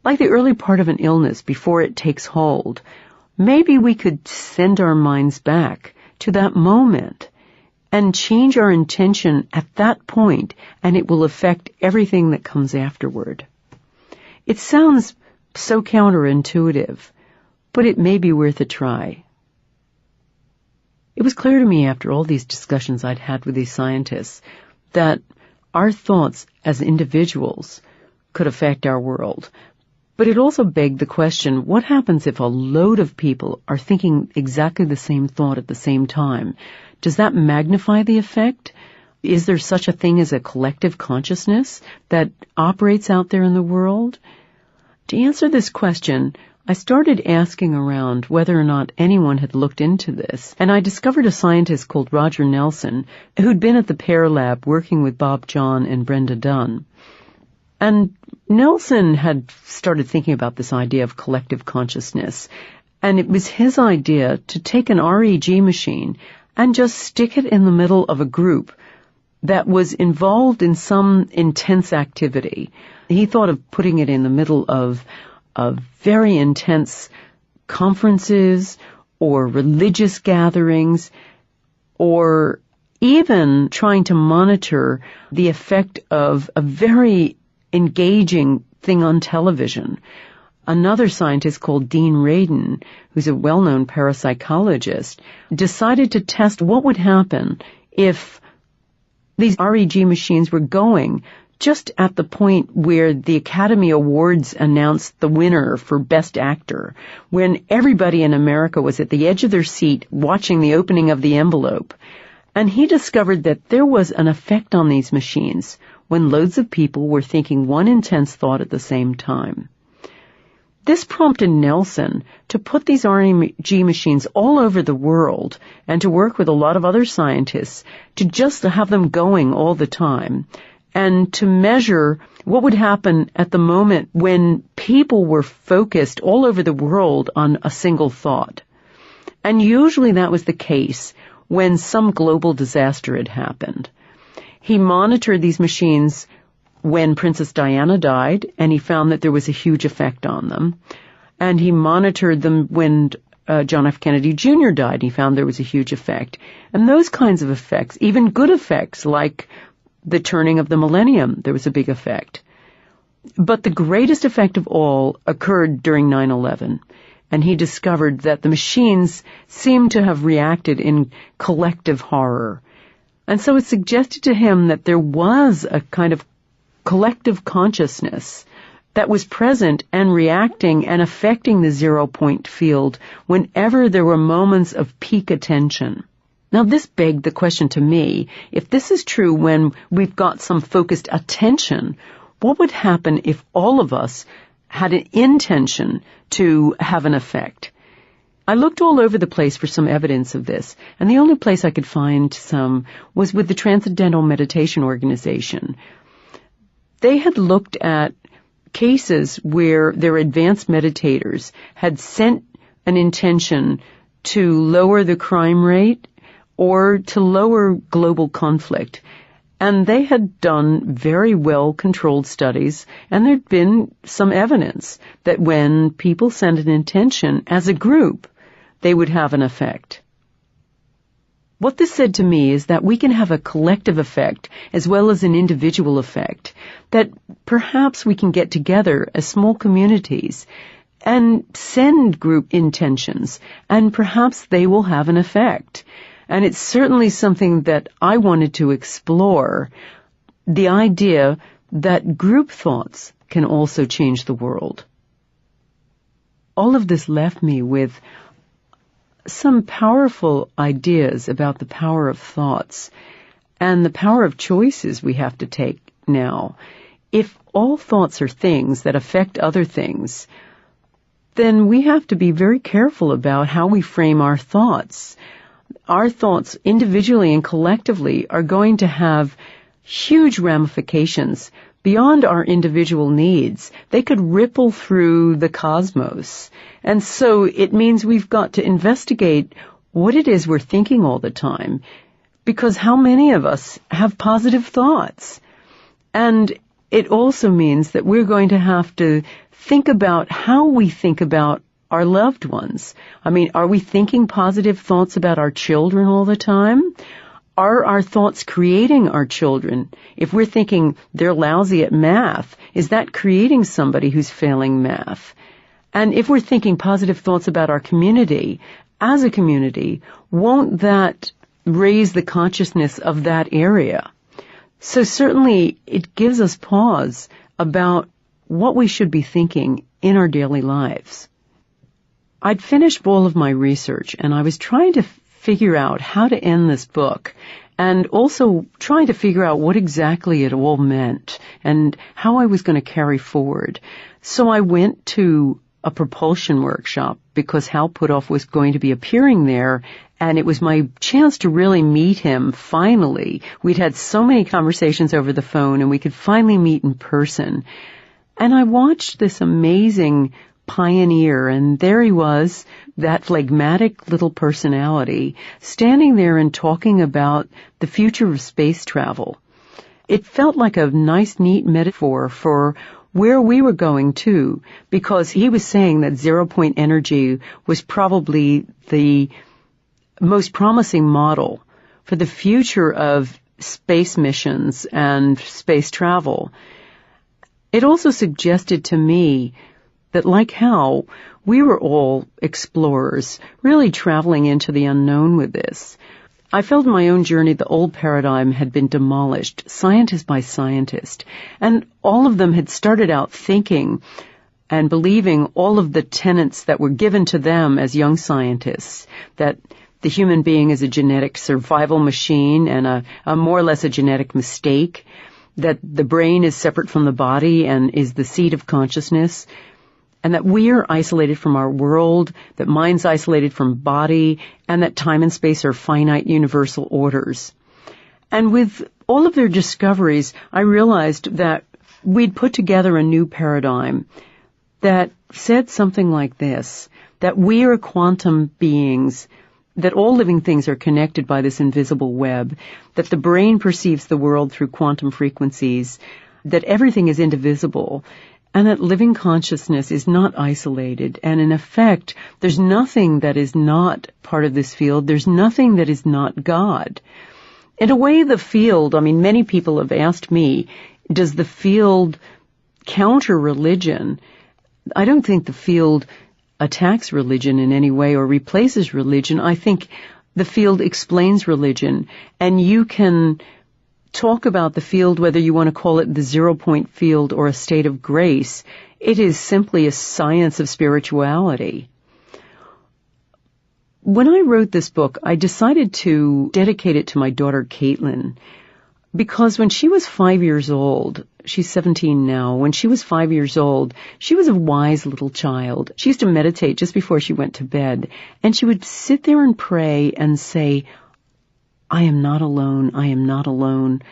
Like the early part of an illness before it takes hold. Maybe we could send our minds back to that moment and change our intention at that point, and it will affect everything that comes afterward. It sounds so counterintuitive, but it may be worth a try. It was clear to me after all these discussions I'd had with these scientists that our thoughts as individuals could affect our world. But it also begged the question, what happens if a load of people are thinking exactly the same thought at the same time? Does that magnify the effect? Is there such a thing as a collective consciousness that operates out there in the world? To answer this question, I started asking around whether or not anyone had looked into this, and I discovered a scientist called Roger Nelson who'd been at the Pear Lab working with Bob John and Brenda Dunn. And Nelson had started thinking about this idea of collective consciousness, and it was his idea to take an REG machine and just stick it in the middle of a group that was involved in some intense activity. He thought of putting it in the middle of very intense conferences or religious gatherings, or even trying to monitor the effect of a very engaging thing on television. Another scientist called Dean Radin, who's a well-known parapsychologist, decided to test what would happen if these REG machines were going just at the point where the Academy Awards announced the winner for Best Actor, when everybody in America was at the edge of their seat watching the opening of the envelope. And he discovered that there was an effect on these machines when loads of people were thinking one intense thought at the same time. This prompted Nelson to put these REG machines all over the world and to work with a lot of other scientists to just have them going all the time and to measure what would happen at the moment when people were focused all over the world on a single thought. And usually that was the case when some global disaster had happened. He monitored these machines when Princess Diana died, and he found that there was a huge effect on them. And he monitored them when John F. Kennedy Jr. died. He found there was a huge effect. And those kinds of effects, even good effects like the turning of the millennium, there was a big effect. But the greatest effect of all occurred during 9/11. And he discovered that the machines seemed to have reacted in collective horror. And so it suggested to him that there was a kind of collective consciousness that was present and reacting and affecting the zero-point field whenever there were moments of peak attention. Now, this begged the question to me, if this is true when we've got some focused attention, what would happen if all of us had an intention to have an effect? I looked all over the place for some evidence of this, and the only place I could find some was with the Transcendental Meditation Organization. They had looked at cases where their advanced meditators had sent an intention to lower the crime rate or to lower global conflict. And they had done very well-controlled studies, and there'd been some evidence that when people sent an intention as a group, they would have an effect. What this said to me is that we can have a collective effect as well as an individual effect, that perhaps we can get together as small communities and send group intentions, and perhaps they will have an effect. And it's certainly something that I wanted to explore, the idea that group thoughts can also change the world. All of this left me with some powerful ideas about the power of thoughts and the power of choices we have to take now. If all thoughts are things that affect other things, then we have to be very careful about how we frame our thoughts. Our thoughts individually and collectively are going to have huge ramifications beyond our individual needs. They could ripple through the cosmos. And so it means we've got to investigate what it is we're thinking all the time, because how many of us have positive thoughts? And it also means that we're going to have to think about how we think about our loved ones. I mean, are we thinking positive thoughts about our children all the time? Are our thoughts creating our children? If we're thinking they're lousy at math, is that creating somebody who's failing math? And if we're thinking positive thoughts about our community, as a community, won't that raise the consciousness of that area? So certainly it gives us pause about what we should be thinking in our daily lives. I'd finished all of my research, and I was trying to figure out how to end this book, and also trying to figure out what exactly it all meant and how I was going to carry forward. So I went to a propulsion workshop because Hal Puthoff was going to be appearing there, and it was my chance to really meet him finally. We'd had so many conversations over the phone, and we could finally meet in person. And I watched this amazing pioneer, and there he was, that phlegmatic little personality, standing there and talking about the future of space travel. It felt like a nice, neat metaphor for where we were going to, because he was saying that zero-point energy was probably the most promising model for the future of space missions and space travel. It also suggested to me that, like Hal, we were all explorers, really traveling into the unknown with this. I felt in my own journey the old paradigm had been demolished, scientist by scientist, and all of them had started out thinking and believing all of the tenets that were given to them as young scientists, that the human being is a genetic survival machine and a more or less a genetic mistake, that the brain is separate from the body and is the seat of consciousness, and that we are isolated from our world, that mind's isolated from body, and that time and space are finite universal orders. And with all of their discoveries, I realized that we'd put together a new paradigm that said something like this, that we are quantum beings that all living things are connected by this invisible web, that the brain perceives the world through quantum frequencies, that everything is indivisible, and that living consciousness is not isolated. And in effect, there's nothing that is not part of this field. There's nothing that is not God. In a way, the field, many people have asked me, does the field counter religion? I don't think the field attacks religion in any way or replaces religion. I think the field explains religion, and you can talk about the field whether you want to call it the 0-point field or a state of grace. It is simply a science of spirituality. When I wrote this book, I decided to dedicate it to my daughter Caitlin, because when she was 5 years old, she's 17 now, when she was 5 years old, she was a wise little child. She used to meditate just before she went to bed, and she would sit there and pray and say, I am not alone, I am not alone.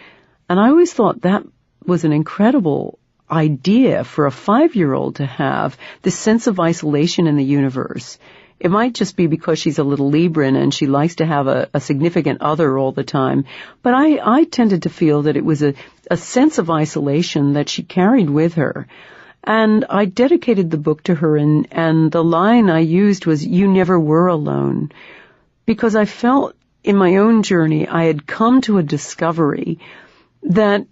And I always thought that was an incredible idea for a 5-year-old to have, this sense of isolation in the universe. It might just be because she's a little Libran and she likes to have a significant other all the time. But I tended to feel that it was a sense of isolation that she carried with her. And I dedicated the book to her, and the line I used was, "You never were alone." Because I felt in my own journey I had come to a discovery that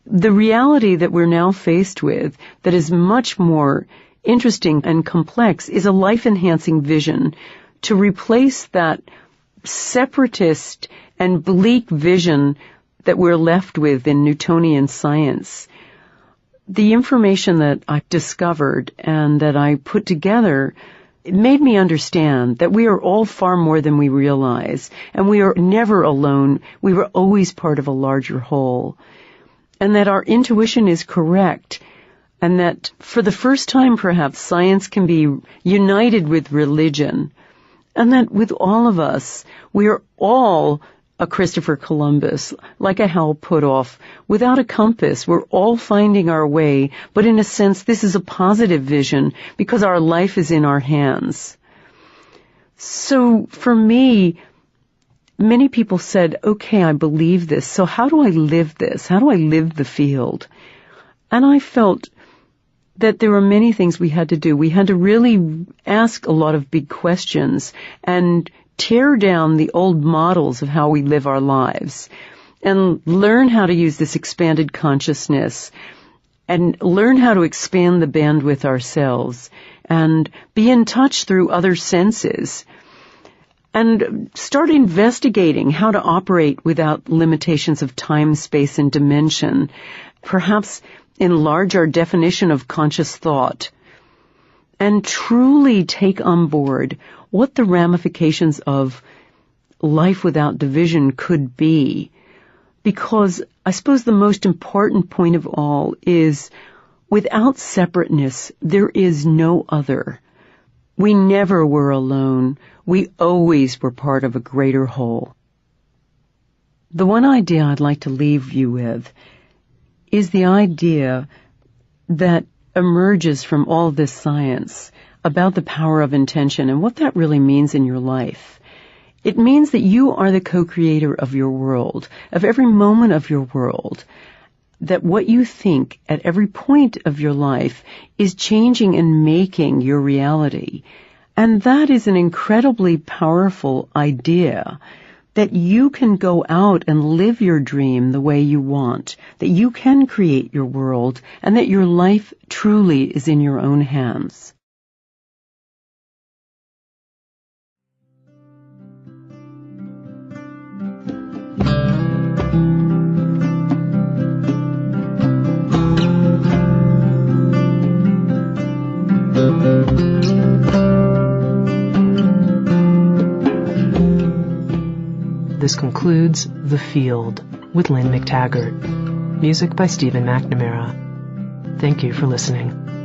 the reality that we're now faced with, that is much more interesting and complex, is a life-enhancing vision to replace that separatist and bleak vision that we're left with in Newtonian science. The information that I discovered and that I put together, it made me understand that we are all far more than we realize, and we are never alone. We were always part of a larger whole, and that our intuition is correct, and that for the first time perhaps science can be united with religion, and that with all of us, we are all a Christopher Columbus, like a Hal Puthoff, without a compass. We're all finding our way, but in a sense this is a positive vision because our life is in our hands. So for me, many people said, okay, I believe this, so how do I live this? How do I live the field? And I felt that there were many things we had to do. We had to really ask a lot of big questions and tear down the old models of how we live our lives and learn how to use this expanded consciousness and learn how to expand the bandwidth ourselves and be in touch through other senses and start investigating how to operate without limitations of time, space, and dimension. Perhaps enlarge our definition of conscious thought and truly take on board what the ramifications of life without division could be. Because I suppose the most important point of all is, without separateness, there is no other. We never were alone. We always were part of a greater whole. The one idea I'd like to leave you with is the idea that emerges from all this science about the power of intention and what that really means in your life. It means that you are the co-creator of your world, of every moment of your world, that what you think at every point of your life is changing and making your reality. And that is an incredibly powerful idea, that you can go out and live your dream the way you want, that you can create your world, and that your life truly is in your own hands. This concludes The Field with Lynne McTaggart. Music by Stephen McNamara. Thank you for listening.